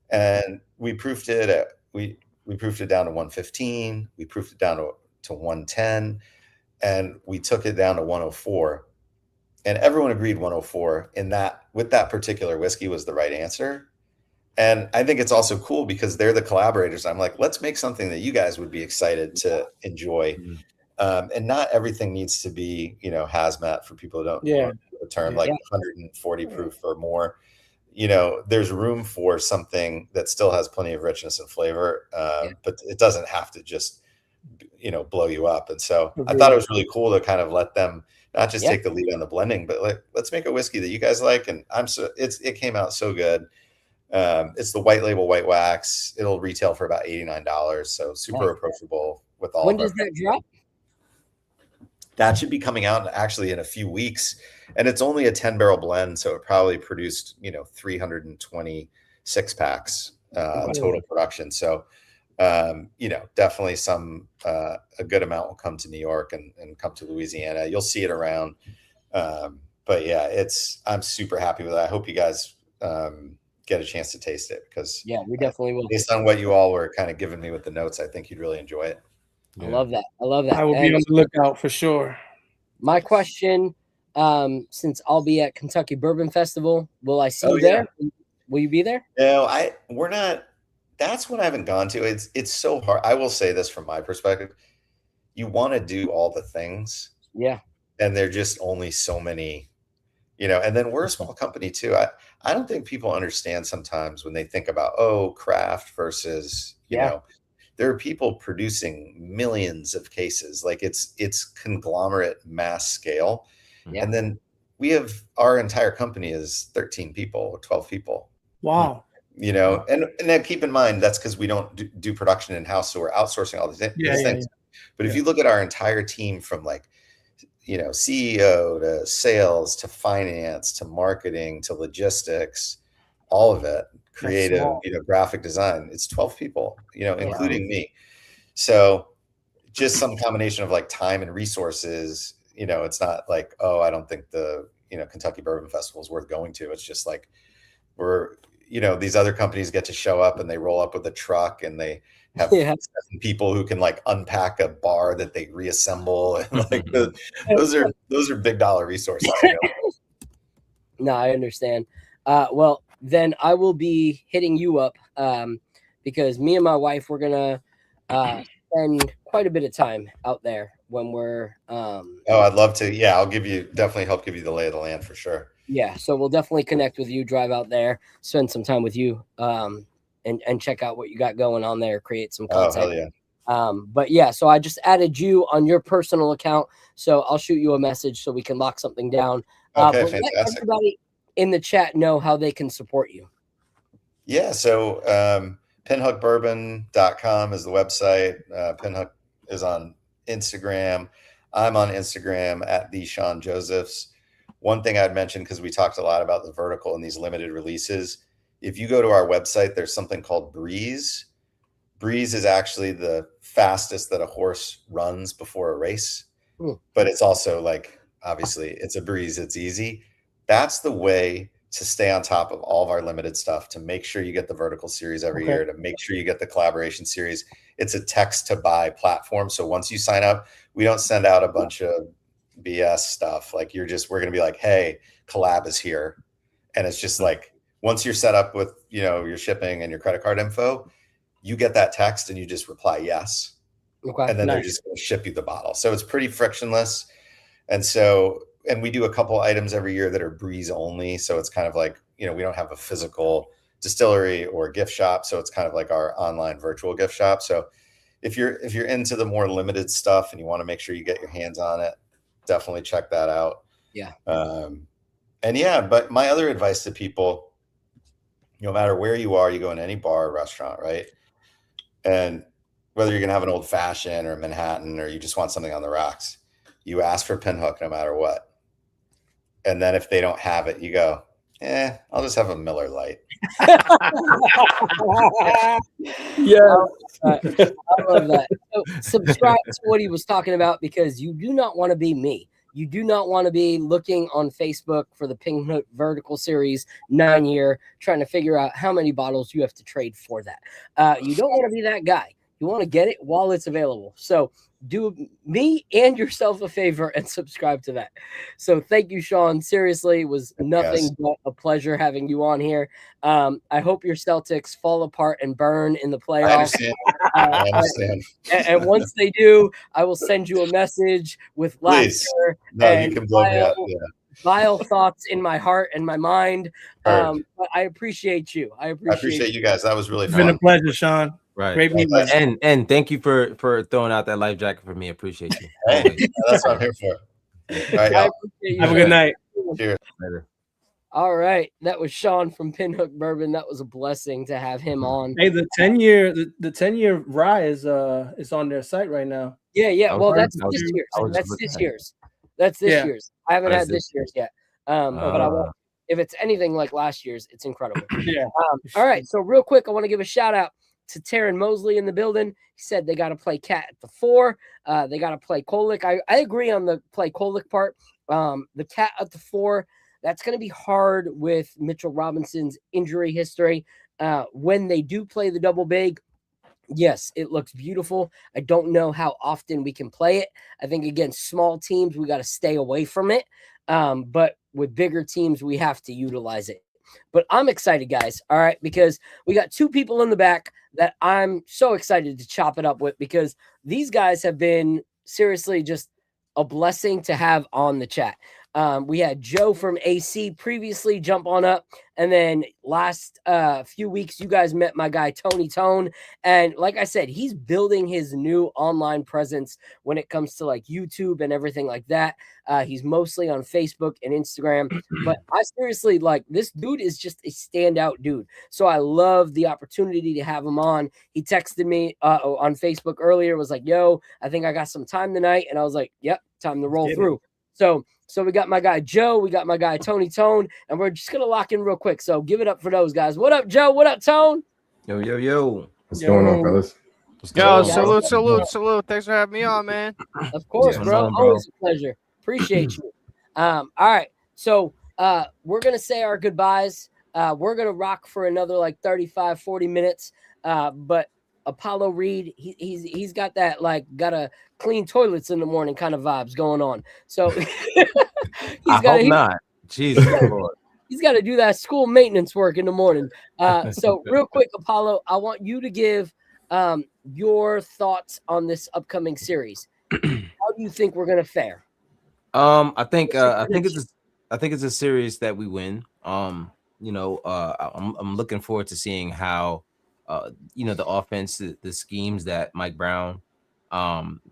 And we proofed it. We proofed it down to 115. We proofed it down to 110. And we took it down to 104. And everyone agreed 104 with that particular whiskey was the right answer. And I think it's also cool because they're the collaborators. I'm like, let's make something that you guys would be excited to enjoy. Mm-hmm. And not everything needs to be, hazmat for people who don't know the term, like 140 proof or more. There's room for something that still has plenty of richness and flavor, but it doesn't have to just, blow you up. And so I thought it was really cool to kind of let them not just take the lead on the blending, but like, let's make a whiskey that you guys like. And it came out so good. It's the white label white wax. It'll retail for about $89. So super approachable with all. When does that drop? That should be coming out actually in a few weeks. And it's only a 10 barrel blend. So it probably produced, 326 packs total production. So, definitely a good amount will come to New York and come to Louisiana. You'll see it around. But yeah, I'm super happy with it. I hope you guys get a chance to taste it because we definitely will. Based on what you all were kind of giving me with the notes, I think you'd really enjoy it. I love that. I will be on the lookout for sure. My question, since I'll be at Kentucky Bourbon Festival, will I see you there? Will you be there? No, we're not. That's what I haven't gone to. It's so hard. I will say this from my perspective. You want to do all the things. Yeah. And they're just only so many, and then we're a small company too. I don't think people understand sometimes when they think about, craft versus, there are people producing millions of cases. Like it's conglomerate mass scale. Yeah. And then our entire company is 13 people or 12 people. Wow. you know, and then keep in mind that's because we don't do production in house, so we're outsourcing all these things. Yeah. But if you look at our entire team from like, you know, CEO to sales to finance to marketing to logistics, all of it, creative, you know, graphic design, it's 12 people, you know, including me. So just some combination of like time and resources, you know, it's not like, oh, I don't think the, you know, Kentucky Bourbon Festival is worth going to. It's just like you know, these other companies get to show up and they roll up with a truck and they have 7 people who can like unpack a bar that they reassemble. And like those are big dollar resources. You know? No, I understand. Well, then I will be hitting you up because me and my wife, we're going to spend quite a bit of time out there when we're I'd love to. Yeah, I'll definitely help give you the lay of the land for sure. Yeah, so we'll definitely connect with you, drive out there, spend some time with you, and check out what you got going on there, create some content. Oh, hell yeah. But yeah, so I just added you on your personal account, so I'll shoot you a message so we can lock something down. Okay, but fantastic. let everybody in the chat know how they can support you. Yeah, so pinhookbourbon.com is the website. Pinhook is on Instagram. I'm on Instagram at the Sean Josephs. One thing I'd mention, because we talked a lot about the vertical and these limited releases, if you go to our website, there's something called Breeze. Breeze is actually the fastest that a horse runs before a race, but it's also like, obviously, it's a breeze. It's easy. That's the way to stay on top of all of our limited stuff, to make sure you get the vertical series every year, to make sure you get the collaboration series. It's a text to buy platform. So once you sign up, we don't send out a bunch of BS stuff. Like we're going to be like, hey, collab is here. And it's just like, once you're set up with, you know, your shipping and your credit card info, you get that text and you just reply yes. Okay. And then they're just going to ship you the bottle. So it's pretty frictionless. And we do a couple items every year that are Breeze only. So it's kind of like, you know, we don't have a physical distillery or gift shop. So it's kind of like our online virtual gift shop. So if you're into the more limited stuff and you want to make sure you get your hands on it, definitely check that out. Yeah. But my other advice to people, no matter where you are, you go in any bar or restaurant, right? And whether you're going to have an old fashioned or a Manhattan, or you just want something on the rocks, you ask for Pinhook no matter what. And then if they don't have it, you go, I'll just have a Miller Lite. Yeah. I love that. So subscribe to what he was talking about, because you do not want to be me. You do not want to be looking on Facebook for the Pinhook Vertical Series 9-year, trying to figure out how many bottles you have to trade for that. You don't want to be that guy. You want to get it while it's available. So do me and yourself a favor and subscribe to that. So thank you, Sean. Seriously, it was nothing but a pleasure having you on here. I hope your Celtics fall apart and burn in the playoffs. I understand. And once they do, I will send you a message with laughter and you can blow me up. vile thoughts in my heart and my mind. But I appreciate you. I appreciate you guys. That was really fun. It's been a pleasure, Sean. Right. Great meeting you. And thank you for throwing out that life jacket for me. Appreciate you. Hey, that's what I'm here for. All right, y'all. Have a good night. Cheers. Later. All right. That was Sean from Pinhook Bourbon. That was a blessing to have him on. Hey, the 10-year Rye is on their site right now. Yeah. Well, that's this year's. That's this year's. I haven't had this year's yet. But I won't. If it's anything like last year's, it's incredible. Yeah. All right. So real quick, I want to give a shout out to Taryn Mosley in the building. He said they got to play Cat at the 4. They got to play Kolick. I agree on the play Kolick part. The Cat at the 4, that's going to be hard with Mitchell Robinson's injury history. When they do play the double big, yes, it looks beautiful. I don't know how often we can play it. I think against small teams, we got to stay away from it. But with bigger teams, we have to utilize it. But I'm excited, guys. All right, because we got 2 people in the back that I'm so excited to chop it up with, because these guys have been seriously just a blessing to have on the chat. We had Joe from AC previously jump on up. And then last few weeks, you guys met my guy, Tony Tone. And like I said, he's building his new online presence when it comes to like YouTube and everything like that. He's mostly on Facebook and Instagram. But I seriously, like, this dude is just a standout dude. So I love the opportunity to have him on. He texted me on Facebook earlier, was like, yo, I think I got some time tonight. And I was like, yep, time to roll through. So we got my guy Joe, we got my guy Tony Tone, and we're just gonna lock in real quick. So give it up for those guys. What up, Joe? What up, Tone? Yo. What's going on, fellas? Yo, salute. Thanks for having me on, man. Of course, bro. Always a pleasure. Appreciate you. All right. So we're gonna say our goodbyes. We're gonna rock for another like 35, 40 minutes. But Apollo Reed, he's got that like gotta clean toilets in the morning kind of vibes going on. So I hope not. Jesus Lord. He's got to do that school maintenance work in the morning. So real quick, Apollo, I want you to give your thoughts on this upcoming series. How do you think we're gonna fare? I think it's a series that we win. I'm looking forward to seeing how the offense, the schemes that Mike Brown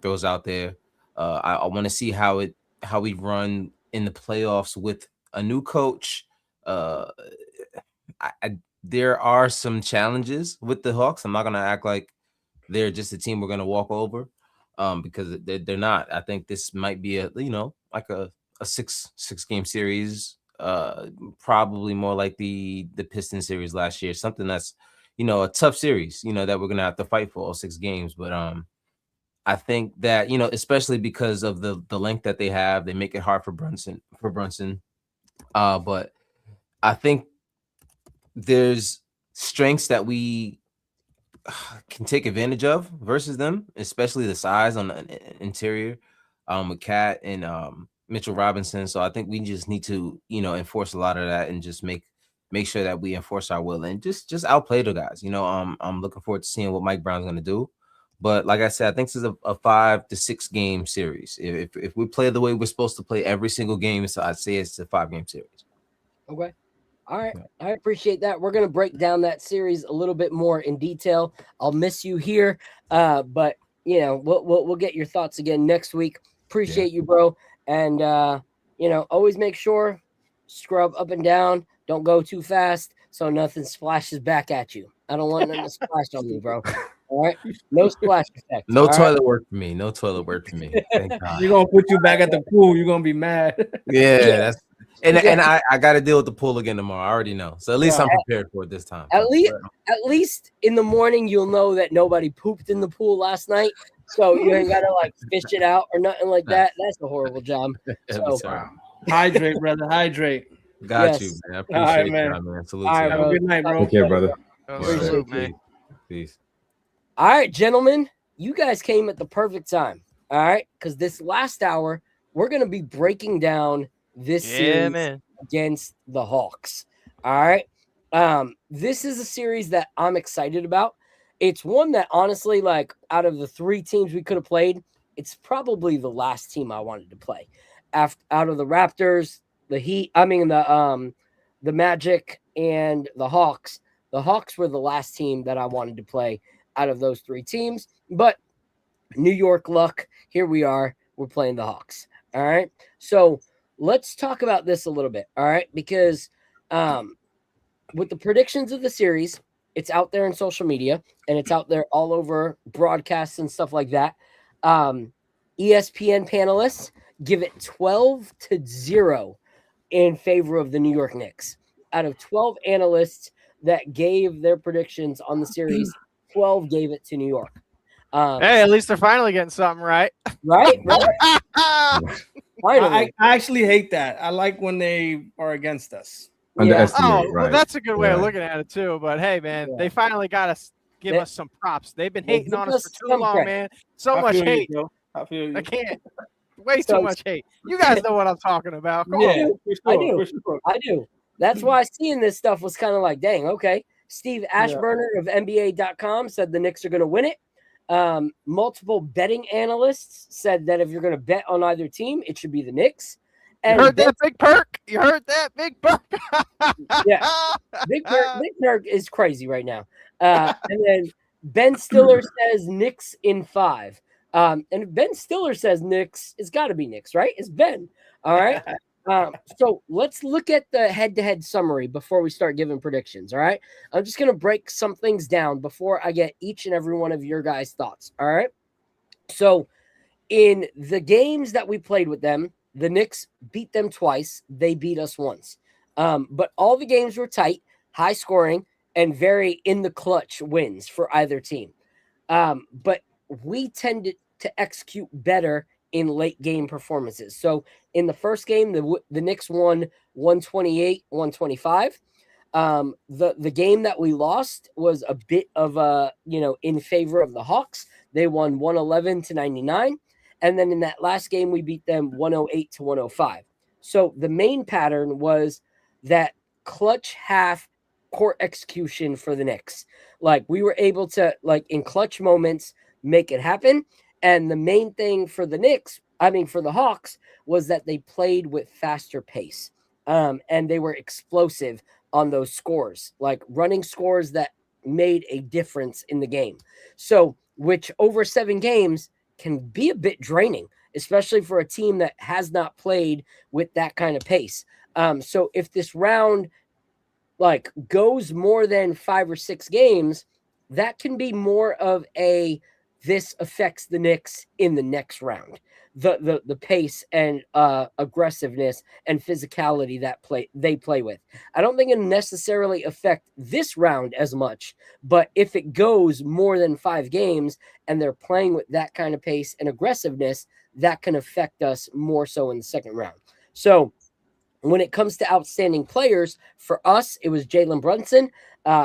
throws out there. I want to see how we run in the playoffs with a new coach. There are some challenges with the Hawks. I'm not gonna act like they're just a team we're gonna walk over, because they're not. I think this might be a six game series, probably more like the Pistons series last year, something that's a tough series, that we're gonna have to fight for all 6 games. But I think that especially because of the length that they have, they make it hard for Brunson. But I think there's strengths that we can take advantage of versus them, especially the size on the interior with Cat and Mitchell Robinson. So I think we just need to enforce a lot of that and just make sure that we enforce our will and just outplay the guys. I'm looking forward to seeing what Mike Brown's going to do. But like I said, I think this is a 5 to 6 game series. If we play the way we're supposed to play every single game, so I'd say it's a 5 game series. Okay. All right. I appreciate that. We're going to break down that series a little bit more in detail. I'll miss you here. But we'll get your thoughts again next week. Appreciate you, bro. And always make sure scrub up and down. Don't go too fast so nothing splashes back at you. I don't want nothing to splash on me, bro. All right. No splash effects. No toilet work for me. No toilet work for me. Thank God. You're gonna put you back at the pool. You're gonna be mad. Yeah, that's and I got to deal with the pool again tomorrow. I already know. So at least I'm prepared for it this time. At least in the morning you'll know that nobody pooped in the pool last night. So you ain't gotta like fish it out or nothing like that. That's a horrible job. So hydrate, brother. Hydrate. Got you, man. I appreciate that, man. Salute. All right, have a good night, bro. Take care, brother. Salute, man. Peace. All right, gentlemen, you guys came at the perfect time. All right, because this last hour we're gonna be breaking down this series against the Hawks. All right, this is a series that I'm excited about. It's one that honestly, like out of the 3 teams we could have played, it's probably the last team I wanted to play. Out of the Raptors, the Magic and the Hawks. The Hawks were the last team that I wanted to play out of those 3 teams, but New York luck, here we are. We're playing the Hawks. All right. So let's talk about this a little bit. All right. Because with the predictions of the series, it's out there in social media and it's out there all over broadcasts and stuff like that. ESPN panelists give it 12-0 in favor of the New York Knicks. Out of 12 analysts that gave their predictions on the series, 12 gave it to New York. Hey, at least they're finally getting something right. Right? I actually hate that. I like when they are against us. Underestimate, well, that's a good way of looking at it too. But hey, man, they finally got us. Give us some props. They've been hating on us for too long, man. So much hate. I feel you. I can't. Way too much hate. You guys know what I'm talking about. Come on. I do. That's why seeing this stuff was kind of like, dang, okay. Steve Ashburner of NBA.com said the Knicks are going to win it. Multiple betting analysts said that if you're going to bet on either team, it should be the Knicks. You heard that, Big Perk? You heard that, Big Perk? Yeah, Big Perk is crazy right now. And then Ben Stiller says Knicks in 5. And if Ben Stiller says Knicks, it's got to be Knicks, right? It's Ben. All right. So let's look at the head-to-head summary before we start giving predictions. All right. I'm just going to break some things down before I get each and every one of your guys' thoughts. All right. So in the games that we played with them, the Knicks beat them twice. They beat us once. But all the games were tight, high scoring, and very in the clutch wins for either team. But we tended to execute better in late game performances. So in the first game, the Knicks won 128-125. The game that we lost was a bit of a, in favor of the Hawks. They won 111-99. And then in that last game, we beat them 108-105. So the main pattern was that clutch half court execution for the Knicks. Like we were able to, like in clutch moments, make it happen. And the main thing for the for the Hawks, was that they played with faster pace. And they were explosive on those scores, like running scores that made a difference in the game. So, which over 7 games can be a bit draining, especially for a team that has not played with that kind of pace. So if this round like goes more than 5 or 6 games, that can be more of this affects the Knicks in the next round. The pace and aggressiveness and physicality that they play with. I don't think it necessarily affect this round as much, but if it goes more than 5 games and they're playing with that kind of pace and aggressiveness, that can affect us more so in the second round. So when it comes to outstanding players, for us, it was Jalen Brunson.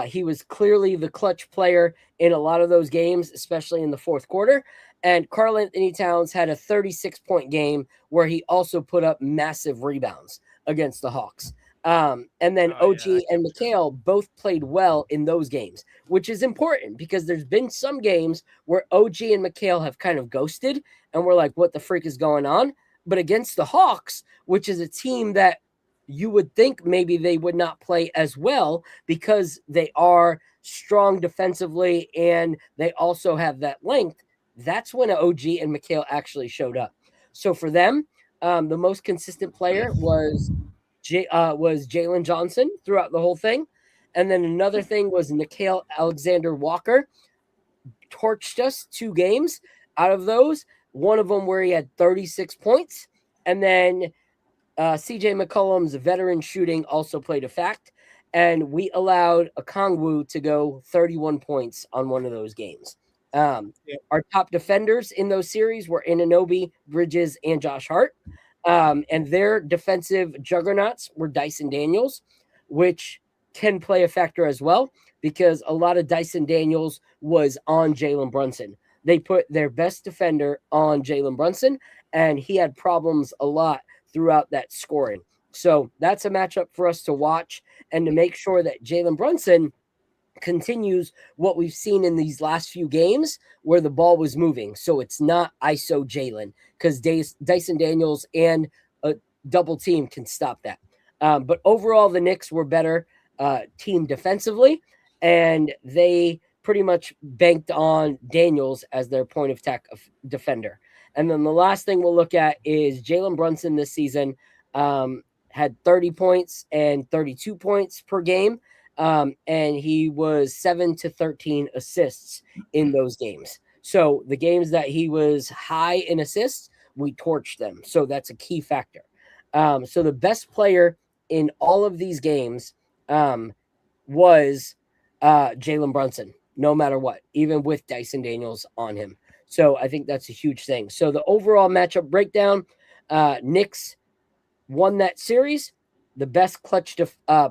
He was clearly the clutch player in a lot of those games, especially in the fourth quarter. And Karl Anthony Towns had a 36-point game where he also put up massive rebounds against the Hawks. And then OG and Mikal both played well in those games, which is important because there's been some games where OG and Mikal have kind of ghosted and we're like, what the freak is going on? But against the Hawks, which is a team that you would think maybe they would not play as well because they are strong defensively and they also have that length. That's when OG and Mikal actually showed up. So for them, the most consistent player was Jalen Johnson throughout the whole thing. And then another thing was Nickeil Alexander-Walker torched us 2 games out of those. One of them where he had 36 points. And then CJ McCollum's veteran shooting also played a fact. And we allowed Okongwu to go 31 points on one of those games. Our top defenders in those series were Anunoby, Bridges, and Josh Hart. And their defensive juggernauts were Dyson Daniels, which can play a factor as well because a lot of Dyson Daniels was on Jalen Brunson. They put their best defender on Jalen Brunson, and he had problems a lot throughout that scoring. So that's a matchup for us to watch and to make sure that Jalen Brunson continues what we've seen in these last few games where the ball was moving. So it's not ISO Jalen because Dyson Daniels and a double team can stop that. But overall, the Knicks were better team defensively, and they pretty much banked on Daniels as their point of attack defender. And then the last thing we'll look at is Jalen Brunson this season had 30 points and 32 points per game. And he was 7 to 13 assists in those games. So the games that he was high in assists, we torched them. So that's a key factor. So the best player in all of these games was Jalen Brunson, no matter what, even with Dyson Daniels on him. So I think that's a huge thing. So the overall matchup breakdown, Knicks won that series. The best clutch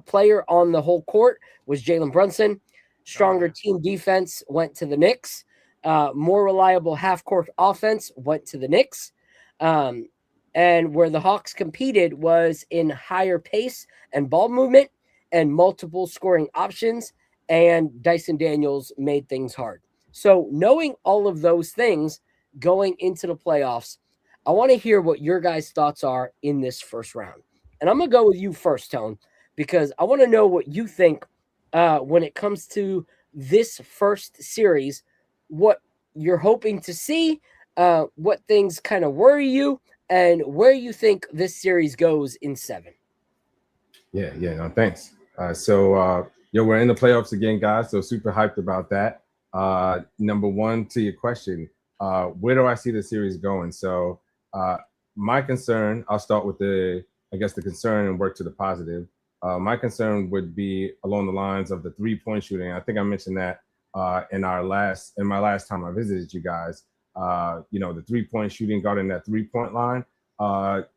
player on the whole court was Jalen Brunson. Stronger team defense went to the Knicks. More reliable half-court offense went to the Knicks. And where the Hawks competed was in higher pace and ball movement and multiple scoring options, and Dyson Daniels made things hard. So knowing all of those things going into the playoffs, I want to hear what your guys' thoughts are in this first round. And I'm going to go with you first, Tone, because I want to know what you think when it comes to this first series, what you're hoping to see, what things kind of worry you, and where you think this series goes in 7. Yeah, no, thanks. We're in the playoffs again, guys, so super hyped about that. Number one, to your question, where do I see the series going? So my concern, I'll start with the concern and work to the positive. My concern would be along the lines of the 3-point shooting. I think I mentioned that in my last time I visited you guys. The 3-point shooting guarding that 3-point line. The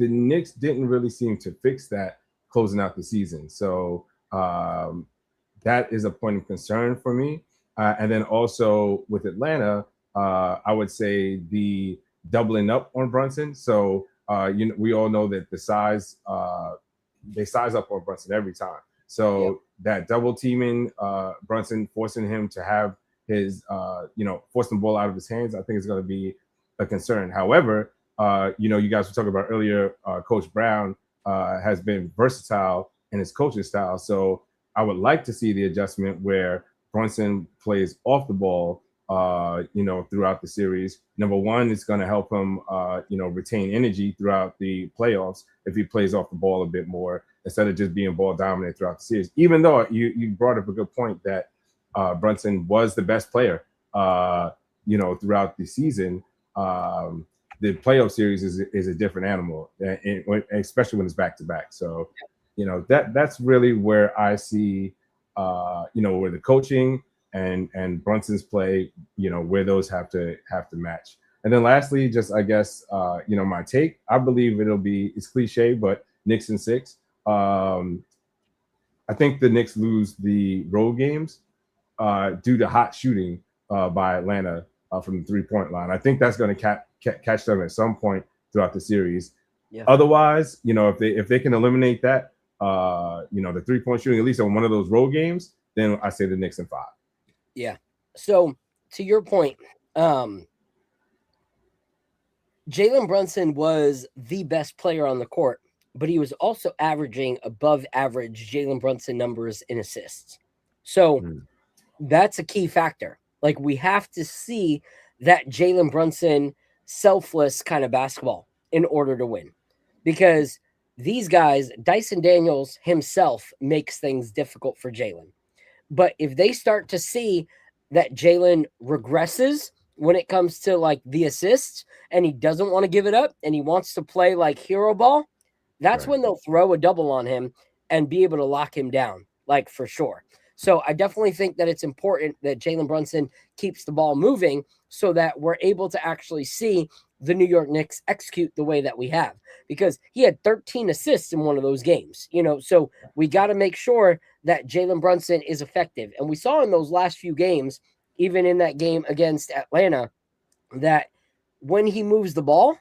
Knicks didn't really seem to fix that closing out the season. So that is a point of concern for me. And then also with Atlanta, I would say the doubling up on Brunson. So we all know that the size they size up on Brunson every time. So that double teaming Brunson, forcing him to have his forcing the ball out of his hands, I think is going to be a concern. However, you guys were talking about earlier, Coach Brown has been versatile in his coaching style. So I would like to see the adjustment where Brunson plays off the ball, throughout the series. Number one, it's going to help him, retain energy throughout the playoffs if he plays off the ball a bit more instead of just being ball dominant throughout the series. Even though you brought up a good point that Brunson was the best player, throughout the season. The playoff series is a different animal, especially when it's back to back. So, that's really where I see, where the coaching and Brunson's play, where those have to match. And then lastly, just I guess, my take. I believe it's cliche, but Knicks in 6. I think the Knicks lose the road games due to hot shooting by Atlanta from the 3-point line. I think that's going to catch them at some point throughout the series. Yeah. Otherwise, if they can eliminate that, the 3-point shooting, at least on one of those road games, then I say the Knicks in 5. Yeah. So to your point, Jalen Brunson was the best player on the court, but he was also averaging above average Jalen Brunson numbers in assists. So that's a key factor. Like, we have to see that Jalen Brunson selfless kind of basketball in order to win, because these guys, Dyson Daniels himself, makes things difficult for Jalen. But if they start to see that Jalen regresses when it comes to like the assists and he doesn't want to give it up and he wants to play like hero ball, that's when they'll throw a double on him and be able to lock him down, like, for sure. So I definitely think that it's important that Jalen Brunson keeps the ball moving so that we're able to actually see the New York Knicks execute the way that we have, because he had 13 assists in one of those games, so we got to make sure that Jalen Brunson is effective. And we saw in those last few games, even in that game against Atlanta, that when he moves the ball,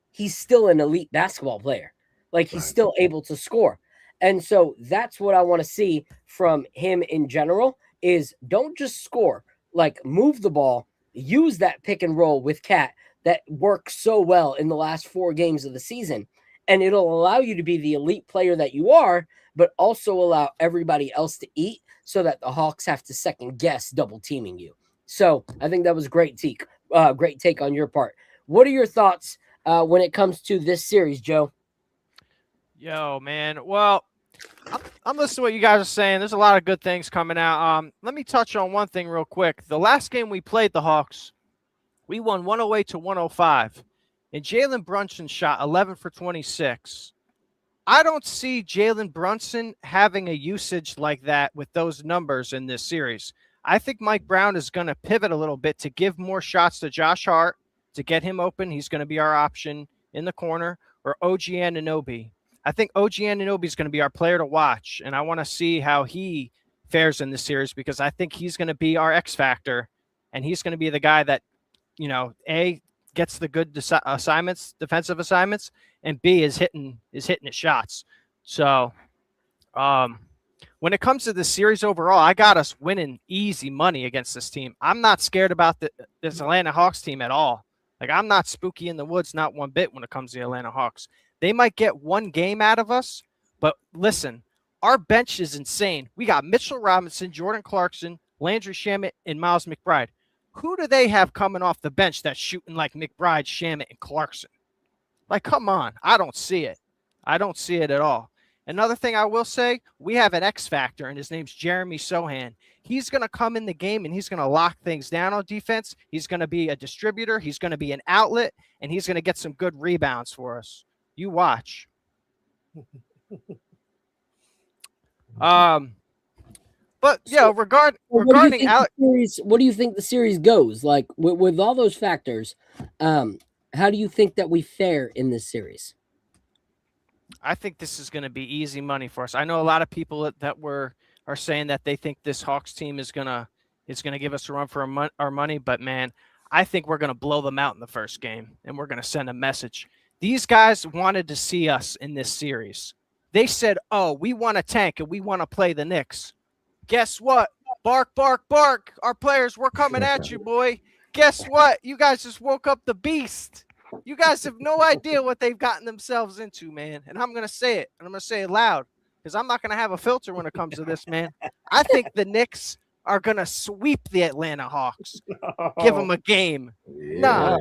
he's still an elite basketball player. Like, he's still able to score. And so that's what I want to see from him in general, is don't just score, like, move the ball, use that pick and roll with Cat that works so well in the last 4 games of the season. And it'll allow you to be the elite player that you are, but also allow everybody else to eat so that the Hawks have to second guess double teaming you. So I think that was great take on your part. What are your thoughts when it comes to this series, Joe? Yo, man. Well, I'm listening to what you guys are saying. There's a lot of good things coming out. Let me touch on one thing real quick. The last game we played the Hawks, we won 108-105. And Jalen Brunson shot 11 for 26. I don't see Jalen Brunson having a usage like that with those numbers in this series. I think Mike Brown is going to pivot a little bit to give more shots to Josh Hart to get him open. He's going to be our option in the corner, or OG Anunoby. I think OG Anunoby is going to be our player to watch, and I want to see how he fares in this series, because I think he's going to be our X factor, and he's going to be the guy that, A, gets the good assignments, defensive assignments, and B, is hitting his shots. So when it comes to the series overall, I got us winning easy money against this team. I'm not scared about this Atlanta Hawks team at all. Like, I'm not spooky in the woods, not one bit when it comes to the Atlanta Hawks. They might get one game out of us, but listen, our bench is insane. We got Mitchell Robinson, Jordan Clarkson, Landry Shamet, and Miles McBride. Who do they have coming off the bench that's shooting like McBride, Shamet, and Clarkson? Like, come on. I don't see it. I don't see it at all. Another thing I will say, we have an X factor, and his name's Jeremy Sohan. He's going to come in the game, and he's going to lock things down on defense. He's going to be a distributor. He's going to be an outlet, and he's going to get some good rebounds for us. You watch. But yeah, regarding what do you think the series goes? Like with all those factors, how do you think that we fare in this series? I think this is going to be easy money for us. I know a lot of people that are saying that they think this Hawks team is gonna give us a run for our money, but man, I think we're gonna blow them out in the first game, and we're gonna send a message. These guys wanted to see us in this series. They said, "Oh, we want to tank and we want to play the Knicks." Guess what? Bark, bark, bark. Our players, we're coming at you, boy. Guess what? You guys just woke up the beast. You guys have no idea what they've gotten themselves into, man. And I'm going to say it, and I'm going to say it loud, because I'm not going to have a filter when it comes to this, man. I think the Knicks are going to sweep the Atlanta Hawks. Give them a game. Yeah. No.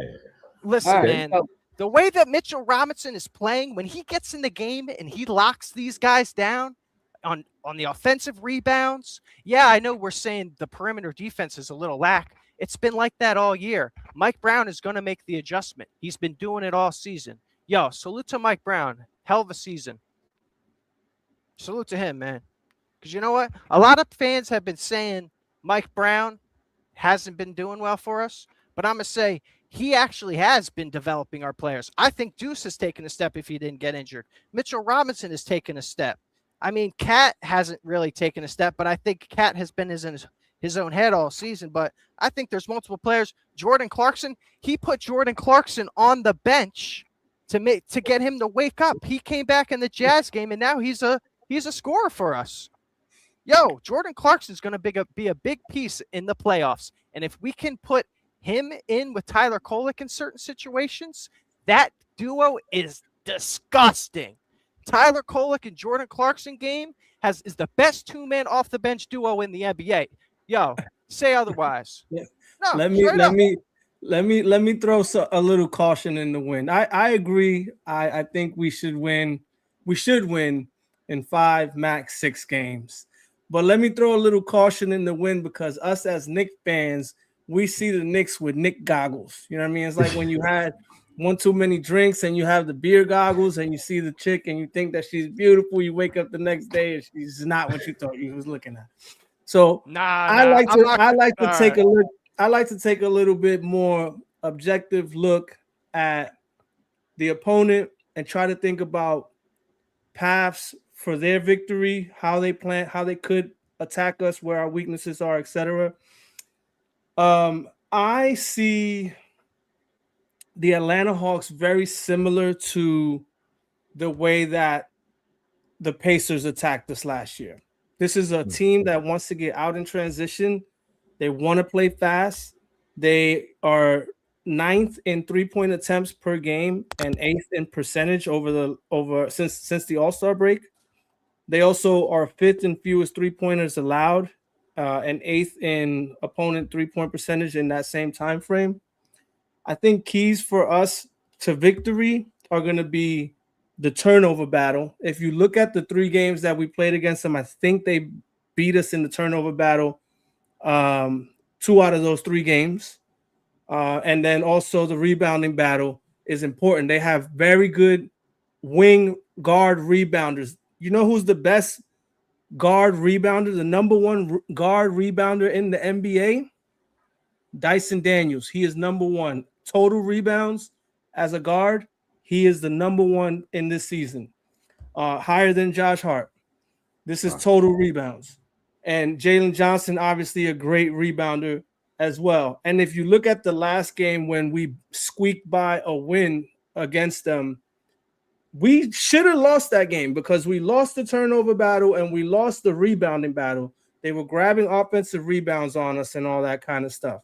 Listen, Right. man. The way that Mitchell Robinson is playing, when he gets in the game and he locks these guys down on the offensive rebounds, yeah, I know we're saying the perimeter defense is a little lack. It's been like that all year. Mike Brown is going to make the adjustment. He's been doing it all season. Yo, salute to Mike Brown. Hell of a season. Salute to him, man. Because you know what? A lot of fans have been saying Mike Brown hasn't been doing well for us. But I'm going to say he actually has been developing our players. I think Deuce has taken a step if he didn't get injured. Mitchell Robinson has taken a step. I mean, Cat hasn't really taken a step, but I think Cat has been in his own head all season. But I think there's multiple players. Jordan Clarkson, he put Jordan Clarkson on the bench to get him to wake up. He came back in the Jazz game, and now he's a scorer for us. Yo, Jordan Clarkson's going to be a big piece in the playoffs. And if we can put him in with Tyler Kolek in certain situations, that duo is disgusting. Tyler Kolek and Jordan Clarkson game is the best two-man off the bench duo in the NBA. Yo, say otherwise. Yeah. No, let me throw a little caution in the wind. I agree. I think we should win. We should win in 5, max 6 games. But let me throw a little caution in the wind, because us as Knicks fans, we see the Knicks with Knick goggles. You know what I mean? It's like when you had one too many drinks and you have the beer goggles and you see the chick and you think that she's beautiful. You wake up the next day and she's not what you thought you was looking at. So I like to take a little bit more objective look at the opponent and try to think about paths for their victory, how they could attack us, where our weaknesses are, etc. I see the Atlanta Hawks very similar to the way that the Pacers attacked us last year. This is a team that wants to get out in transition. They want to play fast. They are 9th in 3-point attempts per game and 8th in percentage since the All-Star break. They also are 5th in fewest 3-pointers allowed and 8th in opponent 3-point percentage in that same time frame. I think keys for us to victory are going to be the turnover battle. If you look at the 3 games that we played against them, I think they beat us in the turnover battle 2 out of those 3 games. And then also the rebounding battle is important. They have very good wing guard rebounders. You know who's the best guard rebounder, the number 1 guard rebounder in the NBA? Dyson Daniels. He is number 1. Total rebounds as a guard, he is the number 1 in this season. Higher than Josh Hart. This is total rebounds. And Jalen Johnson, obviously a great rebounder as well. And if you look at the last game when we squeaked by a win against them, we should have lost that game because we lost the turnover battle and we lost the rebounding battle. They were grabbing offensive rebounds on us and all that kind of stuff.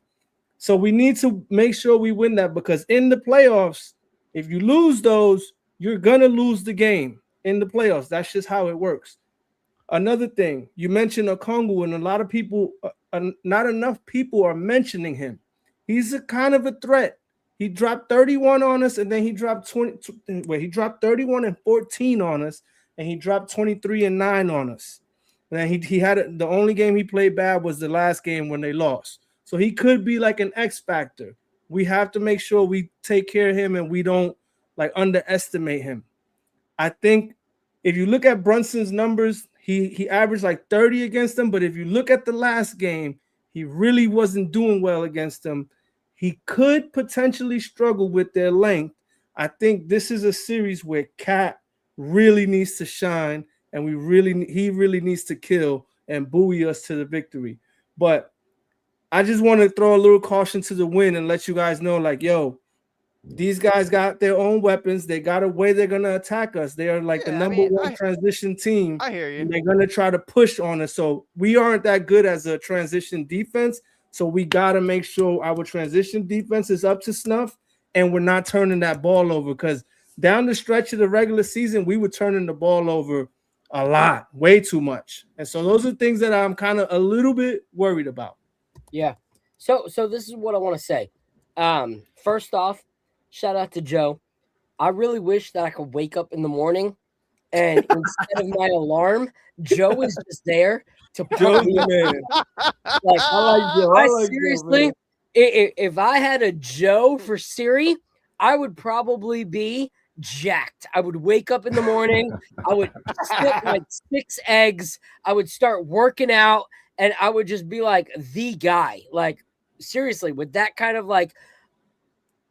So we need to make sure we win that, because in the playoffs, if you lose those, you're going to lose the game in the playoffs. That's just how it works. Another thing, you mentioned Okongwu, and a lot of people, not enough people are mentioning him. He's a kind of a threat. He dropped 31 on us, and then he dropped 20. He dropped 31 and 14 on us, and he dropped 23 and 9 on us. And then he had the only game he played bad was the last game when they lost. So he could be like an X factor. We have to make sure we take care of him and we don't like underestimate him. I think if you look at Brunson's numbers, he averaged like 30 against them. But if you look at the last game, he really wasn't doing well against them. He could potentially struggle with their length. I think this is a series where Cat really needs to shine, and he really needs to kill and buoy us to the victory. But I just want to throw a little caution to the wind and let you guys know, like, yo, these guys got their own weapons. They got a way they're going to attack us. They are like the number one transition team. I hear you. And they're going to try to push on us. So we aren't that good as a transition defense. So we got to make sure our transition defense is up to snuff and we're not turning that ball over, because down the stretch of the regular season, we were turning the ball over a lot, way too much. And so those are things that I'm kind of a little bit worried about. Yeah. So this is what I want to say. First off, shout out to Joe. I really wish that I could wake up in the morning and instead of my alarm, Joe is just there to pump me up. Like, seriously, if I had a Joe for Siri, I would probably be jacked. I would wake up in the morning. I would spit like 6 eggs. I would start working out, and I would just be like the guy. Like, seriously, with that kind of like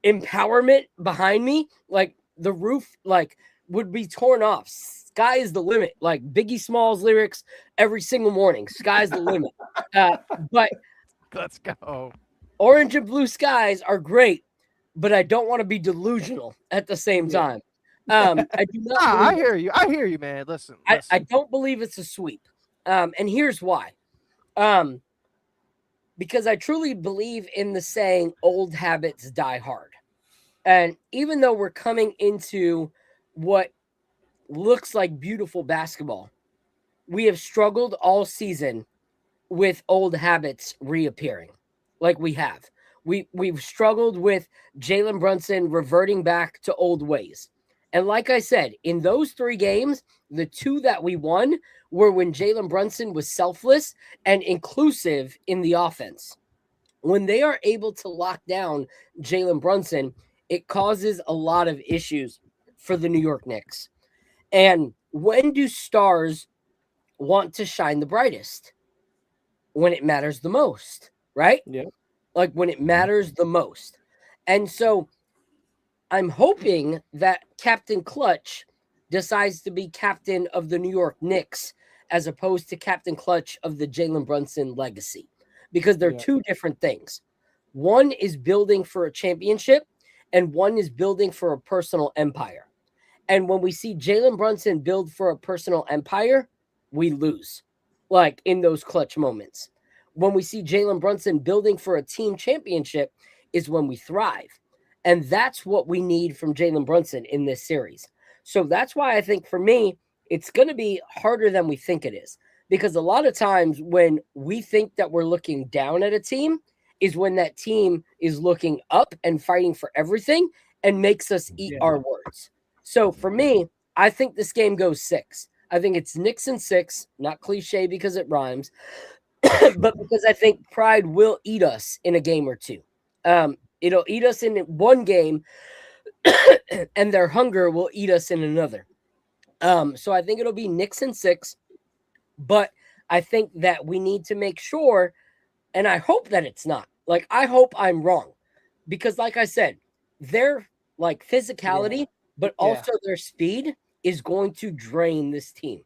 empowerment behind me, like the roof like would be torn off. Sky is the limit. Like Biggie Smalls lyrics every single morning. Sky's the limit. But let's go. Orange and blue skies are great, but I don't want to be delusional at the same time. I do not. I hear you. I hear you, man. Listen. I don't believe it's a sweep. And here's why. Because I truly believe in the saying, old habits die hard. And even though we're coming into what looks like beautiful basketball, we have struggled all season with old habits reappearing. Like we have. We've struggled with Jalen Brunson reverting back to old ways. And like I said, in those 3 games, the 2 that we won were when Jalen Brunson was selfless and inclusive in the offense. When they are able to lock down Jalen Brunson, it causes a lot of issues for the New York Knicks. And when do stars want to shine the brightest? When it matters the most, right? Yeah. Like when it matters the most. And so I'm hoping that Captain Clutch decides to be captain of the New York Knicks as opposed to Captain Clutch of the Jalen Brunson legacy, because they're 2 different things. One is building for a championship and one is building for a personal empire. And when we see Jalen Brunson build for a personal empire, we lose, like in those clutch moments. When we see Jalen Brunson building for a team championship is when we thrive. And that's what we need from Jalen Brunson in this series. So that's why I think for me, it's going to be harder than we think it is. Because a lot of times when we think that we're looking down at a team is when that team is looking up and fighting for everything and makes us eat our words. So for me, I think this game goes 6. I think it's Knicks in 6, not cliche because it rhymes, but because I think pride will eat us in a game or 2. It'll eat us in one game and their hunger will eat us in another. So I think it'll be Knicks in 6, but I think that we need to make sure, and I hope that it's not. Like, I hope I'm wrong, because like I said, their like physicality, but also their speed is going to drain this team.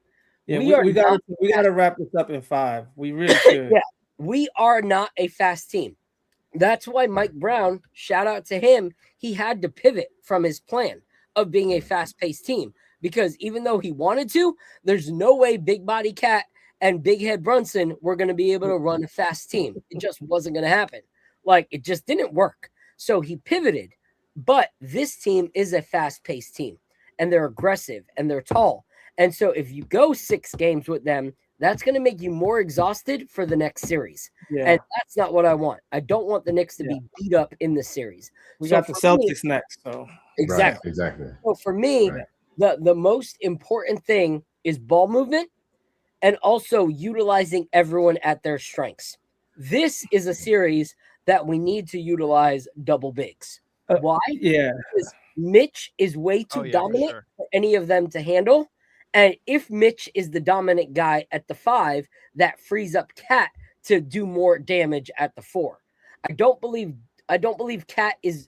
Yeah, we got to wrap this up in 5. We really should. We are not a fast team. That's why Mike Brown, shout out to him, he had to pivot from his plan of being a fast-paced team, because even though he wanted to, there's no way Big Body Cat and Big Head Brunson were going to be able to run a fast team. It just wasn't going to happen. Like, it just didn't work. So he pivoted. But this team is a fast-paced team, and they're aggressive, and they're tall. And so if you go 6 games with them, that's going to make you more exhausted for the next series. Yeah. And that's not what I want. I don't want the Knicks to be beat up in the series. We So got the for Celtics me- next. So Exactly. Right, exactly. So for me, Right. the most important thing is ball movement and also utilizing everyone at their strengths. This is a series that we need to utilize double bigs. Why? yeah. Because Mitch is way too Oh, yeah, for dominant sure. for any of them to handle. And if Mitch is the dominant guy at the 5, that frees up Cat to do more damage at the 4. I don't believe Cat is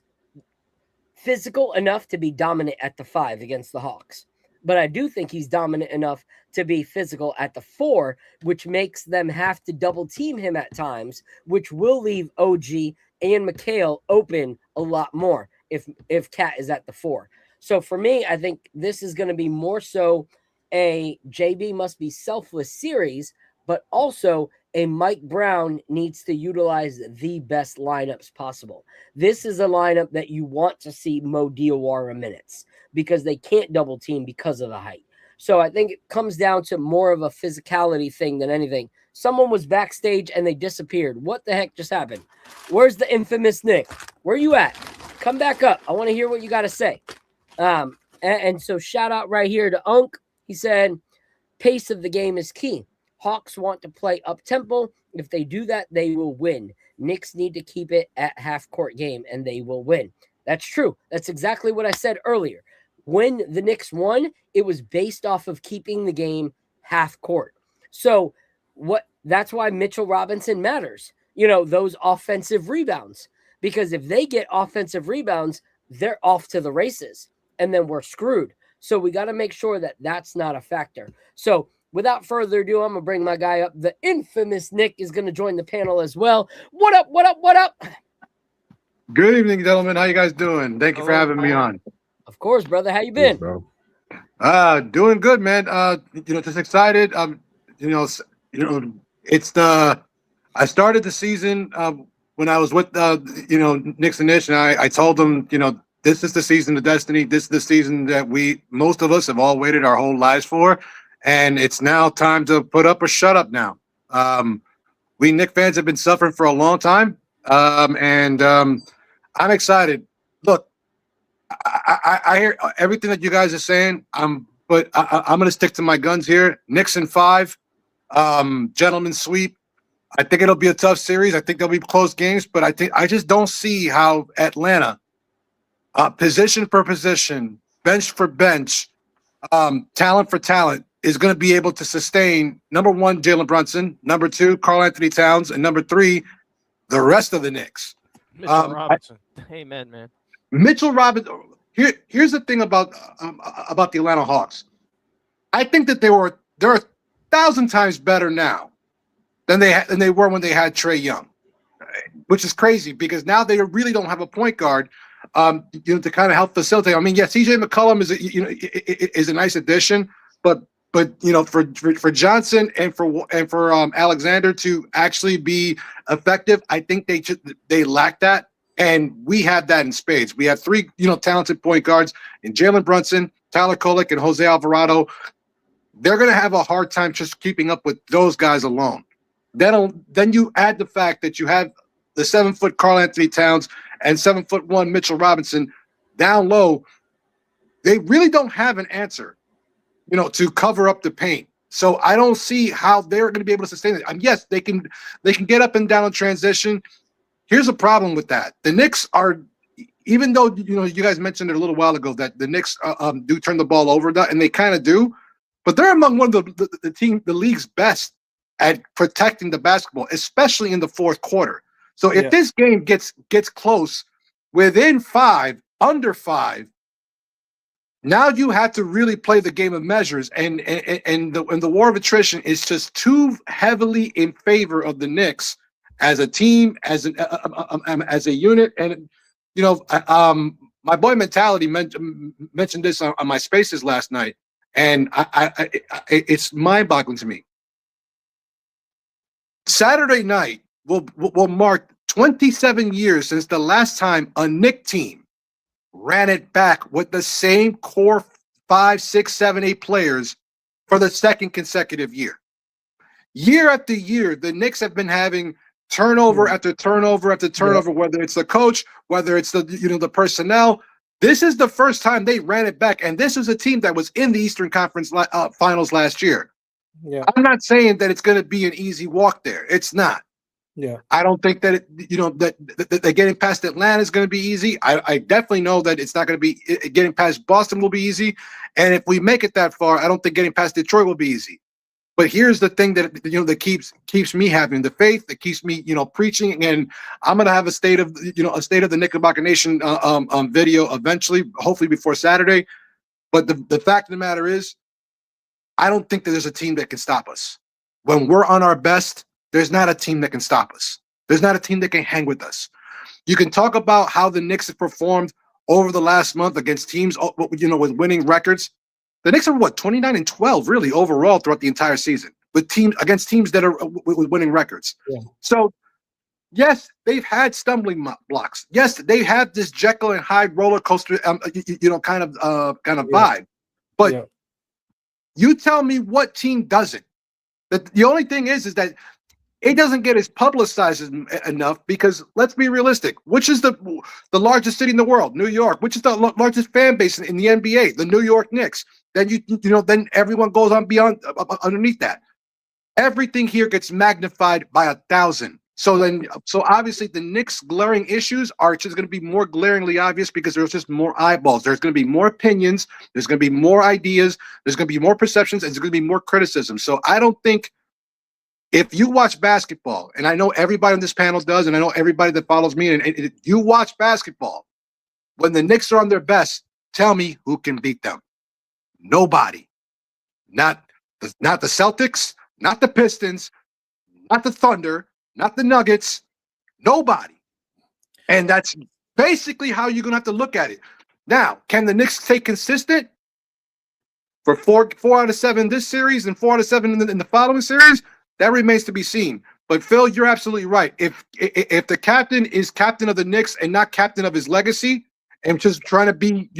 physical enough to be dominant at the 5 against the Hawks. But I do think he's dominant enough to be physical at the 4, which makes them have to double team him at times, which will leave OG and Mikal open a lot more if Cat is at the 4. So for me, I think this is going to be more so a JB must be selfless series, but also a Mike Brown needs to utilize the best lineups possible. This is a lineup that you want to see Mo Diawara minutes because they can't double team because of the height. So I think it comes down to more of a physicality thing than anything. Someone was backstage and they disappeared. What the heck just happened? Where's the infamous Nick? Where you at? Come back up. I want to hear what you got to say. And so shout out right here to Unk. He said, pace of the game is key. Hawks want to play up-tempo. If they do that, they will win. Knicks need to keep it at half-court game, and they will win. That's true. That's exactly what I said earlier. When the Knicks won, it was based off of keeping the game half-court. So that's why Mitchell Robinson matters. You know, those offensive rebounds. Because if they get offensive rebounds, they're off to the races, and then we're screwed. So we got to make sure that that's not a factor. So without further ado, I'm going to bring my guy up. The infamous Nick is going to join the panel as well. What up, what up, what up? Good evening, gentlemen. How you guys doing? Thank you for having me on. Of course, brother. How you been? Bro. Doing good, man. Just excited. It's I started the season when I was with Knicks and Nish, and I told them, this is the season of destiny. This is the season that most of us have all waited our whole lives for. And it's now time to put up or shut up now. We Knicks fans have been suffering for a long time. And I'm excited. Look, I hear everything that you guys are saying. But I'm going to stick to my guns here. Knicks in 5, gentlemen sweep. I think it'll be a tough series. I think there'll be close games, but I just don't see how Atlanta, position for position, bench for bench, talent for talent, is going to be able to sustain, number 1, Jalen Brunson, number 2, Karl Anthony Towns, and number 3, the rest of the Knicks. Mitchell Robinson. Amen, man. Mitchell Robinson. Here's the thing about the Atlanta Hawks. I think that they're 1,000 times better now than they were when they had Trae Young, which is crazy because now they really don't have a point guard to kind of help facilitate. I mean, yeah, CJ McCollum is a nice addition, but for Johnson and for Alexander to actually be effective, I think they lack that, and we have that in spades. We have 3 talented point guards in Jalen Brunson, Tyler Kolek, and Jose Alvarado. They're going to have a hard time just keeping up with those guys alone. Then you add the fact that you have the 7-foot Karl Anthony Towns and 7'1" Mitchell Robinson down low. They really don't have an answer, to cover up the paint. So I don't see how they're going to be able to sustain it. Yes, they can get up and down in transition. Here's a problem with that. The Knicks are, even though you guys mentioned it a little while ago that the Knicks do turn the ball over, and they kind of do, but they're among one of the league's best at protecting the basketball, especially in the fourth quarter. So if this game gets close, within 5, under 5, now you have to really play the game of measures, and the war of attrition is just too heavily in favor of the Knicks as a team, as a unit. And my boy Mentality mentioned this on my Spaces last night, and it's mind-boggling to me. Saturday night will mark 27 years since the last time a Knicks team ran it back with the same core 5, 6, 7, 8 players for the second consecutive year. Year after year, the Knicks have been having turnover after turnover after turnover, whether it's the coach, whether it's the personnel. This is the first time they ran it back, and this is a team that was in the Eastern Conference Finals last year. Yeah. I'm not saying that it's going to be an easy walk there. It's not. Yeah. I don't think that that getting past Atlanta is going to be easy. I definitely know that it's not going to be getting past Boston will be easy, and if we make it that far, I don't think getting past Detroit will be easy. But here's the thing that that keeps me having the faith, that keeps me preaching, and I'm going to have a state of the Knickerbocker Nation video eventually, hopefully before Saturday. But the fact of the matter is, I don't think that there's a team that can stop us when we're on our best. There's not a team that can stop us. There's not a team that can hang with us. You can talk about how the Knicks have performed over the last month against teams, with winning records. The Knicks are 29-12 really overall throughout the entire season with against teams that are with winning records. Yeah. So yes, they've had stumbling blocks. Yes, they have this Jekyll and Hyde roller coaster, kind of vibe. But you tell me what team doesn't. The only thing is that it doesn't get as publicized enough because let's be realistic. Which is the largest city in the world? New York. Which is the largest fan base in the NBA? The New York Knicks. Then then everyone goes on beyond underneath that. Everything here gets magnified by 1,000. So obviously the Knicks' glaring issues are just going to be more glaringly obvious because there's just more eyeballs. There's going to be more opinions. There's going to be more ideas. There's going to be more perceptions. And there's going to be more criticism. So I don't think. If you watch basketball, and I know everybody on this panel does, and I know everybody that follows me, and you watch basketball, when the Knicks are on their best, tell me who can beat them. Nobody. Not the Celtics, not the Pistons, not the Thunder, not the Nuggets. Nobody. And that's basically how you're going to have to look at it. Now, can the Knicks stay consistent for 4 out of 7 this series and 4 out of 7 in the following series? That remains to be seen. But Phil, you're absolutely right. If the captain is captain of the Knicks and not captain of his legacy, and just trying to be,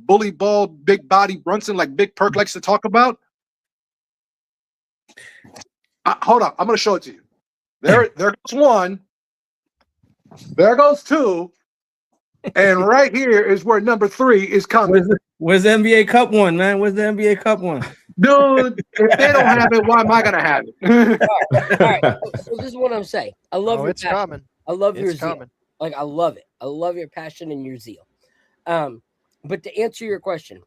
bully ball, big body Brunson like Big Perk likes to talk about. Hold on, I'm going to show it to you. There goes 1. There goes 2. And right here is where number 3 is coming. Where's the NBA Cup one, man? Where's the NBA Cup one? Dude, if they don't have it, why am I gonna have it? All right. So this is what I'm saying. I love your passion. Coming. I love your It's zeal. coming. Like I love it. I love your passion and your zeal. But to answer your question,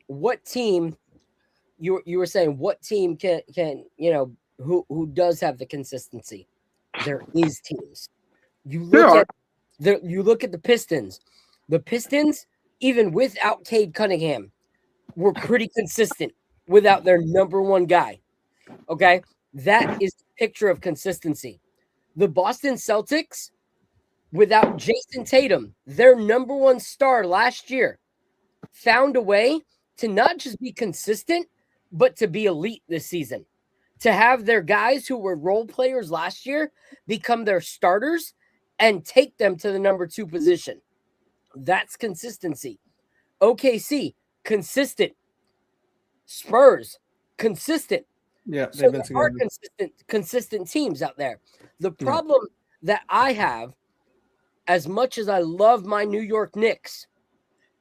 what team you were saying? What team can who does have the consistency? There is teams. You look at the Pistons. The Pistons, even without Cade Cunningham, were pretty consistent without their number 1 guy. Okay? That is the picture of consistency. The Boston Celtics, without Jason Tatum, their number 1 star last year, found a way to not just be consistent, but to be elite this season. To have their guys who were role players last year become their starters and take them to the number 2 position. That's consistency. OKC, consistent. Spurs, consistent. Yeah, so there are consistent teams out there. The problem that I have, as much as I love my New York Knicks,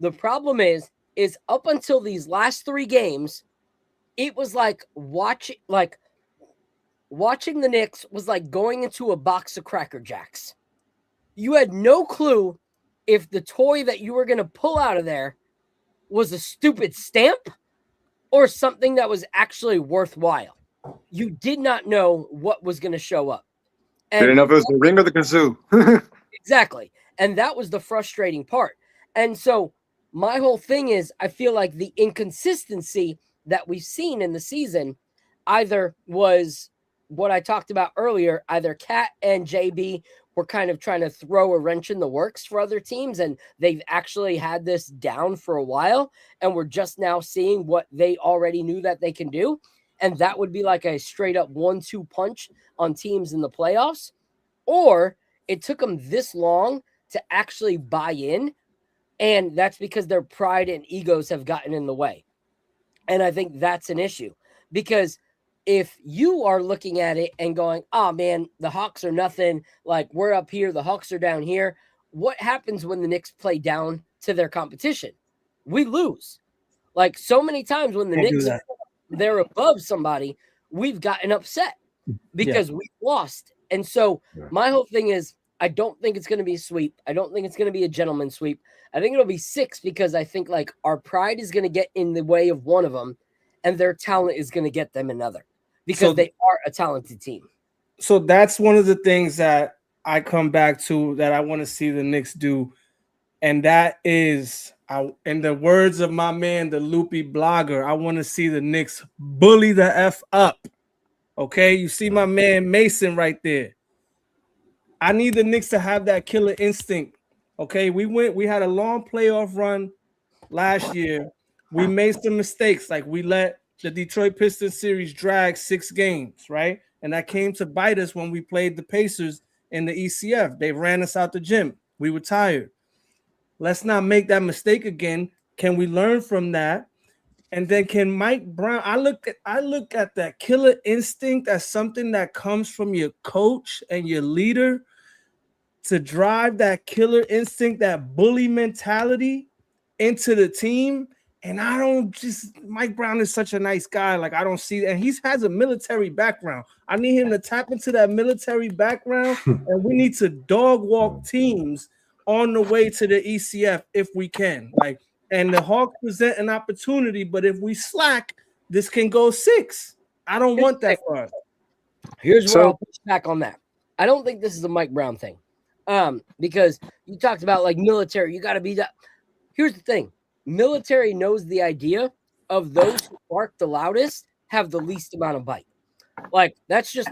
the problem is up until these last 3 games, it was like watching the Knicks was like going into a box of Cracker Jacks. You had no clue if the toy that you were going to pull out of there was a stupid stamp or something that was actually worthwhile. You did not know what was going to show up. And didn't know if it was the ring or the kazoo. Exactly. And that was the frustrating part. And so my whole thing is I feel like the inconsistency that we've seen in the season either was what I talked about earlier, either Cat and JB were kind of trying to throw a wrench in the works for other teams, and they've actually had this down for a while, and we're just now seeing what they already knew that they can do. And that would be like a straight up 1-2 punch on teams in the playoffs. Or it took them this long to actually buy in. And that's because their pride and egos have gotten in the way. And I think that's an issue, because if you are looking at it and going, oh man, the Hawks are nothing, like we're up here, the Hawks are down here. What happens when the Knicks play down to their competition? We lose. Like so many times when the Knicks, they're above somebody, we've gotten upset because we lost. And so my whole thing is, I don't think it's going to be a sweep. I don't think it's going to be a gentleman's sweep. I think it'll be 6 because I think like our pride is going to get in the way of one of them and their talent is going to get them another, because they are a talented team. So that's one of the things that I come back to that I want to see the Knicks do. And that is, in the words of my man, the loopy blogger, I want to see the Knicks bully the F up. Okay, you see my man Mason right there. I need the Knicks to have that killer instinct. Okay, we had a long playoff run last year. We made some mistakes, like we let the Detroit Pistons series drag 6 games, right? And that came to bite us when we played the Pacers in the ECF. They ran us out the gym. We were tired. Let's not make that mistake again. Can we learn from that? And then can Mike Brown? I look at that killer instinct as something that comes from your coach and your leader to drive that killer instinct, that bully mentality into the team. And I don't just, Mike Brown is such a nice guy. Like, I don't see that. And he has a military background. I need him to tap into that military background. And we need to dog walk teams on the way to the ECF if we can. Like, and the Hawks present an opportunity, but if we slack, this can go 6. I don't want that for us. Here's where I'll push back on that. I don't think this is a Mike Brown thing. Because you talked about like military, you got to be that. Here's the thing. Military knows the idea of those who bark the loudest have the least amount of bite. Like, that's just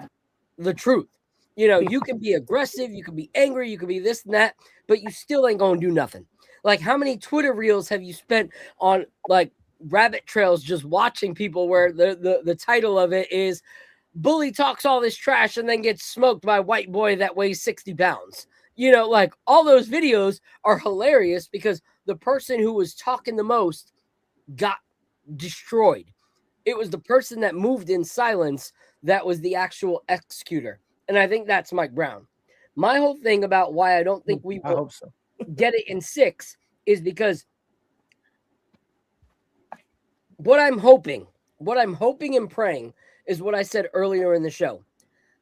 the truth. You know, you can be aggressive, you can be angry, you can be this and that, but you still ain't going to do nothing. Like, how many Twitter reels have you spent on like rabbit trails just watching people where the title of it is bully talks all this trash and then gets smoked by a white boy that weighs 60 pounds? You know, like all those videos are hilarious because the person who was talking the most got destroyed. It was the person that moved in silence that was the actual executor. And I think that's Mike Brown. My whole thing about why I don't think we will get it in 6 is because what I'm hoping and praying is what I said earlier in the show,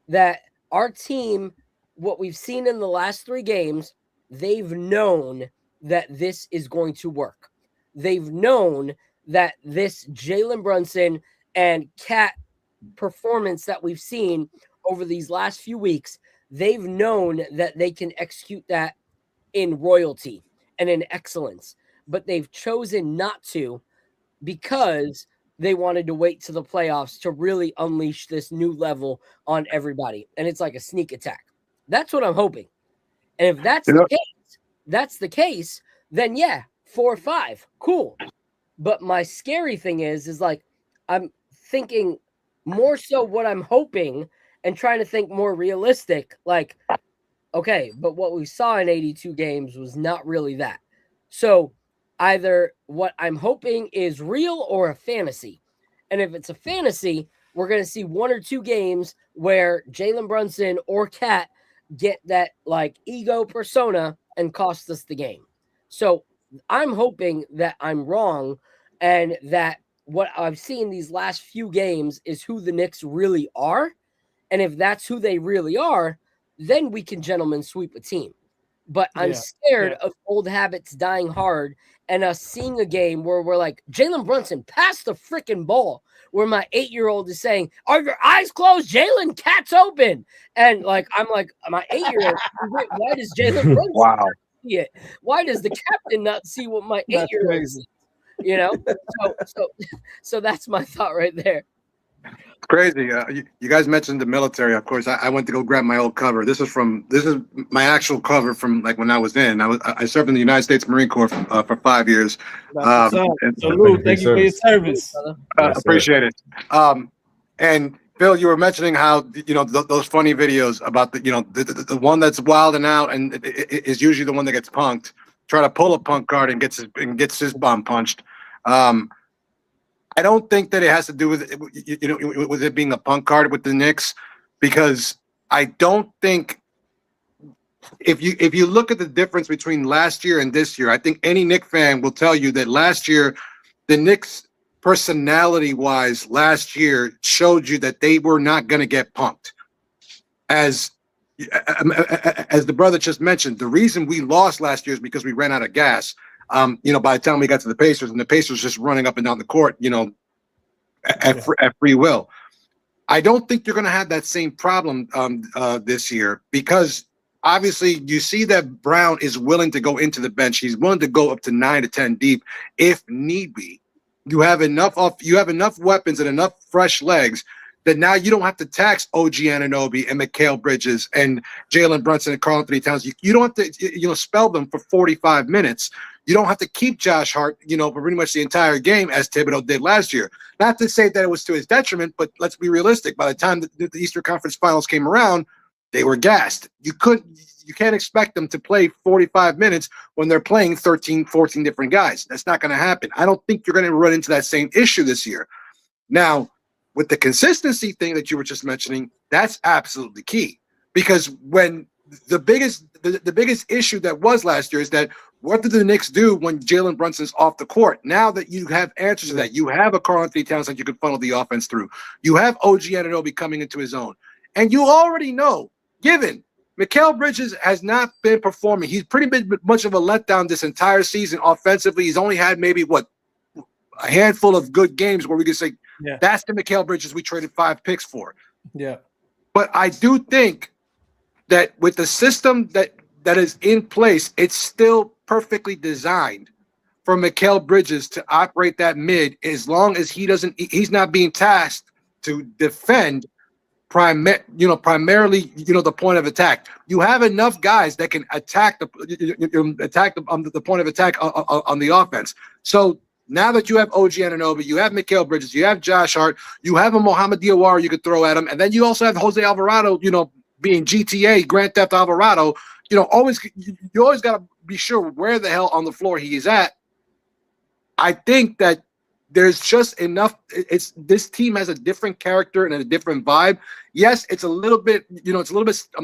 that our team, what we've seen in the last 3 games, they've known that this is going to work. They've known that this Jalen Brunson and Cat performance that we've seen over these last few weeks, they've known that they can execute that in royalty and in excellence, but they've chosen not to because they wanted to wait to the playoffs to really unleash this new level on everybody. And it's like a sneak attack. That's what I'm hoping. And if that's the case, then yeah, 4 or 5, cool. But my scary thing is like, I'm thinking more so what I'm hoping and trying to think more realistic. Like, okay, but what we saw in 82 games was not really that. So either what I'm hoping is real or a fantasy. And if it's a fantasy, we're going to see 1 or 2 games where Jalen Brunson or Cat get that like ego persona and cost us the game. So I'm hoping that I'm wrong and that what I've seen these last few games is who the Knicks really are. And if that's who they really are, then we can gentlemen sweep a team. But I'm scared of old habits dying hard and us seeing a game where we're like, Jalen Brunson, pass the freaking ball, where my 8-year-old is saying, are your eyes closed, Jalen? Cat's open. And like, I'm like, my 8-year-old, why does Jalen Brunson see it? Why does the captain not see what my 8-year-old sees? You know? So that's my thought right there. It's crazy. You guys mentioned the military. Of course, I went to go grab my old cover. This is my actual cover from like when I was in. I served in the United States Marine Corps for 5 years. Salute. Thank you for your service. Appreciate it. And Phil, you were mentioning how those funny videos about the one that's wilding out and is usually the one that gets punked. Try to pull a punk card and gets his bomb punched. I don't think that it has to do with with it being a punk card with the Knicks, because I don't think if you look at the difference between last year and this year, I think any Knicks fan will tell you that last year the Knicks, personality-wise, last year showed you that they were not going to get punked. As the brother just mentioned, the reason we lost last year is because we ran out of gas. By the time we got to the Pacers, and the Pacers just running up and down the court, at free will. I don't think you're going to have that same problem this year, because obviously you see that Brown is willing to go into the bench. He's willing to go up to 9 to 10 deep if need be. You have enough weapons and enough fresh legs that now you don't have to tax OG Anunoby and Mikal Bridges and Jalen Brunson and Karl Anthony Towns. You don't have to spell them for 45 minutes. You don't have to keep Josh Hart, for pretty much the entire game, as Thibodeau did last year. Not to say that it was to his detriment, but let's be realistic. By the time the Eastern Conference Finals came around, they were gassed. You can't expect them to play 45 minutes when they're playing 13, 14 different guys. That's not going to happen. I don't think you're going to run into that same issue this year. Now, with the consistency thing that you were just mentioning, that's absolutely key, because when the biggest issue that was last year is that what did the Knicks do when Jalen Brunson's off the court? Now that you have answers to that, you have a Karl Anthony Towns that you can funnel the offense through. You have OG Anunoby coming into his own. And you already know, given Mikal Bridges has not been performing, he's pretty been much of a letdown this entire season offensively. He's only had maybe, a handful of good games where we can say, that's the Mikal Bridges we traded 5 picks for. Yeah. But I do think that with the system that is in place, it's still perfectly designed for Mikal Bridges to operate that mid, as long as he's not being tasked to defend primarily the point of attack. You have enough guys that can attack the point of attack on the offense. So now that you have OG Anunoby, you have Mikal Bridges, you have Josh Hart, you have a Mohamed Diawara you could throw at him, and then you also have Jose Alvarado, being GTA, Grand Theft Alvarado. You always got to be sure where the hell on the floor he is at. I think that there's just enough. This team has a different character and a different vibe. Yes, it's a little bit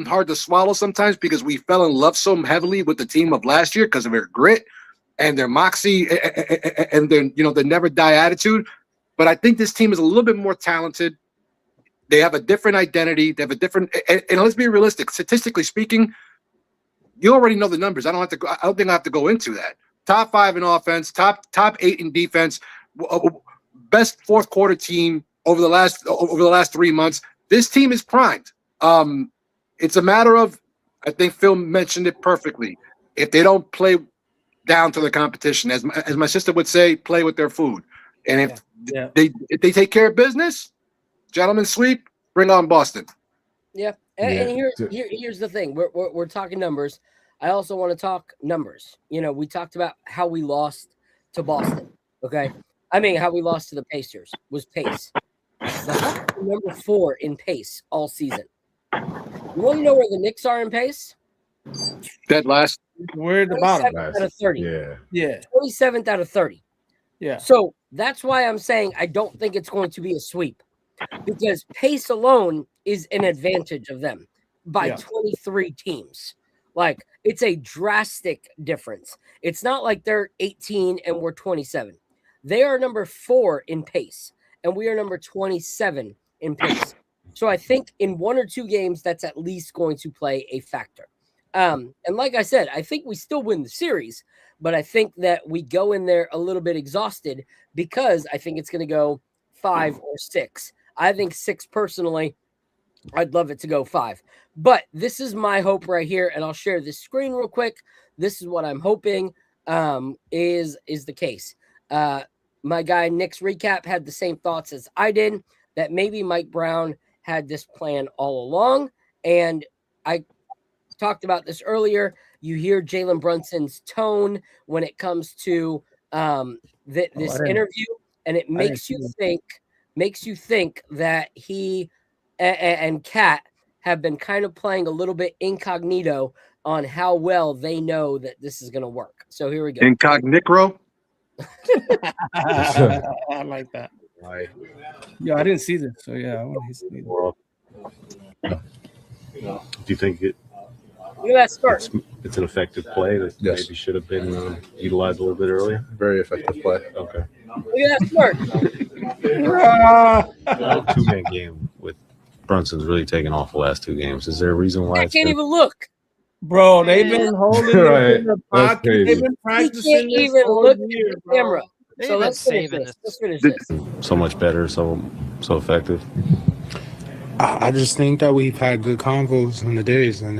hard to swallow sometimes, because we fell in love so heavily with the team of last year because of their grit and their moxie and their the never die attitude. But I think this team is a little bit more talented. They have a different identity. They have a different, and let's be realistic. Statistically speaking, you already know the numbers. I don't think I have to go into that. Top 5 in offense, top 8 in defense, best fourth quarter team over the last 3 months. This team is primed. It's a matter of, I think Phil mentioned it perfectly, if they don't play down to the competition, as my sister would say, play with their food. And if they take care of business, gentlemen sweep, bring on Boston. Yeah. And here's the thing. We're talking numbers. I also want to talk numbers. We talked about how we lost to Boston. Okay. I mean, how we lost to the Pacers was pace. The Hawks are number 4 in pace all season. You want to know where the Knicks are in pace? Dead last. We're at the bottom. Out of 30. Yeah. 27th out of 30. Yeah. So that's why I'm saying I don't think it's going to be a sweep, because pace alone is an advantage of them by 23 teams. Like, it's a drastic difference. It's not like they're 18 and we're 27. They are number 4 in pace, and we are number 27 in pace. So I think in 1 or 2 games, that's at least going to play a factor. And like I said, I think we still win the series, but I think that we go in there a little bit exhausted, because I think it's going to go 5 or 6. I think 6 personally. I'd love it to go 5. But this is my hope right here, and I'll share this screen real quick. This is what I'm hoping is the case. My guy Knicks Recap had the same thoughts as I did, that maybe Mike Brown had this plan all along. And I talked about this earlier. You hear Jalen Brunson's tone when it comes to this interview, and it makes you think that he and Kat have been kind of playing a little bit incognito on how well they know that this is going to work. So here we go. Incognito. I like that. Like, Yeah, I didn't see this, so yeah, I want to see this. well, do you think Look at that start. it's an effective play that Yes. maybe should have been utilized a little bit earlier? Very effective play. Okay. Look at that start. Two-man game with Brunson's really taken off the last 2 games. Is there a reason why? I it's can't been- even look. Bro, they've been holding Right. it in the That's pocket. crazy. They've been He practicing can't this even all look at year, the bro. camera. They've So been let's finish saving this. this. Let's finish this. so much better, so effective? I just think that we've had good convos in the days, and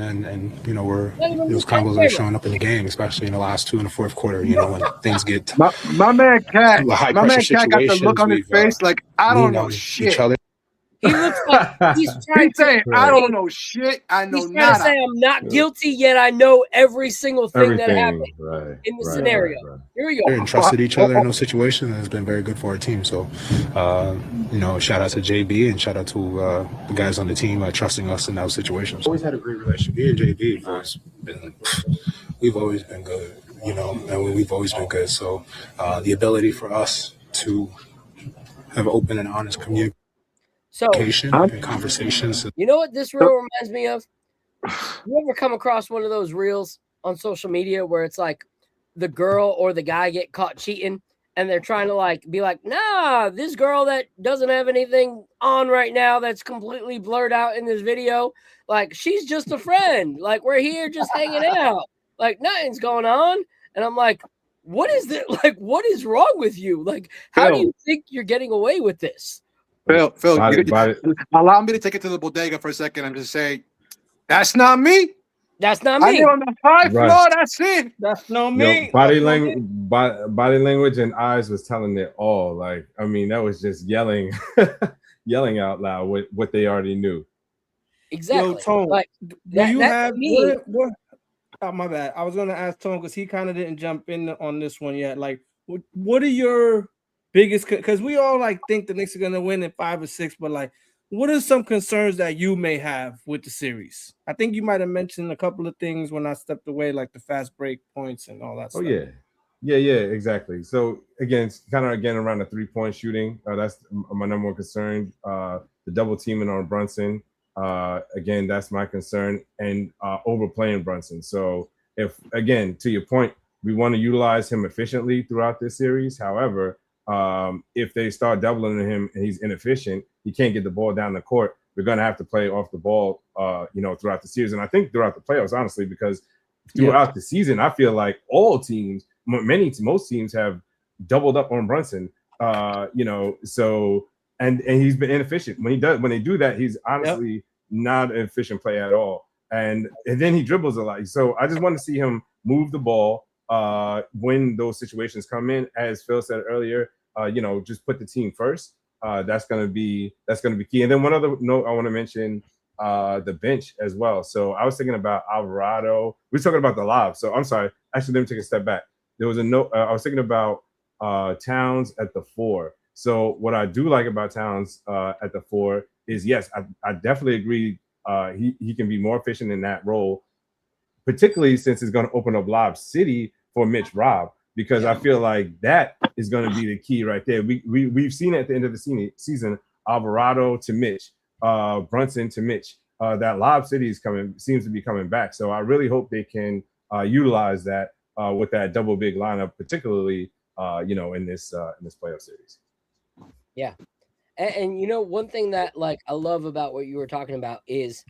you know, those convos are showing up in the game, especially in the last 2 and the fourth quarter. You know, when things get My man Cat, high my man pressure Cat got the look on his situations, we've, face like I don't leaned know on shit. each other. He looks like he's trying He's saying I to. don't know shit. I know He's trying to say nada. I'm not guilty, yet I know every single thing that happened right, in the right, scenario. right. Here we And go. trusted each other in those situations, and it's been very good for our team. So, you know, shout out to JB and shout out to the guys on the team trusting us in those situations. Always had a great relationship. Me and JB have always been, we've always been good, you know, and we've always been good. So, the ability for us to have open and honest communication So and conversations. you know what this reel reminds me of? You ever come across one of those reels on social media where it's like the girl or the guy get caught cheating and they're trying to like be like, nah, this girl that doesn't have anything on right now that's completely blurred out in this video, like she's just a friend. Like we're here just hanging out. Like nothing's going on. And I'm like, what is that? Like, what is wrong with you? Like, how do you think you're getting away with this? Phil, Body- allow me to take it to the bodega for a second and just say, that's not me. That's not I me. live on the high Right. floor. That's it. That's no Yo, me. body That's no language, me. body language, and eyes was telling it all. Like, I mean, that was just yelling out loud what they already knew. Exactly. Yo, Tone, Like do that, you that have to me, what? Oh, my bad. I was gonna ask Tone because he kind of didn't jump in on this one yet. Like, what are your biggest? Because we all like think the Knicks are gonna win in 5 or 6, but like, what are some concerns that you may have with the series? I think you might have mentioned a couple of things when I stepped away, like the fast break points and all that Oh stuff. yeah, exactly. So again, around the 3-point shooting. That's my number one concern. The double teaming on Brunson. Again, that's my concern, and overplaying Brunson. So if, again, to your point, we want to utilize him efficiently throughout this series. However, if they start doubling him and he's inefficient, he can't get the ball down the court, we're going to have to play off the ball, throughout the series. And I think throughout the playoffs, honestly, because throughout the season, I feel like all teams, most teams have doubled up on Brunson, so and he's been inefficient. When they do that, he's honestly not an efficient play at all. And then he dribbles a lot. So I just want to see him move the ball when those situations come in. As Phil said earlier, just put the team first. That's gonna be key. And then one other note I want to mention, the bench as well. So I was thinking about Alvarado. We were talking about the lob. So I'm sorry. Actually, let me take a step back. There was a note. I was thinking about Towns at the 4. So what I do like about Towns at the 4 is, yes, I definitely agree. He can be more efficient in that role, particularly since it's going to open up Lob City for Mitch Robb, because I feel like that is going to be the key right there. We've seen it at the end of the season, Alvarado to Mitch, Brunson to Mitch. That Lob City seems to be coming back. So I really hope they can utilize that with that double big lineup, particularly in this playoff series. yeah. And one thing that like I love about what you were talking about is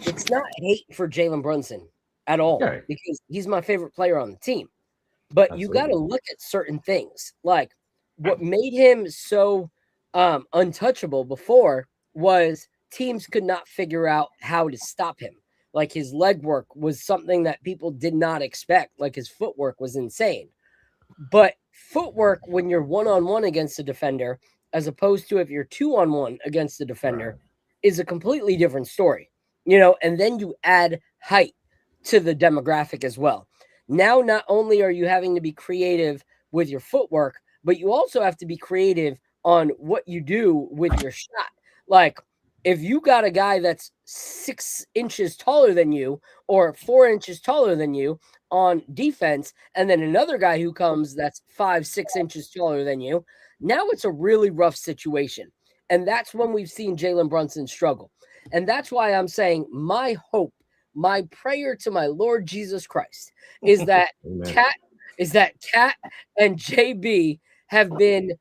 it's not hate for Jalen Brunson at all, because he's my favorite player on the team. But you got to look at certain things. Like what made him so untouchable before was teams could not figure out how to stop him. Like his leg work was something that people did not expect. Like his footwork was insane. But footwork when you're 1-on-1 against a defender, as opposed to if you're 2-on-1 against the defender, is a completely different story. And then you add height to the demographic as well. Now, not only are you having to be creative with your footwork, but you also have to be creative on what you do with your shot. Like if you got a guy that's 6 inches taller than you or 4 inches taller than you on defense, and then another guy who comes that's 5-6 inches taller than you, now it's a really rough situation. And that's when we've seen Jalen Brunson struggle. And that's why I'm saying my hope, my prayer to my Lord Jesus Christ is that Cat and JB have been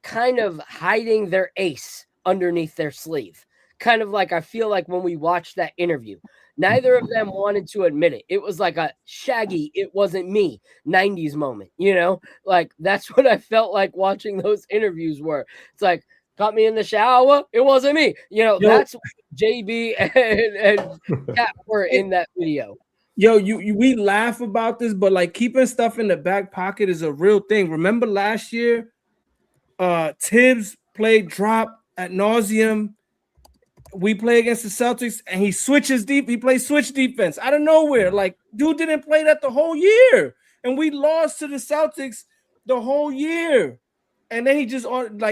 kind of hiding their ace underneath their sleeve. Kind of like I feel like when we watched that interview, neither of them wanted to admit it. It was like a Shaggy, it wasn't me 90s moment, like that's what I felt like watching those interviews were. It's like, caught me in the shower, it wasn't me. That's what JB and Cat were in that video. Yo, we laugh about this, but like keeping stuff in the back pocket is a real thing. Remember last year, Tibbs played drop ad nauseum. We play against the Celtics, and he switches deep. He plays switch defense out of nowhere. Like, dude didn't play that the whole year, and we lost to the Celtics the whole year. And then he just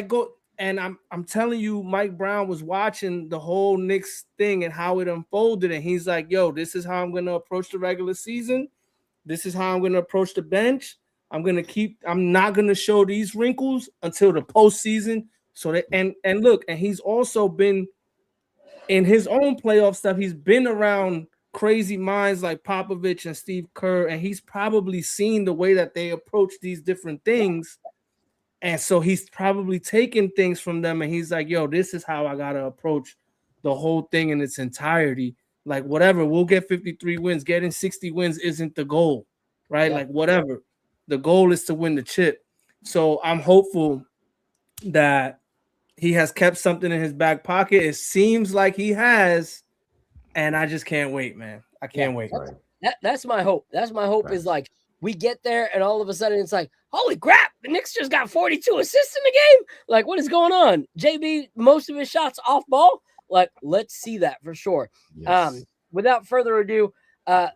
go. And I'm telling you, Mike Brown was watching the whole Knicks thing and how it unfolded, and he's like, "Yo, this is how I'm going to approach the regular season. This is how I'm going to approach the bench. I'm not going to show these wrinkles until the postseason." So that and look, and he's also been in his own playoff stuff. He's been around crazy minds like Popovich and Steve Kerr, and he's probably seen the way that they approach these different things. And so he's probably taken things from them, and he's like, "Yo, this is how I got to approach the whole thing in its entirety. Like, whatever, we'll get 53 wins. Getting 60 wins isn't the goal, right? Yeah. Like, whatever. The goal is to win the chip." So I'm hopeful that he has kept something in his back pocket. It seems like he has, and I just can't wait, man. I can't wait. That's my hope. That's my hope is like we get there and all of a sudden it's like, holy crap, the Knicks just got 42 assists in the game. Like, what is going on? JB, most of his shots off ball. Like, let's see that for sure. Yes. Without further ado,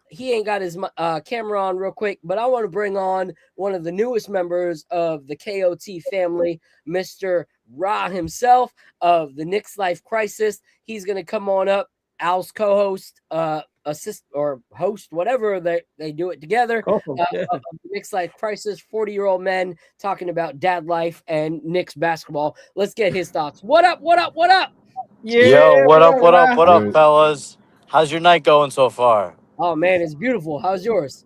he ain't got his camera on real quick, but I want to bring on one of the newest members of the KOT family, Mr. Rye himself of the Knicks Life Crisis. He's going to come on up. Al's co-host, assist or host, whatever they do it together. Of the Knicks Life Crisis, 40-year-old men talking about dad life and Knicks basketball. Let's get his thoughts. What up? Yeah, Yo, what up, fellas? How's your night going so far? Oh man, it's beautiful. How's yours?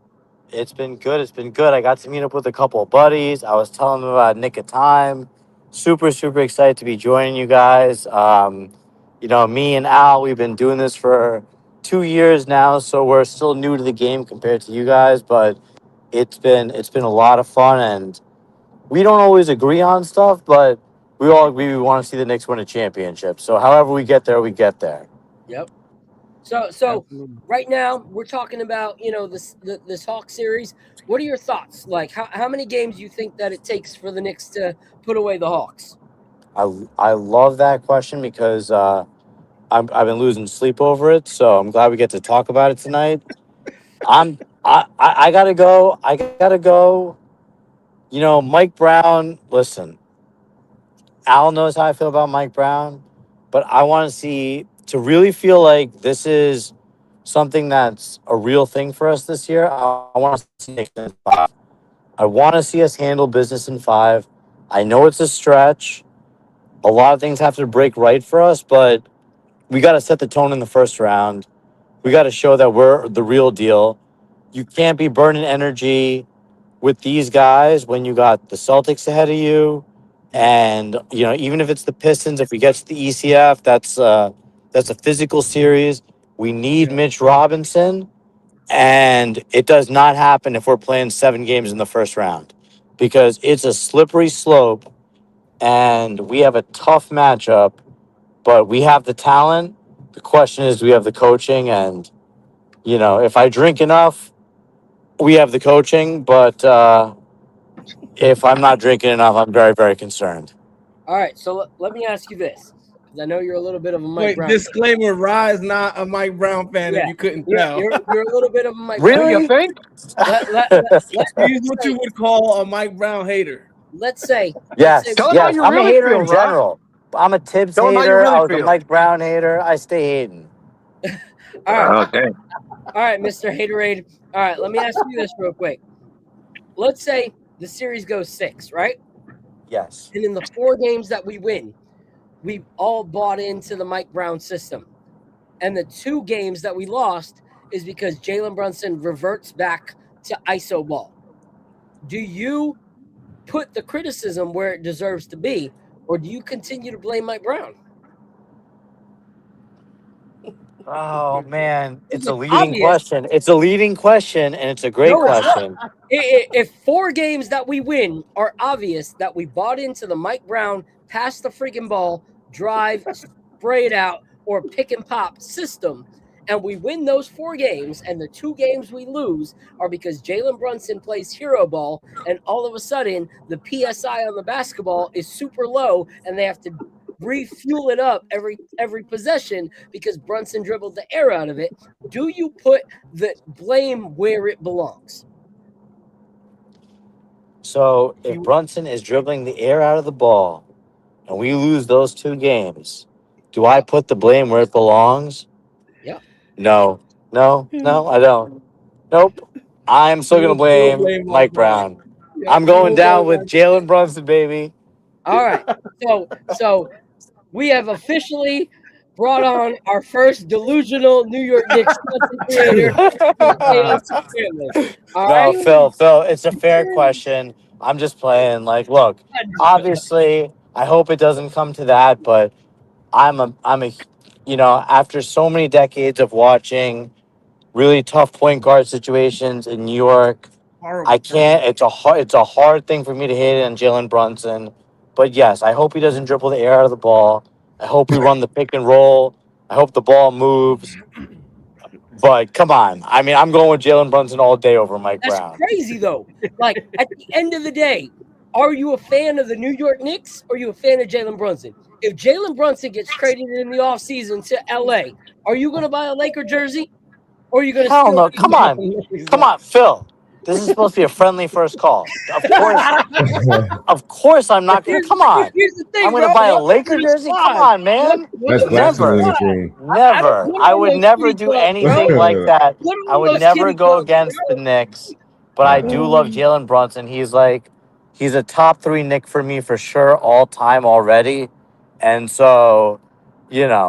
It's been good. I got to meet up with a couple of buddies. I was telling them about Nick of Time. Super excited to be joining you guys. Me and Al, we've been doing this for 2 years now, so we're still new to the game compared to you guys, but it's been a lot of fun, and we don't always agree on stuff, but we all agree we want to see the Knicks win a championship. So however we get there, we get there. Yep. So right now we're talking about this Hawks series. What are your thoughts? Like how many games do you think that it takes for the Knicks to put away the Hawks? I love that question because I've been losing sleep over it, so I'm glad we get to talk about it tonight. I gotta go. Mike Brown. Listen, Al knows how I feel about Mike Brown, but I want to really feel like this is something that's a real thing for us this year. I want to see Knicks in 5. I want to see us handle business in 5. I know it's a stretch. A lot of things have to break right for us, but we got to set the tone in the first round. We got to show that we're the real deal. You can't be burning energy with these guys when you got the Celtics ahead of you. And, even if it's the Pistons, if we get to the ECF, that's a physical series. We need Mitch Robinson. And it does not happen if we're playing 7 games in the first round because it's a slippery slope and we have a tough matchup, but we have the talent. The question is, do we have the coaching? And, if I drink enough, we have the coaching, but if I'm not drinking enough, I'm very, very concerned. All right, so let me ask you this, because I know you're a little bit of a Mike Brown disclaimer, Rye is not a Mike Brown fan, if you couldn't tell. You're a little bit of a Mike Really? Brown. He's what you would call a Mike Brown hater. Let's say Yes, let's say I'm a hater in general. I'm a Tibbs Tell him how you hater. really I was a feel. Mike Brown hater. I stay hating. All right. Okay. All right, Mr. Haterade. All right, let me ask you this real quick. Let's say the series goes 6, right? Yes. And in the 4 games that we win, we all bought into the Mike Brown system. And the 2 games that we lost is because Jalen Brunson reverts back to ISO ball. Do you put the criticism where it deserves to be, or do you continue to blame Mike Brown? Oh man, it's a leading obvious. question. It's a leading question, and it's a great No, it's not. question. If 4 games that we win are obvious that we bought into the Mike Brown pass the freaking ball, drive, spray it out, or pick and pop system, and we win those 4 games, and the 2 games we lose are because Jalen Brunson plays hero ball, and all of a sudden the PSI on the basketball is super low, and they have to refuel it up every possession because Brunson dribbled the air out of it. Do you put the blame where it belongs? So if Brunson is dribbling the air out of the ball, and we lose those 2 games, do I put the blame where it belongs? Yeah. No, I don't. Nope. I'm still gonna blame Mike Brown. I'm going down with Jalen Brunson, baby. All right. So we have officially brought on our first delusional New York Knicks creator. All right. No, Phil, it's a fair question. I'm just playing. Like, look, obviously, I hope it doesn't come to that, but I'm a, after so many decades of watching really tough point guard situations in New York, I can't. It's a hard thing for me to hate it on Jalen Brunson. But yes, I hope he doesn't dribble the air out of the ball. I hope we run the pick and roll. I hope the ball moves. But come on. I mean, I'm going with Jalen Brunson all day over Mike That's Brown. crazy, though. Like, at the end of the day, are you a fan of the New York Knicks or are you a fan of Jalen Brunson? If Jalen Brunson gets traded in the offseason to LA, are you going to buy a Laker jersey? Or are you going to Hell no. Come on, Phil. This is supposed to be a friendly first call. Of course I'm not going to. Come on. Here's the thing, I'm going to bro. buy a Laker jersey? Come on, man. That's blasphemy in this room. Never. I would never do anything like that. I would never go against the Knicks. But I do love Jalen Brunson. He's a top 3 Knick for me for sure all time already. And so, look,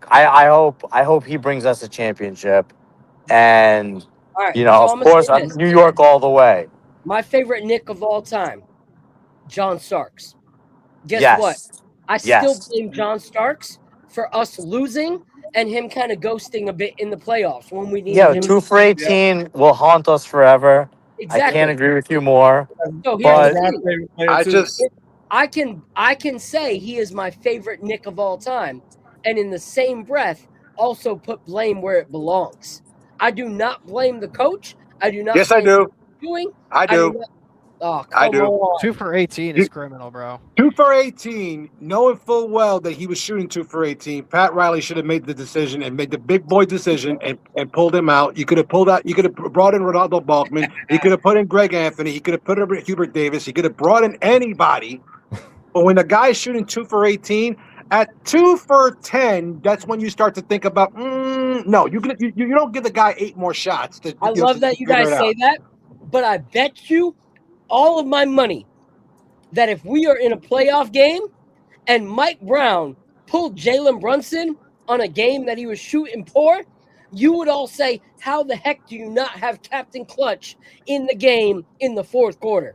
I hope he brings us a championship. And, All right, of course, I'm New York all the way. My favorite Knick of all time, John Starks. Guess Yes. what? I still blame John Starks for us losing and him kind of ghosting a bit in the playoffs when we needed him. 2 for 18 will haunt us forever. Exactly. I can't agree with you more. So But I can say he is my favorite Knick of all time, and in the same breath, also put blame where it belongs. I do not blame the coach. I do not. Yes, I do. Doing. I do. Oh, come I do. on. 2 for 18 is criminal, bro. 2 for 18, knowing full well that he was shooting 2 for 18. Pat Riley should have made the decision and made the big boy decision and pulled him out. You could have pulled out. You could have brought in Ronaldo Balkman. He could have put in Greg Anthony. He could have put in Hubert Davis. He could have brought in anybody. But when the guy's shooting 2 for 18, at 2 for 10, that's when you start to think about, no, you don't give the guy 8 more shots. I love that you guys say that, but I bet you all of my money that if we are in a playoff game and Mike Brown pulled Jalen Brunson on a game that he was shooting poor, you would all say, how the heck do you not have Captain Clutch in the game in the 4th quarter?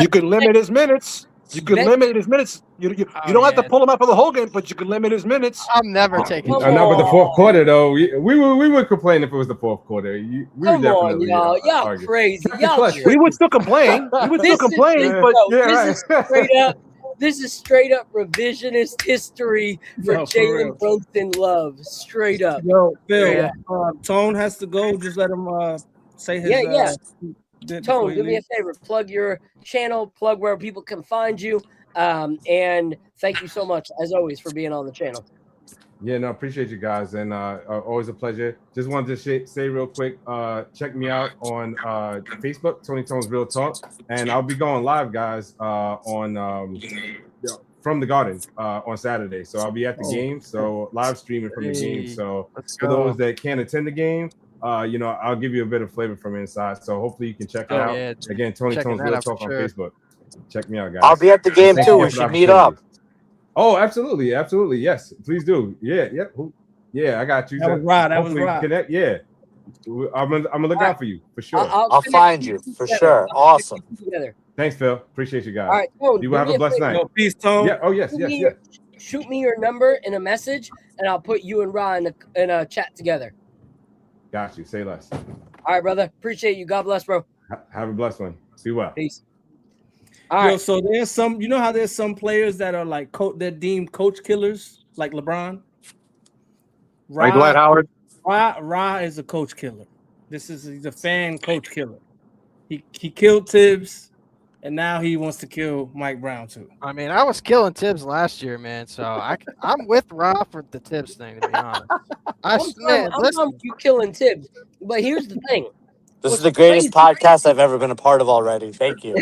You can limit his minutes. You can limit his minutes. You don't have to pull him out for the whole game, but you can limit his minutes. I'm never taking. Not with the 4th quarter though. We would complain if it was the 4th quarter. We Come would on, definitely y'all argue. crazy. Y'all We would still complain. We would still complain, but this is straight up revisionist history for Jalen Brunson love. Straight up. Yo, Phil, Tone has to go. Just let him say his. Tone, do me a favor. Plug your channel. Plug where people can find you. And thank you so much, as always, for being on the channel. Yeah, no, appreciate you guys, and always a pleasure. Just wanted to say real quick, check me out on Facebook, Tony Tone's Real Talk, and I'll be going live, guys, on from the Garden on Saturday. So I'll be at the game. So live streaming from the game. So for those that can't attend the game, I'll give you a bit of flavor from inside. So hopefully you can check it out. Yeah, Again, Tony Tone's Real Talk on Facebook. Check me out, guys. I'll be at the game too. We should meet up. Oh, absolutely, absolutely. Yes, please do. Yeah. I got you. That was Rod. That was Rod. Connect. Yeah, I'm gonna look out for you for sure. I'll find you for sure. Awesome. Thanks, Phil. Appreciate you guys. All right, Tone, you will have a blessed night. Peace, Tone. Yeah. Oh, yes. Shoot me your number in a message, and I'll put you and Ryan in a chat together. Got you. Say less. All right, brother. Appreciate you. God bless, bro. Have a blessed one. Be well. Peace. All right. So there's some, how there's some players that are like they're deemed coach killers, like LeBron. Like Dwight Howard. Rye is a coach killer. He's a fan coach killer. He killed Tibbs, and now he wants to kill Mike Brown too. I mean, I was killing Tibbs last year, man. So I'm with Rye for the Tibbs thing, to be honest. I'm you killing Tibbs, but here's the thing. This is the greatest podcast I've ever been a part of already. Thank you.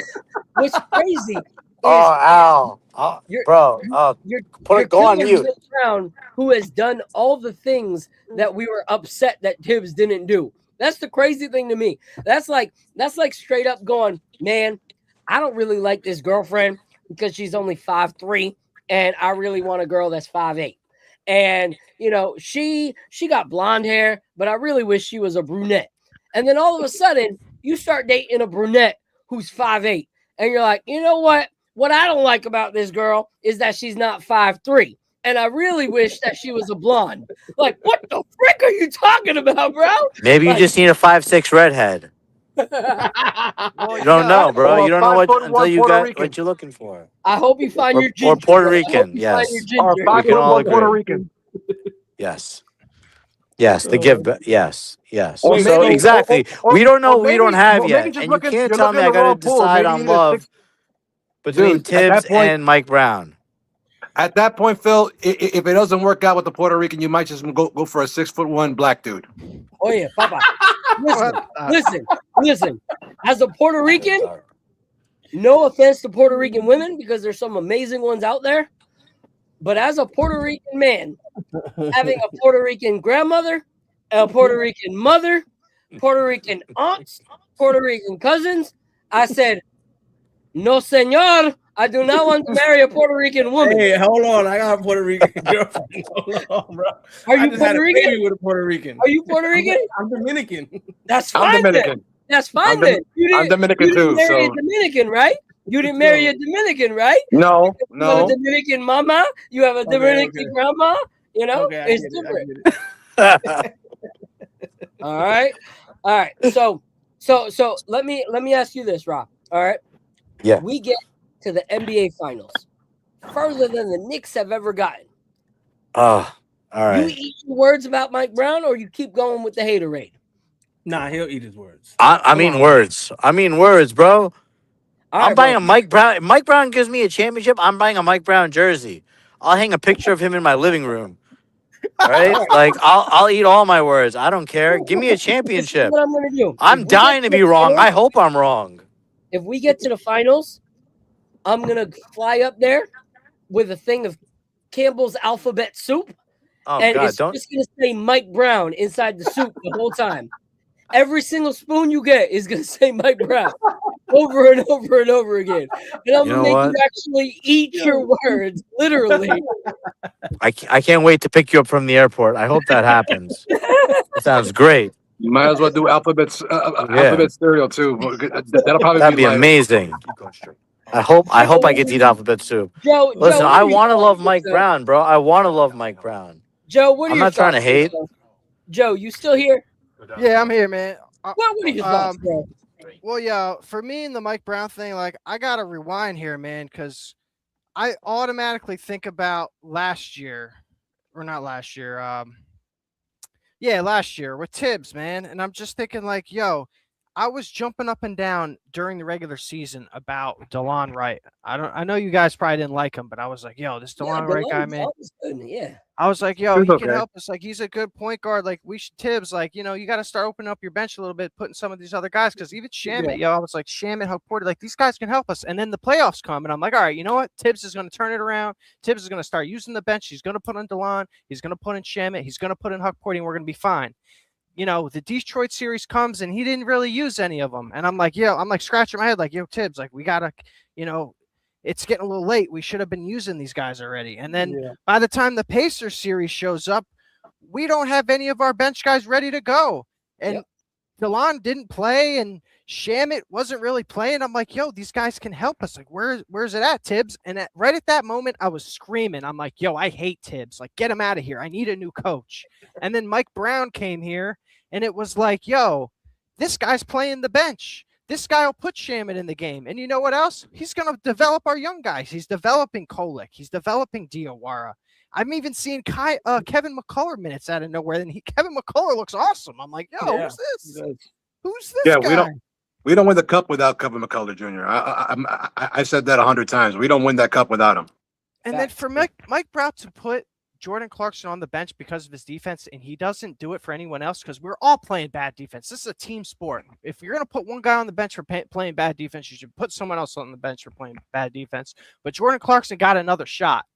What's crazy? Al. Bro. Go on mute. Brown, who has done all the things that we were upset that Tibbs didn't do. That's the crazy thing to me. That's like straight up going, man, I don't really like this girlfriend because she's only 5'3", and I really want a girl that's 5'8". And she got blonde hair, but I really wish she was a brunette. And then all of a sudden, you start dating a brunette who's 5'8", and you're like, you know what? What I don't like about this girl is that she's not 5'3", and I really wish that she was a blonde. Like, what the frick are you talking about, bro? Maybe you just need a 5'6" redhead. You don't know, bro. You don't know what until you got what you're looking for. I hope you find your ginger. Or Puerto Rican, yes. Or 5'1" Puerto Rican. Yes. Yes, the give. Yes. Or So maybe, exactly, or we don't know. We don't have maybe yet, and you can't tell me I got to decide on love between Tibbs and Mike Brown. At that point, Phil, if it doesn't work out with the Puerto Rican, you might just go for a 6'1" black dude. Oh yeah, Papa. Listen. As a Puerto Rican, no offense to Puerto Rican women because there's some amazing ones out there, but as a Puerto Rican man, having a Puerto Rican grandmother, a Puerto Rican mother, Puerto Rican aunts, Puerto Rican cousins, I said, no, senor. I do not want to marry a Puerto Rican woman. Hey, hold on. I got a Puerto Rican girlfriend. Hold on, bro. Are you Puerto Rican? With a Puerto Rican. Are you Puerto Rican? I'm Dominican. That's fine. I'm Dominican. Then. That's fine then. I'm Dominican you didn't too. marry a Dominican, right? You didn't marry a Dominican, right? No. You have a Dominican mama. You have a Dominican grandma. It's different. All right. So let me ask you this, Rob. All right. Yeah. We get to the NBA Finals further than the Knicks have ever gotten. All right. You eat your words about Mike Brown, or you keep going with the haterade? Nah, he'll eat his words. I mean words, bro. I'm buying a Mike Brown. If Mike Brown gives me a championship, I'm buying a Mike Brown jersey. I'll hang a picture of him in my living room. All right? Like, I'll eat all my words. I don't care. Give me a championship. What I'm going to do. I'm dying to be wrong. I hope I'm wrong. If we get to the finals, I'm going to fly up there with a thing of Campbell's alphabet soup. Oh, and God, it's just going to say Mike Brown inside the soup the whole time. Every single spoon you get is going to say Mike Brown over and over and over again. And I'm going to make you actually eat your words, literally. I can't wait to pick you up from the airport. I hope that happens. That sounds great. You might as well do alphabet cereal too. That'd be amazing. I hope I get to eat alphabet soup. Listen, I want to love Mike Brown, bro. I want to love Mike Brown. Joe, what are I'm your not trying to hate. Joe, you still here? Yeah, I'm here, man. What are your thoughts, bro? Well, yeah, for me and the Mike Brown thing, like, I got to rewind here, man, because I automatically think about last year, or not last year. Last year with Tibbs, man. And I'm just thinking, like, yo, I was jumping up and down during the regular season about DeLon Wright. I know you guys probably didn't like him, but I was like, yo, this DeLon Wright guy, man. Yeah. I was like, yo, It's he can okay. help us. Like, he's a good point guard. Like, we should Tibbs. Like, you got to start opening up your bench a little bit, putting some of these other guys. Because even Shamit, I was like, Shamit, Huck Porter, like, these guys can help us. And then the playoffs come, and I'm like, all right, you know what? Tibbs is going to turn it around. Tibbs is going to start using the bench. He's going to put in DeLon. He's going to put in Shamit. He's going to put in Huck Porter, and we're going to be fine. The Detroit series comes, and he didn't really use any of them. And I'm like, I'm like scratching my head, like, yo, Tibbs, like, we got to, it's getting a little late. We should have been using these guys already. And then by the time the Pacers series shows up, we don't have any of our bench guys ready to go. And DeLon didn't play, and Shamit wasn't really playing. I'm like, yo, these guys can help us. Like, where's it at, Tibbs? And right at that moment, I was screaming. I'm like, yo, I hate Tibbs. Like, get him out of here. I need a new coach. And then Mike Brown came here, and it was like, yo, this guy's playing the bench. This guy will put Shamit in the game. And you know what else? He's going to develop our young guys. He's developing Kolek. He's developing Diawara. I'm even seeing Kevin McCullough minutes out of nowhere. And Kevin McCullough looks awesome. I'm like, yo, who's this? Who's this guy? We don't win the cup without Kevin McCullough Jr. I said that 100 times. We don't win that cup without him. And then for Mike Brown to put Jordan Clarkson on the bench because of his defense, and he doesn't do it for anyone else because we're all playing bad defense. This is a team sport. If you're going to put one guy on the bench for playing bad defense, you should put someone else on the bench for playing bad defense. But Jordan Clarkson got another shot.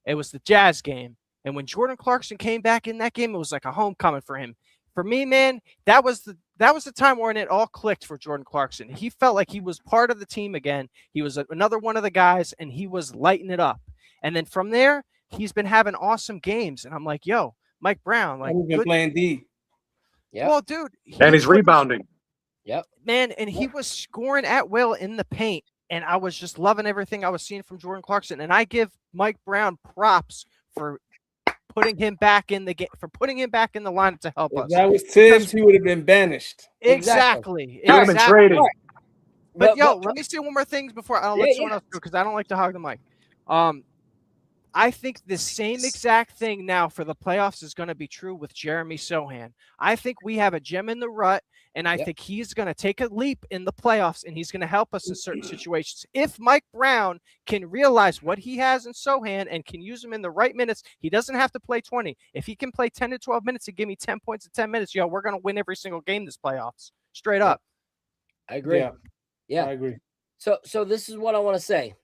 It was the Jazz game. And when Jordan Clarkson came back in that game, it was like a homecoming for him. For me, man, that was the time when it all clicked for Jordan Clarkson. He felt like he was part of the team again. He was another one of the guys, and he was lighting it up. And then from there, he's been having awesome games. And I'm like, yo, Mike Brown. Like, he's been playing D. Yeah. Well, dude. And he's rebounding. Yep. Man, and he was scoring at will in the paint. And I was just loving everything I was seeing from Jordan Clarkson. And I give Mike Brown props for putting him back in the game, for putting him back in the lineup to help us. If that was Tibbs, he would have been banished. Exactly. He would have been traded. But let me say one more thing before I'll let someone else go, because I don't like to hog the mic. I think the same exact thing now for the playoffs is going to be true with Jeremy Sohan. I think we have a gem in the rut, and I think he's going to take a leap in the playoffs, and he's going to help us in certain situations. If Mike Brown can realize what he has in Sohan and can use him in the right minutes, he doesn't have to play 20. If he can play 10 to 12 minutes and give me 10 points in 10 minutes, we're going to win every single game this playoffs. Straight up. I agree. Yeah. I agree. So this is what I want to say.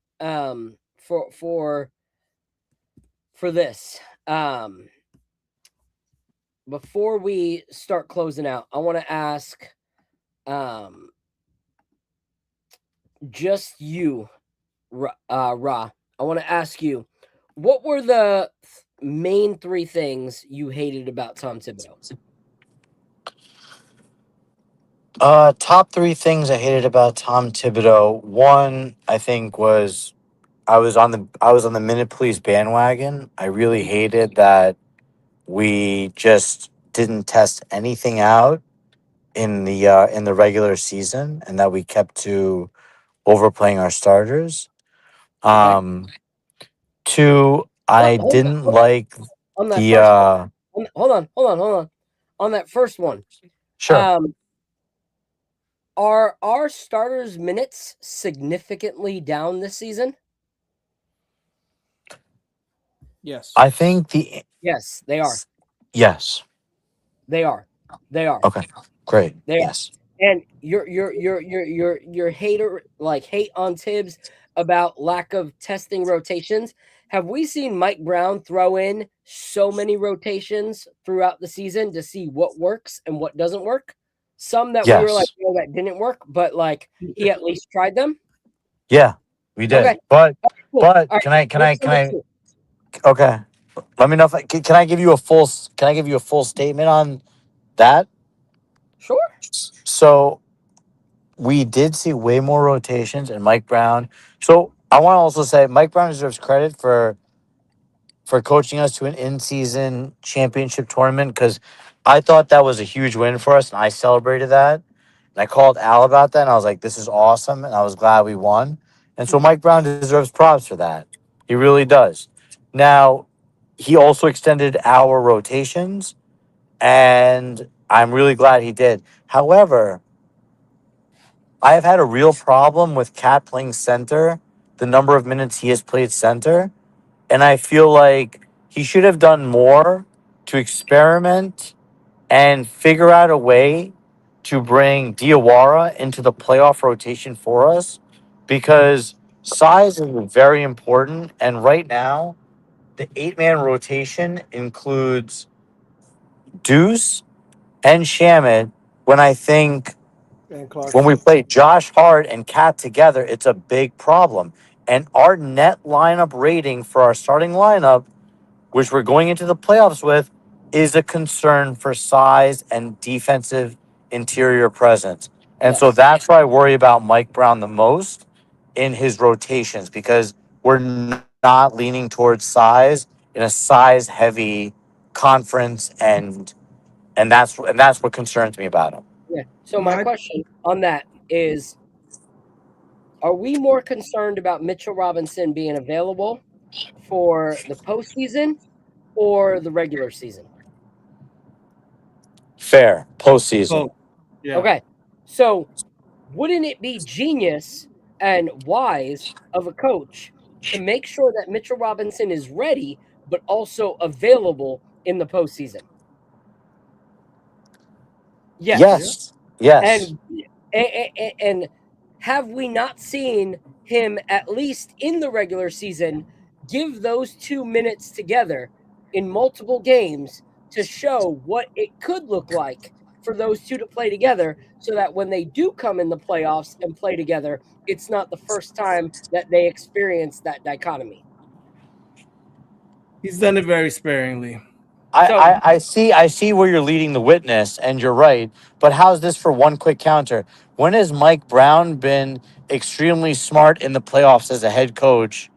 For this, before we start closing out, I want to ask just you, Ra. I want to ask you, what were the main three things you hated about Tom Thibodeau? Top three things I hated about Tom Thibodeau. One, I think, was I was on the Minute Please bandwagon. I really hated that we just didn't test anything out in the regular season, and that we kept to overplaying our starters. Two, I didn't like on that the hold on. On that first one. Sure. Are our starters' minutes significantly down this season? Yes. I think Yes, they are. Yes. They are. Okay. Great. Yes. And your hater, like, hate on Tibbs about lack of testing rotations. Have we seen Mike Brown throw in so many rotations throughout the season to see what works and what doesn't work? Some that we were like, that didn't work, but like he at least tried them. Yeah, we did. Okay. But Right. can I okay. Let me know if can I give you a full statement on that? Sure. So we did see way more rotations, and Mike Brown. So I want to also say Mike Brown deserves credit for coaching us to an in-season championship tournament, because I thought that was a huge win for us, and I celebrated that. And I called Al about that, and I was like, this is awesome, and I was glad we won. And so Mike Brown deserves props for that. He really does. Now, he also extended our rotations, and I'm really glad he did. However, I have had a real problem with Cat playing center, the number of minutes he has played center, and I feel like he should have done more to experiment and figure out a way to bring Diawara into the playoff rotation for us, because size is very important. And right now, the 8-man rotation includes Deuce and Shamit. When I think And when we Clarkson. play Josh Hart and Cat together, it's a big problem. And our net lineup rating for our starting lineup, which we're going into the playoffs with, is a concern for size and defensive interior presence. And so Yes. that's why I worry about Mike Brown the most in his rotations, because we're not leaning towards size in a size heavy conference, and that's what concerns me about him. Yeah. So my question on that is, are we more concerned about Mitchell Robinson being available for the postseason or the regular season? Fair. Postseason. Oh, yeah. Okay. So wouldn't it be genius and wise of a coach to make sure that Mitchell Robinson is ready, but also available in the postseason? Yes. Yes. And have we not seen him, at least in the regular season, give those 2 minutes together in multiple games to show what it could look like for those two to play together, so that when they do come in the playoffs and play together, it's not the first time that they experience that dichotomy? He's done it very sparingly. I see where you're leading the witness, and you're right. But how's this for one quick counter? When has Mike Brown been extremely smart in the playoffs as a head coach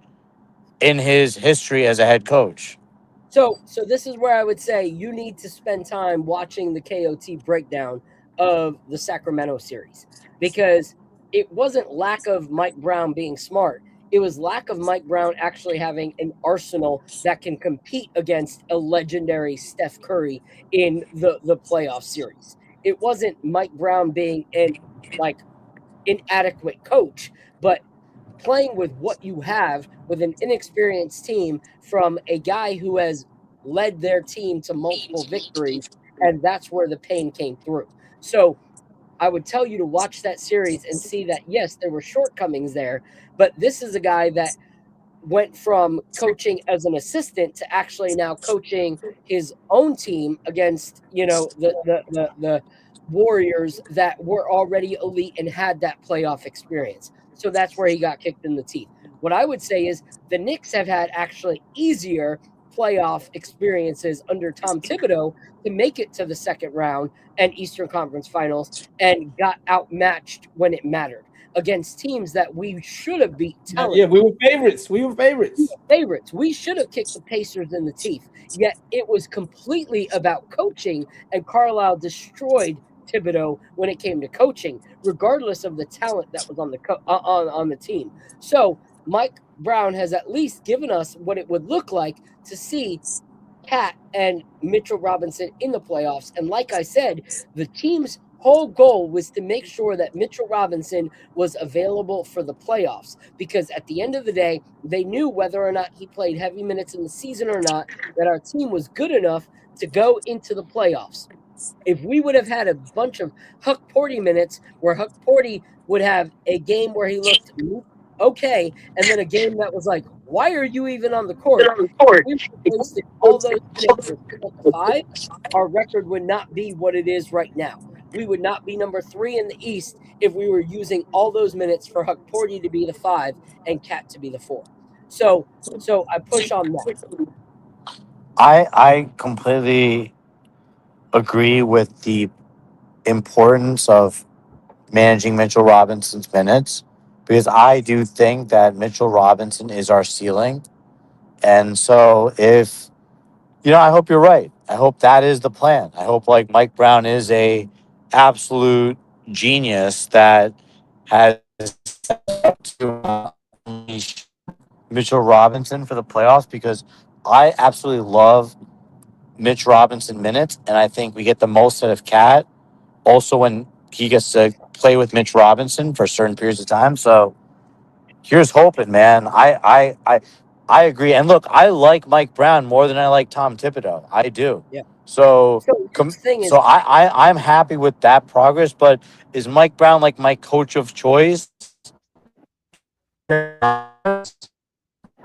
in his history as a head coach? So this is where I would say you need to spend time watching the KOT breakdown of the Sacramento series, because it wasn't lack of Mike Brown being smart. It was lack of Mike Brown actually having an arsenal that can compete against a legendary Steph Curry in the playoff series. It wasn't Mike Brown being an inadequate coach, but playing with what you have with an inexperienced team from a guy who has led their team to multiple victories, and that's where the pain came through. So I would tell you to watch that series and see that, yes, there were shortcomings there, but this is a guy that went from coaching as an assistant to actually now coaching his own team against, the Warriors that were already elite and had that playoff experience. So that's where he got kicked in the teeth. What I would say is the Knicks have had actually easier playoff experiences under Tom Thibodeau to make it to the second round and Eastern Conference Finals, and got outmatched when it mattered against teams that we should have beat. Yeah, we were favorites. We should have kicked the Pacers in the teeth. Yet it was completely about coaching, and Carlisle destroyed Thibodeau when it came to coaching, regardless of the talent that was on the team. So Mike Brown has at least given us what it would look like to see Cat and Mitchell Robinson in the playoffs. And like I said, the team's whole goal was to make sure that Mitchell Robinson was available for the playoffs, because at the end of the day, they knew whether or not he played heavy minutes in the season or not, that our team was good enough to go into the playoffs. If we would have had a bunch of Huck Porty minutes where Huck Porty would have a game where he looked okay, and then a game that was like, why are you even on the court? If we wasted all those minutes for 5, our record would not be what it is right now. We would not be number 3 in the East if we were using all those minutes for Huck Porty to be the 5 and Cat to be the 4. So I push on that. I completely agree with the importance of managing Mitchell Robinson's minutes, because I do think that Mitchell Robinson is our ceiling. And so I hope you're right. I hope that is the plan. I hope Mike Brown is a absolute genius that has to unleash Mitchell Robinson for the playoffs, because I absolutely love Mitch Robinson minutes, and I think we get the most out of Cat also when he gets to play with Mitch Robinson for certain periods of time. So here's hoping, man. I agree. And look, I like Mike Brown more than I like Tom Thibodeau. I do. Yeah. So, So the thing is, so I'm happy with that progress. But is Mike Brown like my coach of choice?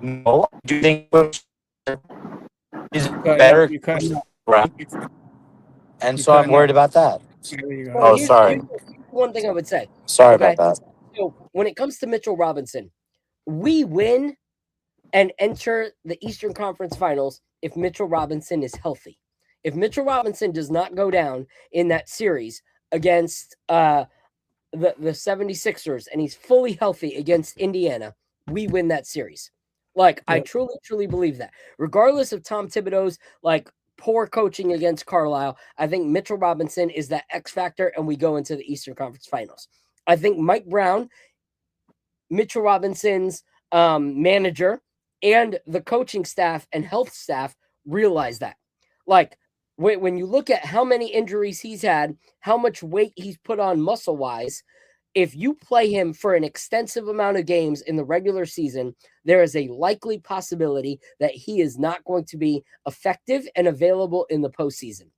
No. Do you think is better You cut coach out. than Brown? And You so I'm cutting worried out. about that. There you go. well, Oh, sorry. here's one thing I would say. Sorry Okay. about that. So when it comes to Mitchell Robinson, we win and enter the Eastern Conference Finals if Mitchell Robinson is healthy. If Mitchell Robinson does not go down in that series against the 76ers and he's fully healthy against Indiana, we win that series. Like, I Yep. truly believe that. Regardless of Tom Thibodeau's like poor coaching against Carlisle, I think Mitchell Robinson is that X factor and we go into the Eastern Conference Finals. I think Mike Brown, Mitchell Robinson's manager, and the coaching staff and health staff realize that. Like, when you look at how many injuries he's had, how much weight he's put on muscle wise, if you play him for an extensive amount of games in the regular season, there is a likely possibility that he is not going to be effective and available in the postseason.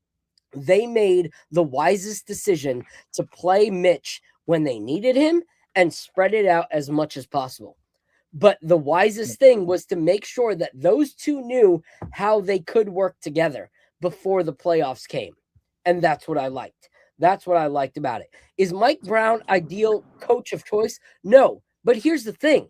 They made the wisest decision to play Mitch when they needed him and spread it out as much as possible. But the wisest thing was to make sure that those two knew how they could work together before the playoffs came. And that's what I liked. That's what I liked about it. Is Mike Brown ideal coach of choice? No. But here's the thing.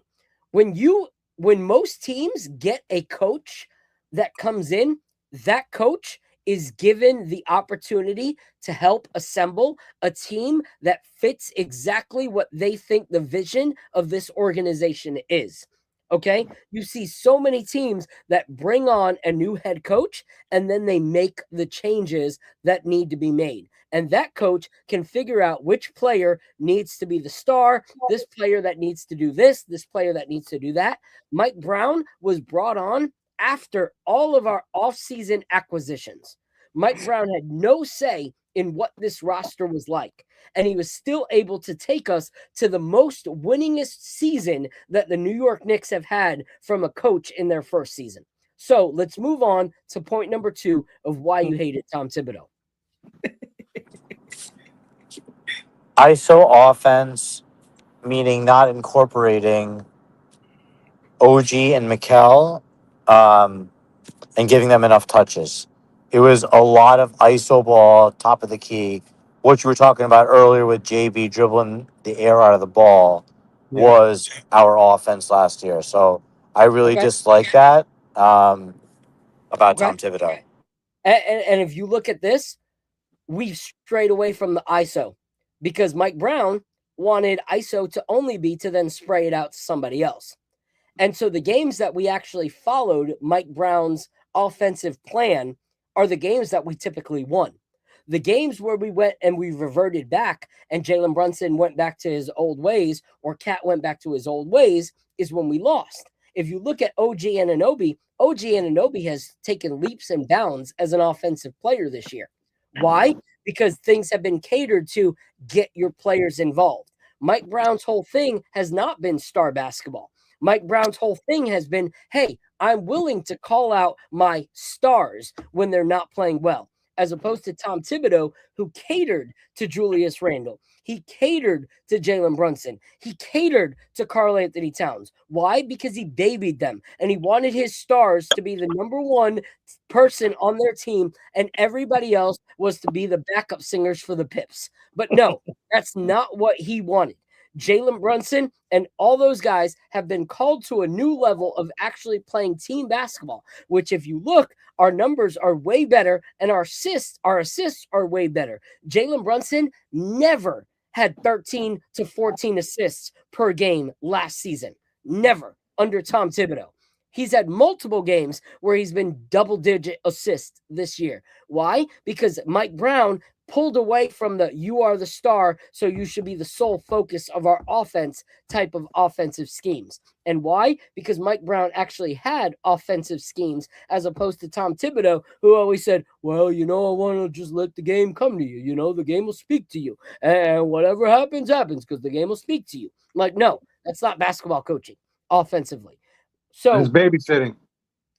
When most teams get a coach that comes in, that coach is given the opportunity to help assemble a team that fits exactly what they think the vision of this organization is. Okay. You see so many teams that bring on a new head coach and then they make the changes that need to be made. And that coach can figure out which player needs to be the star, this player that needs to do this player that needs to do that. Mike Brown was brought on after all of our offseason acquisitions. Mike Brown had no say in what this roster was like. And he was still able to take us to the most winningest season that the New York Knicks have had from a coach in their first season. So let's move on to point number 2 of why you hated Tom Thibodeau. ISO offense, meaning not incorporating OG and Mikal, and giving them enough touches. It was a lot of ISO ball, top of the key. What you were talking about earlier with JB dribbling the air out of the ball was our offense last year. So I really dislike that about Tom Thibodeau. And if you look at this, we've strayed away from the ISO because Mike Brown wanted ISO to only be to then spray it out to somebody else. And so the games that we actually followed Mike Brown's offensive plan are the games that we typically won. The games where we went and we reverted back and Jalen Brunson went back to his old ways or Cat went back to his old ways is when we lost. If you look at OG Anunoby has taken leaps and bounds as an offensive player this year. Why? Because things have been catered to get your players involved. Mike Brown's whole thing has not been star basketball. Mike Brown's whole thing has been, hey, I'm willing to call out my stars when they're not playing well, as opposed to Tom Thibodeau, who catered to Julius Randle. He catered to Jalen Brunson. He catered to Karl Anthony Towns. Why? Because he babied them, and he wanted his stars to be the number one person on their team, and everybody else was to be the backup singers for the Pips. But no, that's not what he wanted. Jalen Brunson and all those guys have been called to a new level of actually playing team basketball, which if you look, our numbers are way better and our assists are way better. Jalen Brunson never had 13 to 14 assists per game last season. Never under Tom Thibodeau. He's had multiple games where he's been double-digit assists this year. Why? Because Mike Brown pulled away from the you are the star, so you should be the sole focus of our offense type of offensive schemes. And why? Because Mike Brown actually had offensive schemes as opposed to Tom Thibodeau, who always said, well, I want to just let the game come to you. The game will speak to you. And whatever happens, happens because the game will speak to you. Like, no, that's not basketball coaching offensively. So It's babysitting.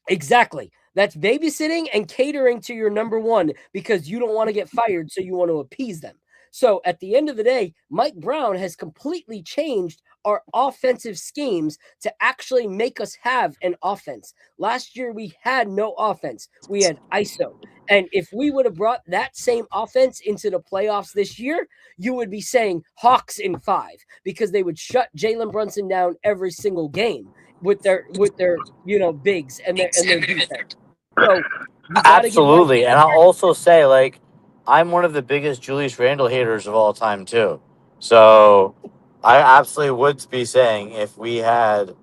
exactly. That's babysitting and catering to your number one because you don't want to get fired, so you want to appease them. So at the end of the day, Mike Brown has completely changed our offensive schemes to actually make us have an offense. Last year, we had no offense. We had ISO. And if we would have brought that same offense into the playoffs this year, you would be saying Hawks in 5 because they would shut Jalen Brunson down every single game with their bigs and their defense. So you got to give Mike. Absolutely. And I'll also say, like, I'm one of the biggest Julius Randle haters of all time, too. So I absolutely would be saying if we had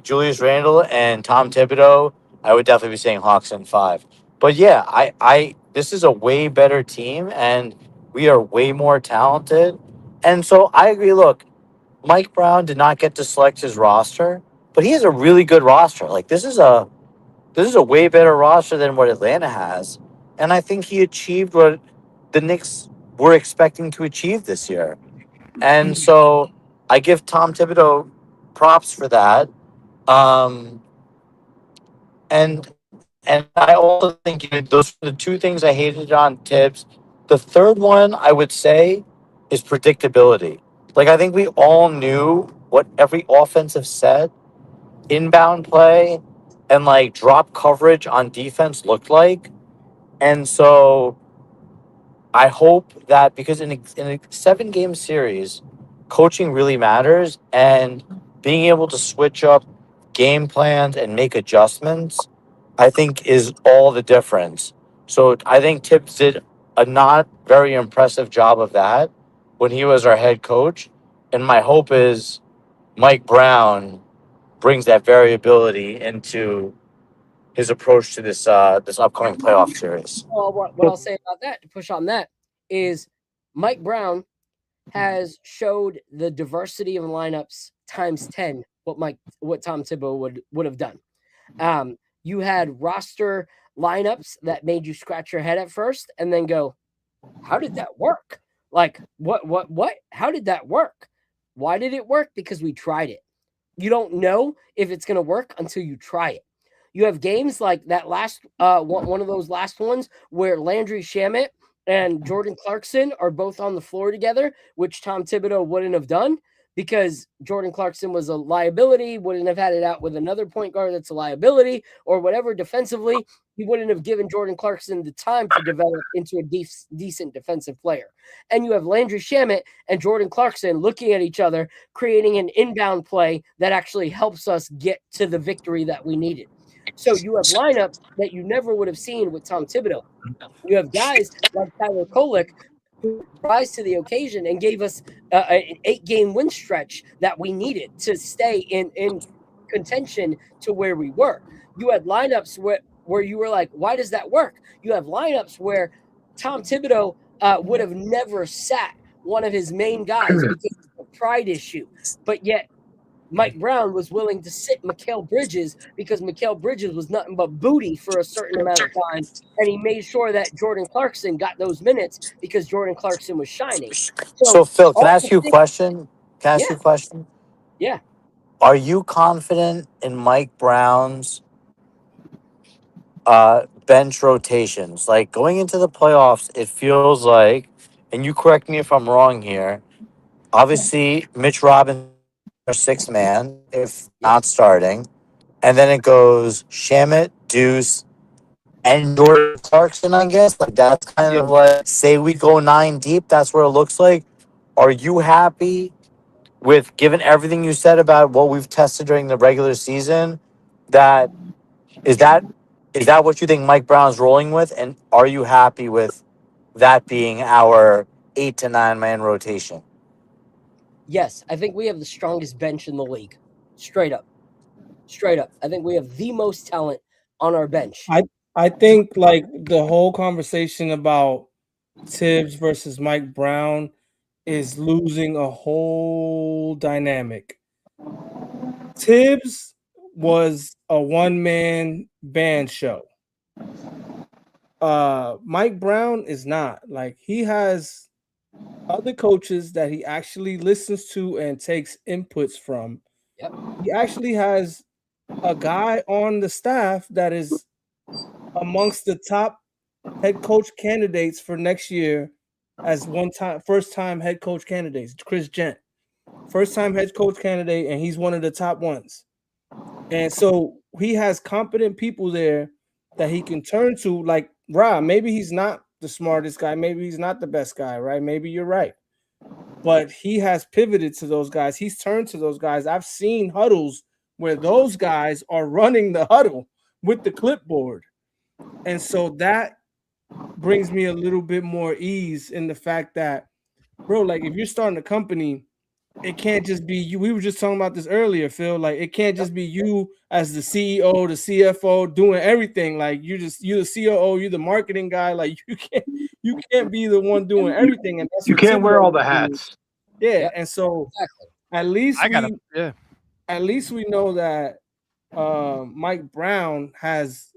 Julius Randle and Tom Thibodeau, I would definitely be saying Hawks in 5. But yeah, this is a way better team and we are way more talented. And so I agree. Look, Mike Brown did not get to select his roster, but he has a really good roster. Like this is a way better roster than what Atlanta has. And I think he achieved what the Knicks were expecting to achieve this year. And so I give Tom Thibodeau props for that. And I also think those are the two things I hated on Tibbs. The third one I would say is predictability. Like I think we all knew what every offensive set, inbound play, and like drop coverage on defense looked like. And so I hope that because in a 7-game series, coaching really matters and being able to switch up game plans and make adjustments, I think is all the difference. So I think Tibbs did a not very impressive job of that when he was our head coach. And my hope is Mike Brown brings that variability into his approach to this upcoming playoff series. Well, what I'll say about that to push on that is Mike Brown has showed the diversity of lineups times 10 what Tom Thibodeau would have done. You had roster lineups that made you scratch your head at first and then go, how did that work? Like what? How did that work? Why did it work? Because we tried it. You don't know if it's going to work until you try it. You have games like that last one of those last ones where Landry Shamet and Jordan Clarkson are both on the floor together, which Tom Thibodeau wouldn't have done because Jordan Clarkson was a liability, wouldn't have had it out with another point guard that's a liability or whatever defensively. He wouldn't have given Jordan Clarkson the time to develop into a decent defensive player. And you have Landry Shamet and Jordan Clarkson looking at each other, creating an inbound play that actually helps us get to the victory that we needed. So you have lineups that you never would have seen with Tom Thibodeau. You have guys like Tyler Kolek who rise to the occasion and gave us an 8-game win stretch that we needed to stay in contention to where we were. You had lineups where you were like, why does that work? You have lineups where Tom Thibodeau would have never sat one of his main guys because of a pride issue, but yet Mike Brown was willing to sit Mikal Bridges because Mikal Bridges was nothing but booty for a certain amount of time. And he made sure that Jordan Clarkson got those minutes because Jordan Clarkson was shining. So Phil, can I ask you a question? Can I ask you a question? Yeah. Are you confident in Mike Brown's bench rotations? Like going into the playoffs, it feels like, and you correct me if I'm wrong here, obviously Mitch Robinson, our 6th man, if not starting. And then it goes Shamet, Deuce, and Jordan Clarkson, I guess. Like that's kind of like, say we go 9 deep, that's where it looks like. Are you happy with, given everything you said about what we've tested during the regular season, that is that what you think Mike Brown's rolling with? And are you happy with that being our 8 to 9 man rotation? Yes, I think we have the strongest bench in the league. Straight up. I think we have the most talent on our bench. I think like the whole conversation about Tibbs versus Mike Brown is losing a whole dynamic. Tibbs was a one-man band show. Mike Brown is not. Like he has other coaches that he actually listens to and takes inputs from. Yep. He actually has a guy on the staff that is amongst the top head coach candidates for next year as first time head coach candidates. Chris Gent, first time head coach candidate, and he's one of the top ones. And so he has competent people there that he can turn to. Like Rob, maybe he's not the smartest guy, maybe he's not the best guy, right? Maybe you're right. But he has pivoted to those guys. He's turned to those guys. I've seen huddles where those guys are running the huddle with the clipboard. And so that brings me a little bit more ease in the fact that, bro, like if you're starting a company, it can't just be you. We were just talking about this earlier, Phil. Like it can't just be you as the CEO, the CFO doing everything. Like you're the COO, you're the marketing guy. Like you can't be the one doing everything. And that's You can't wear all the hats. Yeah, and so at least we know that Mike Brown has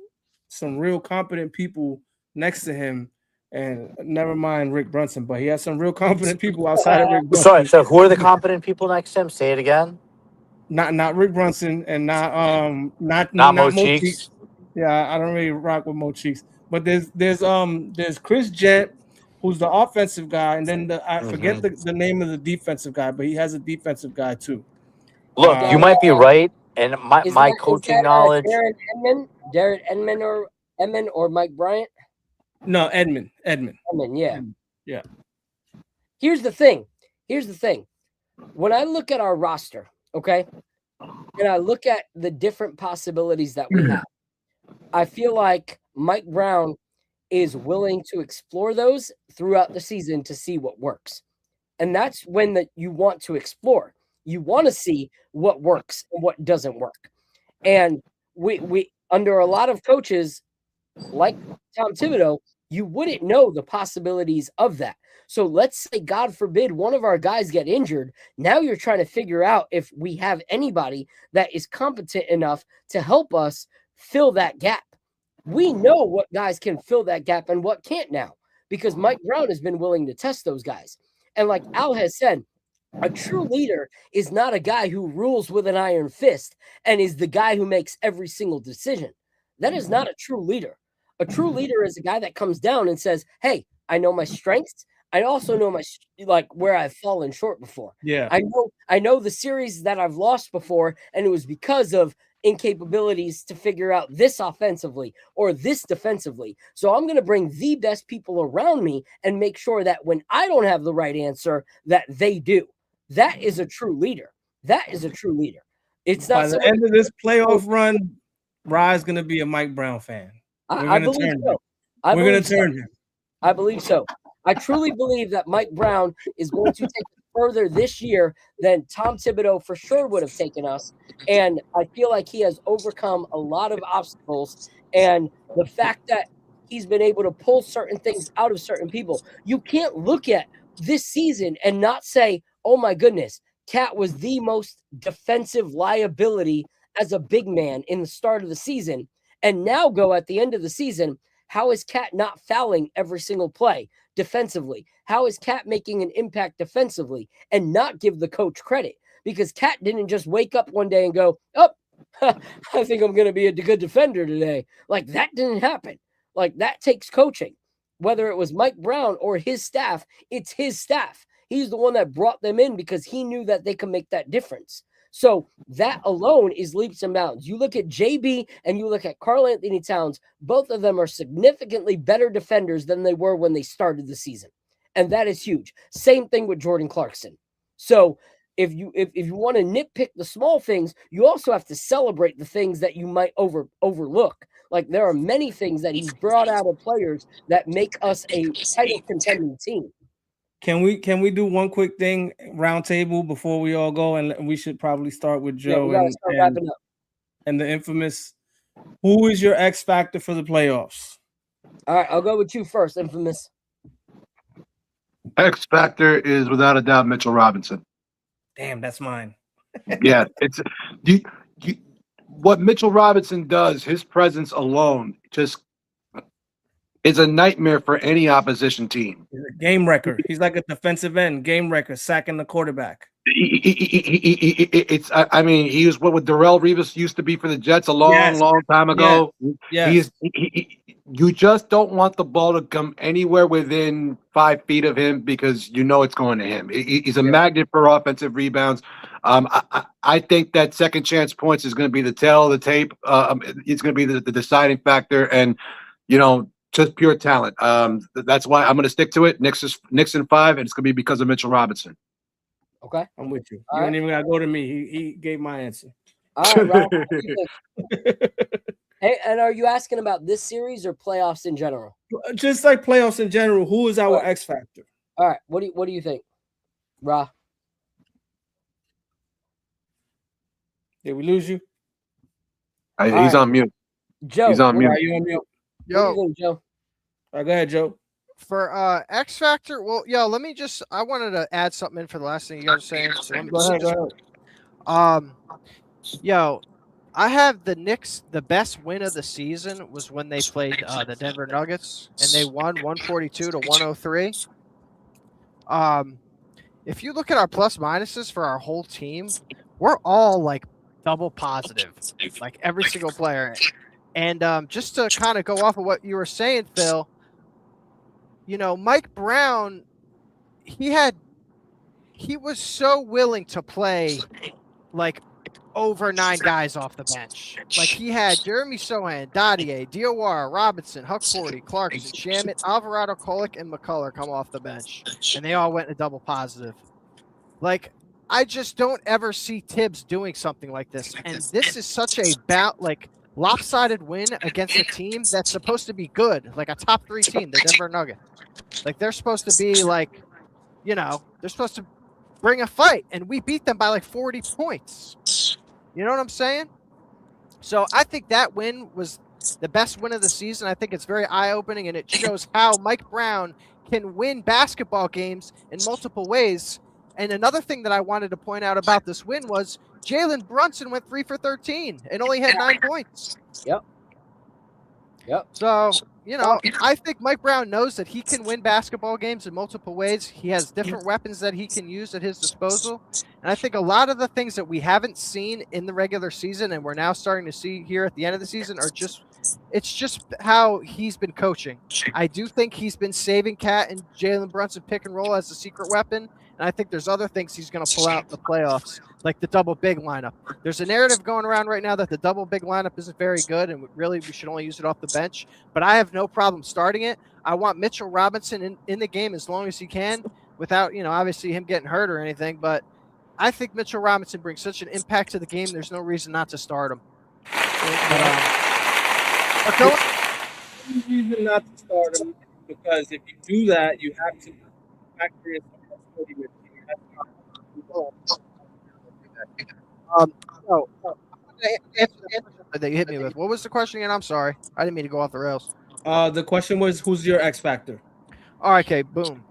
some real competent people next to him. And never mind Rick Brunson, but he has some real competent people outside of Rick Brunson. Sorry, so who are the competent people next to him? Say it again. Not Rick Brunson and not Mo Cheeks. Yeah, I don't really rock with Mo Cheeks. But there's Chris Gent, who's the offensive guy, and then I forget the name of the defensive guy, but he has a defensive guy too. Look, you might be right, and my coaching knowledge. Darren Edmond or Mike Bryant? No, Edmond, yeah. Yeah. Here's the thing. When I look at our roster, okay, and I look at the different possibilities that we have, I feel like Mike Brown is willing to explore those throughout the season to see what works. And that's when you want to explore. You want to see what works and what doesn't work. And we under a lot of coaches like Tom Thibodeau, you wouldn't know the possibilities of that. So let's say, God forbid, one of our guys get injured. Now you're trying to figure out if we have anybody that is competent enough to help us fill that gap. We know what guys can fill that gap and what can't now, because Mike Brown has been willing to test those guys. And like Al has said, a true leader is not a guy who rules with an iron fist and is the guy who makes every single decision. That is not a true leader. A true leader is a guy that comes down and says, hey, I know my strengths. I also know where I've fallen short before. Yeah. I know the series that I've lost before, and it was because of incapabilities to figure out this offensively or this defensively. So I'm going to bring the best people around me and make sure that when I don't have the right answer, that they do. That is a true leader. It's not by the end of this playoff run, Rye's going to be a Mike Brown fan. I believe so. We're going to turn him. I believe so. I truly believe that Mike Brown is going to take it further this year than Tom Thibodeau for sure would have taken us. And I feel like he has overcome a lot of obstacles. And the fact that he's been able to pull certain things out of certain people, you can't look at this season and not say, oh my goodness, Cat was the most defensive liability as a big man in the start of the season. And now go at the end of the season, how is Cat not fouling every single play defensively? How is Cat making an impact defensively and not give the coach credit? Because Cat didn't just wake up one day and go, oh, I think I'm going to be a good defender today. Like that didn't happen. Like that takes coaching. Whether it was Mike Brown or his staff, it's his staff. He's the one that brought them in because he knew that they could make that difference. So that alone is leaps and bounds. You look at JB and you look at Karl Anthony Towns, both of them are significantly better defenders than they were when they started the season. And that is huge. Same thing with Jordan Clarkson. So if you want to nitpick the small things, you also have to celebrate the things that you might overlook. Like there are many things that he's brought out of players that make us a title contending team. Can we do one quick thing, round table, before we all go? And we should probably start with Joe and the infamous. Who is your X factor for the playoffs? All right, I'll go with you first, infamous. X factor is without a doubt Mitchell Robinson. Damn, that's mine. Yeah, it's what Mitchell Robinson does. His presence alone just is a nightmare for any opposition team. He's a game wrecker. He's like a defensive end, game wrecker, sacking the quarterback. It's. I mean, he was what Darrell Revis used to be for the Jets a long, Yes. long time ago. Yes. You just don't want the ball to come anywhere within 5 feet of him because you know it's going to him. He's a magnet for offensive rebounds. I think that second chance points is going to be the tail of the tape. It's going to be the deciding factor, and just pure talent. That's why I'm going to stick to it. Knicks in 5, and it's going to be because of Mitchell Robinson. Okay, I'm with you. All You right. don't even got to go to me. He gave my answer. All right, Rob, what do you think? Hey, and are you asking about this series or playoffs in general? Just like playoffs in general, who is our X factor? All right, what do you think, Ra? Did we lose you? He's on mute. Joe, He's on mute. Are you on mute? What do you think, Joe? All right, go ahead, Joe. For X Factor, well, let me just, I wanted to add something in for the last thing you guys were saying. So let me Go ahead. I have the Knicks, the best win of the season was when they played the Denver Nuggets, and they won 142 to 103. If you look at our plus minuses for our whole team, we're all like double positive, like every single player. And just to kind of go off of what you were saying, Phil, Mike Brown, he was so willing to play like over 9 guys off the bench. Like he had Jeremy Sohan, Dadier, DOR, Robinson, Huck Forty, Clarkson, Shamit, Alvarado, Kolick, and McCullough come off the bench. And they all went in a double positive. Like, I just don't ever see Tibbs doing something like this. And this is such a lopsided win against a team that's supposed to be good, like a top 3 team, the Denver Nuggets. Like they're supposed to be like, they're supposed to bring a fight, and we beat them by like 40 points. You know what I'm saying? So I think that win was the best win of the season. I think it's very eye-opening, and it shows how Mike Brown can win basketball games in multiple ways. And another thing that I wanted to point out about this win was Jalen Brunson went 3 for 13 and only had 9 points. Yep. So, I think Mike Brown knows that he can win basketball games in multiple ways. He has different weapons that he can use at his disposal. And I think a lot of the things that we haven't seen in the regular season and we're now starting to see here at the end of the season it's just how he's been coaching. I do think he's been saving Cat and Jalen Brunson pick and roll as a secret weapon. And I think there's other things he's going to pull out in the playoffs, like the double big lineup. There's a narrative going around right now that the double big lineup isn't very good, and really we should only use it off the bench. But I have no problem starting it. I want Mitchell Robinson in the game as long as he can without, obviously him getting hurt or anything. But I think Mitchell Robinson brings such an impact to the game. There's no reason not to start him. Reason not to start him because if you do that, you have to factor in that you hit me with. What was the question again? I'm sorry. I didn't mean to go off the rails. The question was, who's your X factor? All right, okay, boom.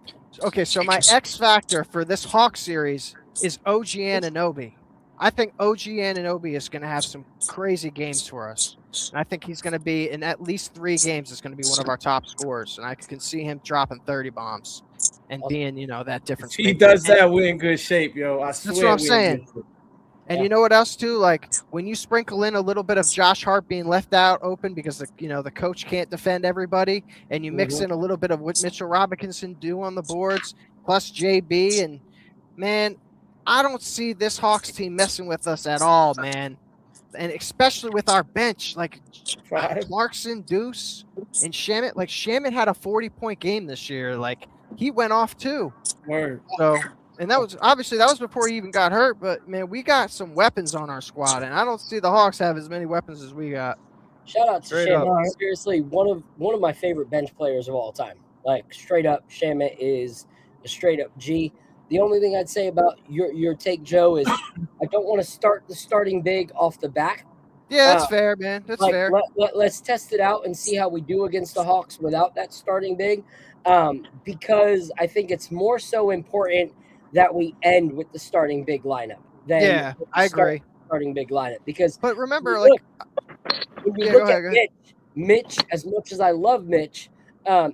Okay, so my X factor for this Hawk series is OG Anunoby. I think OG Anunoby is going to have some crazy games for us. And I think he's going to be in at least 3 games. It's going to be one of our top scorers, and I can see him dropping 30 bombs and being, that difference. He does that. We're in good shape, yo. I swear. That's what I'm saying. And you know what else too? Like when you sprinkle in a little bit of Josh Hart being left out open because the coach can't defend everybody, and you mix in a little bit of what Mitchell Robinson do on the boards, plus JB, and man, I don't see this Hawks team messing with us at all, man. And especially with our bench, like Clarkson, Deuce, and Shamit. Like Shamit had a 40-point game this year. Like he went off too. Word. So, and that was before he even got hurt. But man, we got some weapons on our squad, and I don't see the Hawks have as many weapons as we got. Shout out to Shamit. Seriously, one of my favorite bench players of all time. Like straight up, Shamit is a straight up G. The only thing I'd say about your take, Joe, is I don't want to start the starting big off the back. Yeah, that's fair, man. That's fair. Let's test it out and see how we do against the Hawks without that starting big, because I think it's more so important that we end with the starting big lineup than I agree. Starting big lineup, because but remember, when you look at Mitch, as much as I love Mitch,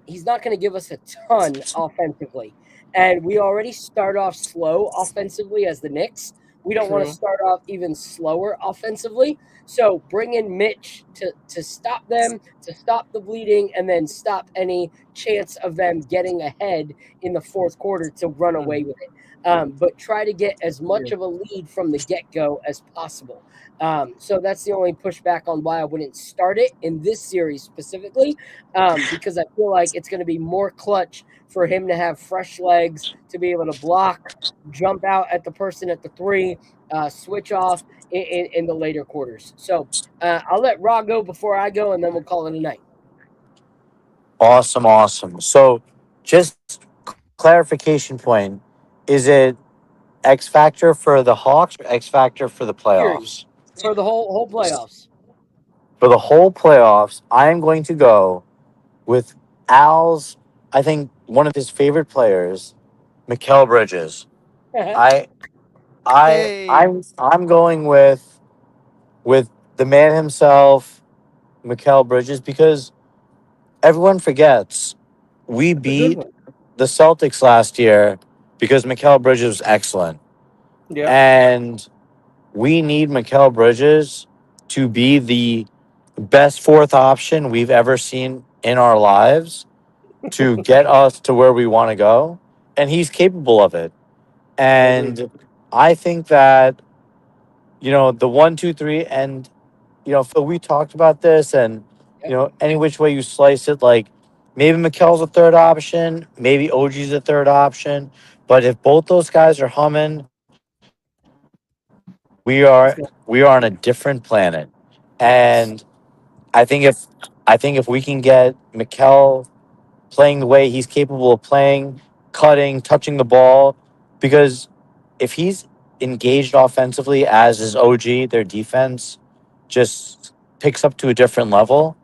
he's not going to give us a ton offensively. And we already start off slow offensively as the Knicks. We don't want to True. start off even slower offensively. So bring in Mitch to stop them, to stop the bleeding, and then stop any chance of them getting ahead in the fourth quarter to run away with it. But try to get as much of a lead from the get-go as possible. So that's the only pushback on why I wouldn't start it in this series specifically, because I feel like it's going to be more clutch for him to have fresh legs, to be able to block, jump out at the person at the three, switch off in the later quarters. So I'll let Raw go before I go, and then we'll call it a night. Awesome. So just clarification point, is it X factor for the Hawks or X factor for the playoffs? For the whole playoffs. For the whole playoffs, I am going to go with Al's, I think one of his favorite players, Mikal Bridges. I'm going with the man himself, Mikal Bridges, because everyone forgets we beat the Celtics last year because Mikal Bridges was excellent. Yeah. And we need Mikal Bridges to be the best fourth option we've ever seen in our lives to get us to where we want to go. And he's capable of it. And I think that, the 1, 2, 3, and, Phil, we talked about this, and, any which way you slice it, like maybe Mikel's a third option, maybe OG's a third option. But if both those guys are humming, we are on a different planet. And I think if we can get Mikel playing the way he's capable of playing, cutting, touching the ball, because if he's engaged offensively as is OG, their defense just picks up to a different level.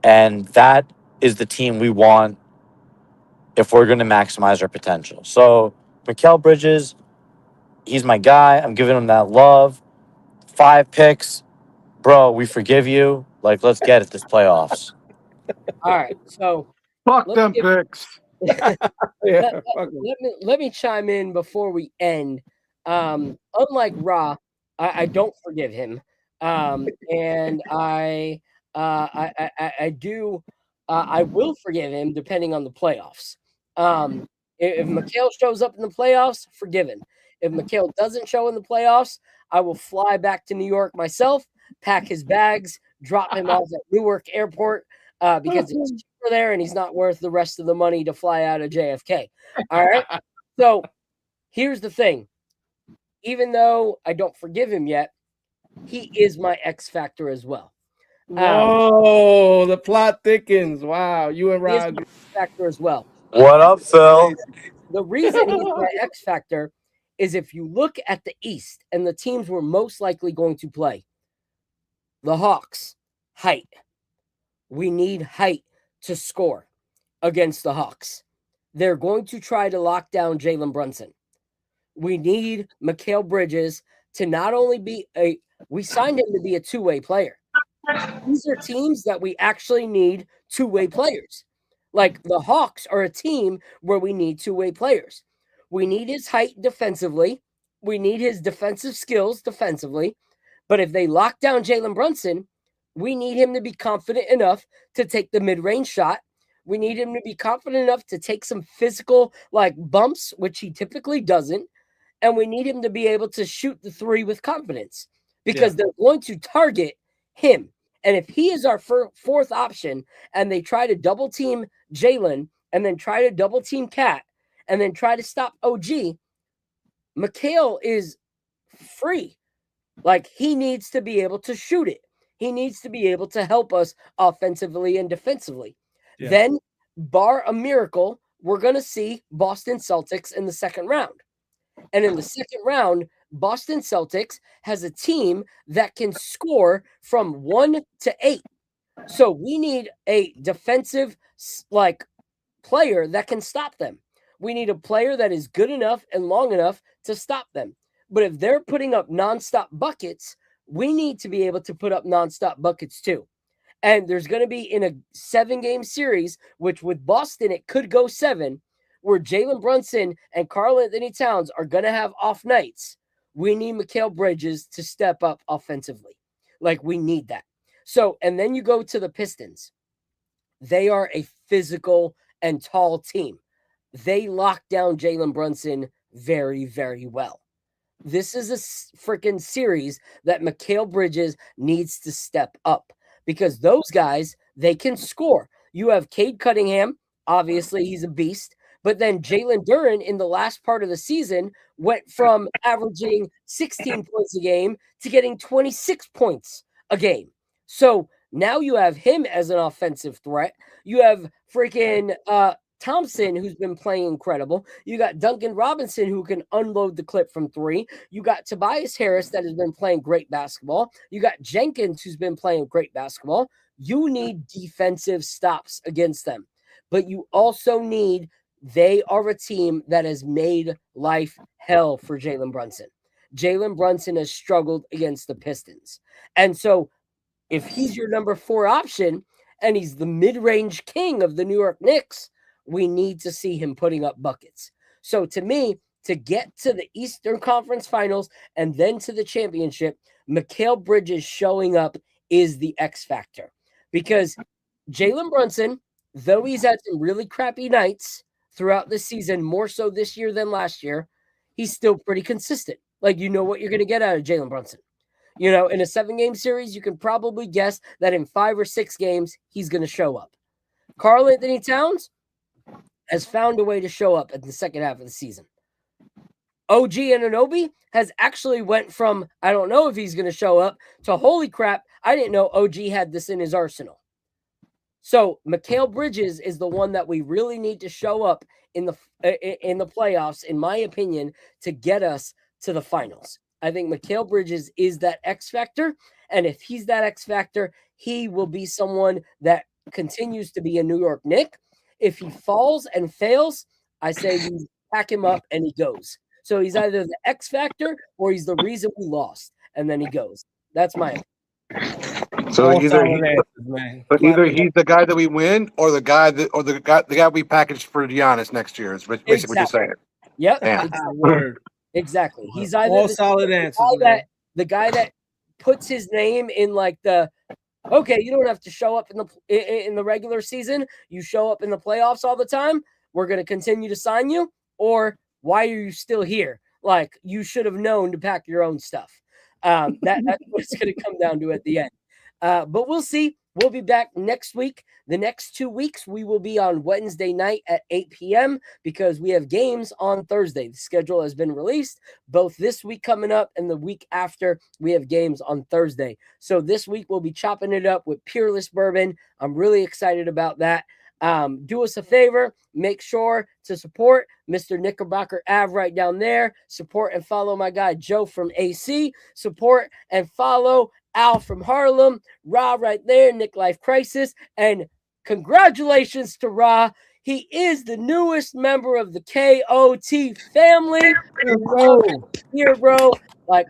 And that is the team we want if we're going to maximize our potential. So Mikal Bridges, he's my guy. I'm giving him that love. 5 picks. Bro, we forgive you. Like, let's get it this playoffs. All right. So fuck them picks. Let me chime in before we end. Unlike Ra, I don't forgive him. And I will forgive him depending on the playoffs. If Mikal shows up in the playoffs, forgive him. If Mikal doesn't show in the playoffs, I will fly back to New York myself, pack his bags, drop him off at Newark Airport because it's cheaper there and he's not worth the rest of the money to fly out of JFK. All right. So here's the thing. Even though I don't forgive him yet, he is my X factor as well. Whoa, the plot thickens. Wow, you and Rye X factor as well. What up, Phil? The reason he's my X factor is if you look at the East and the teams we're most likely going to play, the Hawks, height. We need height to score against the Hawks. They're going to try to lock down Jalen Brunson. We need Mikal Bridges to not only be we signed him to be a two-way player. These are teams that we actually need two-way players. Like the Hawks are a team where we need two-way players. We need his height defensively. We need his defensive skills defensively. But if they lock down Jalen Brunson, we need him to be confident enough to take the mid-range shot. We need him to be confident enough to take some physical bumps, which he typically doesn't. And we need him to be able to shoot the three with confidence because they're going to target him. And if he is our fourth option and they try to double team Jalen and then try to double team Cat and then try to stop OG, Mikal is free. He needs to be able to shoot it. He needs to be able to help us offensively and defensively. Yeah. Then, bar a miracle, we're going to see Boston Celtics in the second round. And in the second round, Boston Celtics has a team that can score from 1 to 8. So we need a defensive player that can stop them. We need a player that is good enough and long enough to stop them. But if they're putting up nonstop buckets, we need to be able to put up nonstop buckets too. And there's going to be in a 7-game series, which with Boston, it could go 7. where Jalen Brunson and Karl Anthony Towns are going to have off nights, we need Mikal Bridges to step up offensively. Like, we need that. So, and then you go to the Pistons. They are a physical and tall team. They lock down Jalen Brunson very, very well. This is a freaking series that Mikal Bridges needs to step up because those guys, they can score. You have Cade Cunningham. Obviously, he's a beast. But then Jalen Duren in the last part of the season went from averaging 16 points a game to getting 26 points a game. So now you have him as an offensive threat. You have freaking Thompson, who's been playing incredible. You got Duncan Robinson, who can unload the clip from three. You got Tobias Harris, that has been playing great basketball. You got Jenkins, who's been playing great basketball. You need defensive stops against them. But you also need, they are a team that has made life hell for Jalen Brunson. Jalen Brunson has struggled against the Pistons. And so if he's your number 4 option and he's the mid-range king of the New York Knicks, we need to see him putting up buckets. So to me, to get to the Eastern Conference Finals and then to the championship, Mikal Bridges showing up is the X factor. Because Jalen Brunson, though he's had some really crappy nights throughout the season, more so this year than last year, he's still pretty consistent. Like, you know what you're going to get out of Jalen Brunson. You know, in a 7-game series, you can probably guess that in 5 or 6 games, he's going to show up. Karl Anthony Towns has found a way to show up in the second half of the season. OG Anunoby has actually went from, I don't know if he's going to show up, to holy crap, I didn't know OG had this in his arsenal. So Mikal Bridges is the one that we really need to show up in the playoffs, in my opinion, to get us to the finals. I think Mikal Bridges is that X factor, and if he's that X factor, he will be someone that continues to be a New York Knick. If he falls and fails, I say we pack him up and he goes. So he's either the X factor or he's the reason we lost, and then he goes. That's my opinion. So either he's the guy that we win, or the guy we packaged for Giannis next year. Is basically what you're saying. Yep. Yeah. Exactly. He's either all solid answers. The guy that puts his name in like the, okay, you don't have to show up in the regular season. You show up in the playoffs all the time. We're going to continue to sign you. Or why are you still here? Like, you should have known to pack your own stuff. That's what it's going to come down to at the end. But we'll see. We'll be back next week. The next 2 weeks, we will be on Wednesday night at 8 p.m. because we have games on Thursday. The schedule has been released both this week coming up and the week after. We have games on Thursday. So this week, we'll be chopping it up with Peerless Bourbon. I'm really excited about that. Do us a favor. Make sure to support Mr. Knickerbocker Ave right down there. Support and follow my guy Joe from AC. Support and follow Al from Harlem. Ra right there, Nick Life Crisis. And congratulations to Ra. He is the newest member of the KOT family. Here, bro. Like,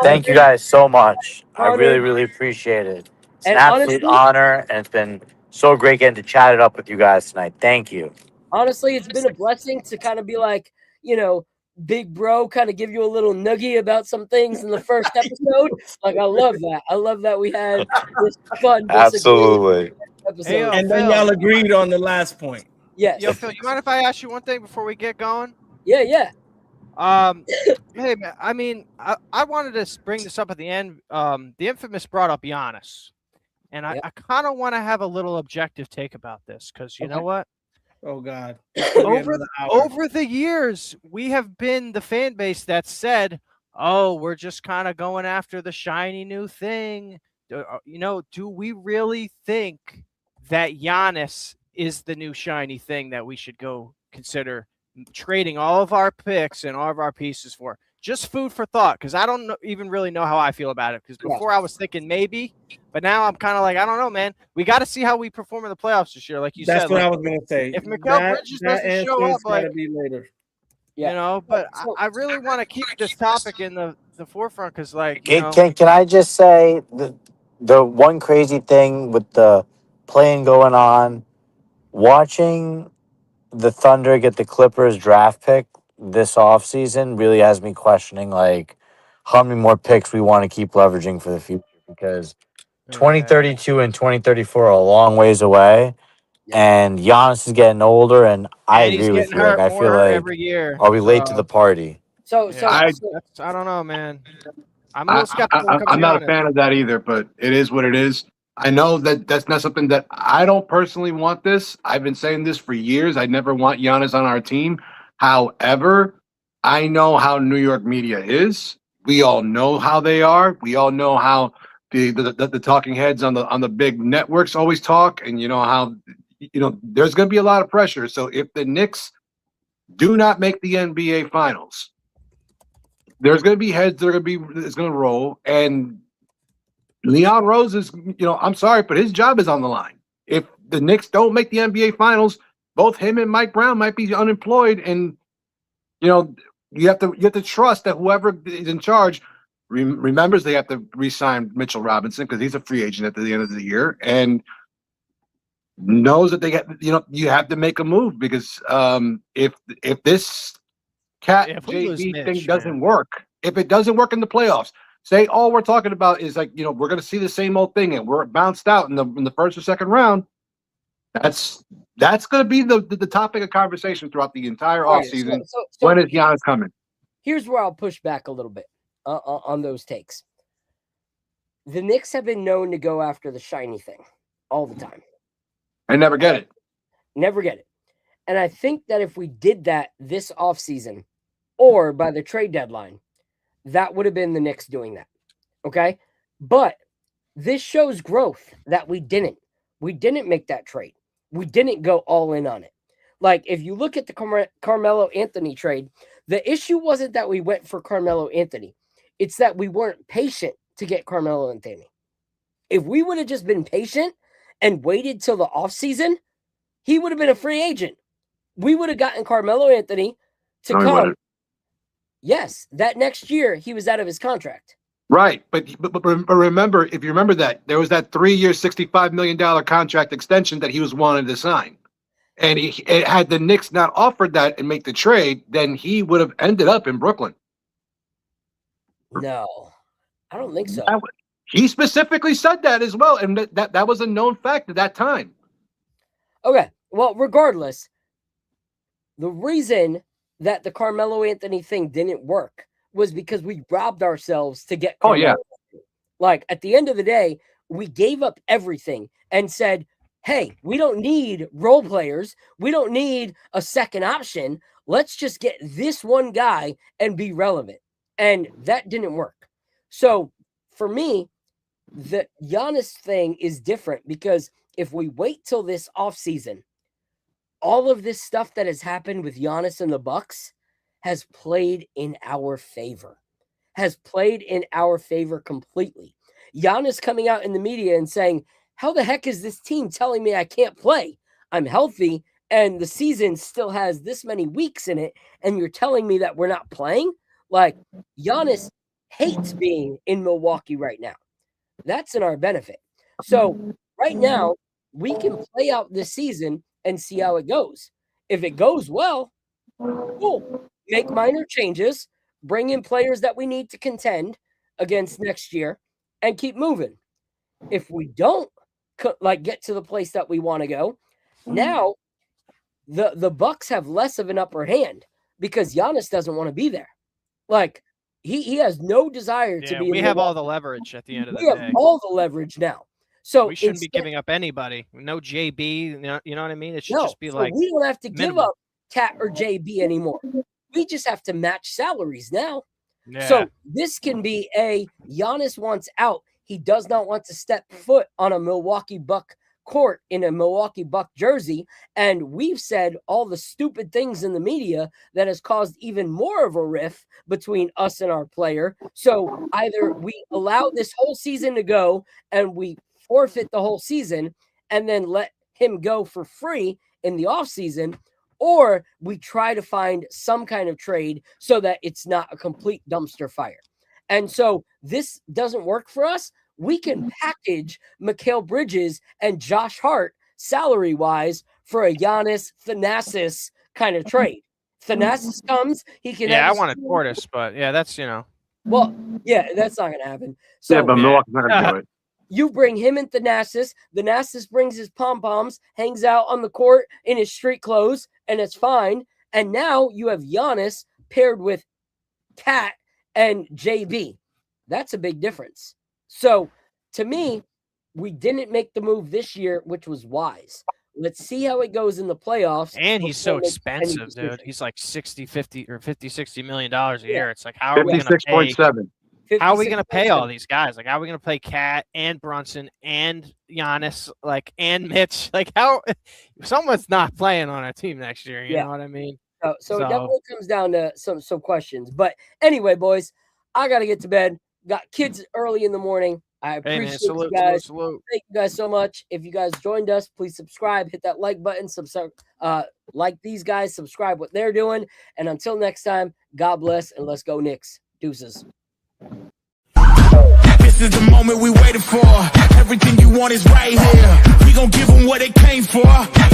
thank you guys so much. I really, really appreciate it. It's an absolute honor, and it's been so great getting to chat it up with you guys tonight. Thank you. Honestly, it's been a blessing to kind of be like, you know, big bro, kind of give you a little nuggie about some things in the first episode. Like, I love that. I love that we had this fun. Absolutely. Episode. Hey, and then y'all agreed on the last point. Yes. Yo, Phil, you mind if I ask you one thing before we get going? Yeah. Hey, man, I mean, I wanted to bring this up at the end. The infamous brought up Giannis. And I kind of want to have a little objective take about this because you know what? Oh, God. Over the years, we have been the fan base that said, oh, we're just kind of going after the shiny new thing. You know, do we really think that Giannis is the new shiny thing that we should go consider trading all of our picks and all of our pieces for? Just food for thought, because I don't even really know how I feel about it. Because before I was thinking maybe, but now I'm kind of like, I don't know, man. We got to see how we perform in the playoffs this year, like you said. That's what I was going to say. If Mikal Bridges doesn't show up, like, be later. You know, but I really want to keep this topic in the forefront because, like, Can I just say the one crazy thing with the playing going on, watching the Thunder get the Clippers draft pick this offseason really has me questioning like how many more picks we want to keep leveraging for the future, because 2032 and 2034 are a long ways away. And Giannis is getting older, and I And he's agree with getting you. Like, hurt I more feel like, every year. are we late to the party? So I don't know, man. I'm a little skeptical. I'm not a fan of that either, but it is what it is. I know that that's not something that I don't personally want this. I've been saying this for years. I never want Giannis on our team. However, I know how New York media is. We all know how they are. We all know how the talking heads on the big networks always talk, and you know how there's going to be a lot of pressure. So if the Knicks do not make the NBA Finals, there's going to be heads that are going to roll, and Leon Rose is, I'm sorry, but his job is on the line. If the Knicks don't make the NBA Finals, both him and Mike Brown might be unemployed, and you have to trust that whoever is in charge remembers they have to re-sign Mitchell Robinson because he's a free agent at the end of the year, and knows that you have to make a move because if this JB thing doesn't work, if it doesn't work in the playoffs, say all we're talking about is like we're going to see the same old thing and we're bounced out in the first or second round. That's going to be the topic of conversation throughout the entire offseason. So when is Giannis coming? Here's where I'll push back a little bit on those takes. The Knicks have been known to go after the shiny thing all the time. I never get it. Never get it. And I think that if we did that this offseason or by the trade deadline, that would have been the Knicks doing that. Okay? But this shows growth that we didn't. We didn't make that trade. We didn't go all in on it. Like, if you look at the Carmelo Anthony trade, the issue wasn't that we went for Carmelo Anthony. It's that we weren't patient to get Carmelo Anthony. If we would have just been patient and waited till the offseason, he would have been a free agent. We would have gotten Carmelo Anthony to come. Yes, that next year he was out of his contract. Right, but remember, if you remember that, there was that 3-year, $65 million contract extension that he was wanting to sign. And had the Knicks not offered that and make the trade, then he would have ended up in Brooklyn. No, I don't think so. He specifically said that as well, and that was a known fact at that time. Okay, well, regardless, the reason that the Carmelo Anthony thing didn't work was because we robbed ourselves to get Carmelo. Like, at the end of the day, we gave up everything and said, hey, we don't need role players. We don't need a second option. Let's just get this one guy and be relevant. And that didn't work. So, for me, the Giannis thing is different because if we wait till this offseason, all of this stuff that has happened with Giannis and the Bucks has played in our favor. Has played in our favor completely. Giannis coming out in the media and saying, how the heck is this team telling me I can't play? I'm healthy and the season still has this many weeks in it, and you're telling me that we're not playing? Like, Giannis hates being in Milwaukee right now. That's in our benefit. So right now, we can play out this season and see how it goes. If it goes well, cool. Make minor changes, bring in players that we need to contend against next year, and keep moving. If we don't get to the place that we want to go, now the Bucks have less of an upper hand because Giannis doesn't want to be there. Like, he has no desire to be. We have all the leverage at the end of the day. We have all the leverage now. So we shouldn't be giving up anybody. No JB, you know what I mean? It should just be like we don't have to give up Cat or JB anymore. We just have to match salaries now. Yeah. So this can be Giannis wants out. He does not want to step foot on a Milwaukee Buck court in a Milwaukee Buck jersey. And we've said all the stupid things in the media that has caused even more of a rift between us and our player. So either we allow this whole season to go and we forfeit the whole season and then let him go for free in the offseason, or we try to find some kind of trade so that it's not a complete dumpster fire. And so this doesn't work for us. We can package Mikal Bridges and Josh Hart salary-wise for a Giannis Thanasis kind of trade. Thanasis comes, he can. Yeah, I have wanted Portis, but yeah, that's Well, yeah, that's not going to happen. So, yeah, but Milwaukee's not going to do it. You bring him and Thanasis. Thanasis brings his pom-poms, hangs out on the court in his street clothes, and it's fine. And now you have Giannis paired with Cat and JB. That's a big difference. So, to me, we didn't make the move this year, which was wise. Let's see how it goes in the playoffs. And he's so expensive, dude. He's like 60 million dollars a year. It's like, how are we going to pay? 56.7. How are we going to pay all these guys? Like, how are we going to play Cat and Brunson and Giannis, like, and Mitch? Like, how someone's not playing on our team next year? You know what I mean? So it definitely comes down to some questions. But anyway, boys, I got to get to bed. Got kids early in the morning. I appreciate you guys. Salute. Thank you guys so much. If you guys joined us, please subscribe, hit that like button, like these guys, subscribe what they're doing. And until next time, God bless and let's go Knicks. Deuces. This is the moment we waited for. Everything you want is right here. We gon' give them what they came for.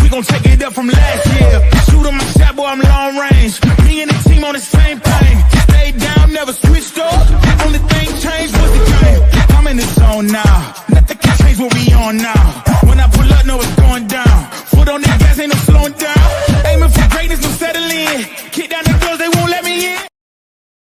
We gon' take it up from last year. Shoot 'em my shot, boy, I'm long range. Me and the team on the same thing. Stayed down, never switched up. Only thing changed was the game. I'm in the zone now. Nothing can change what we on now.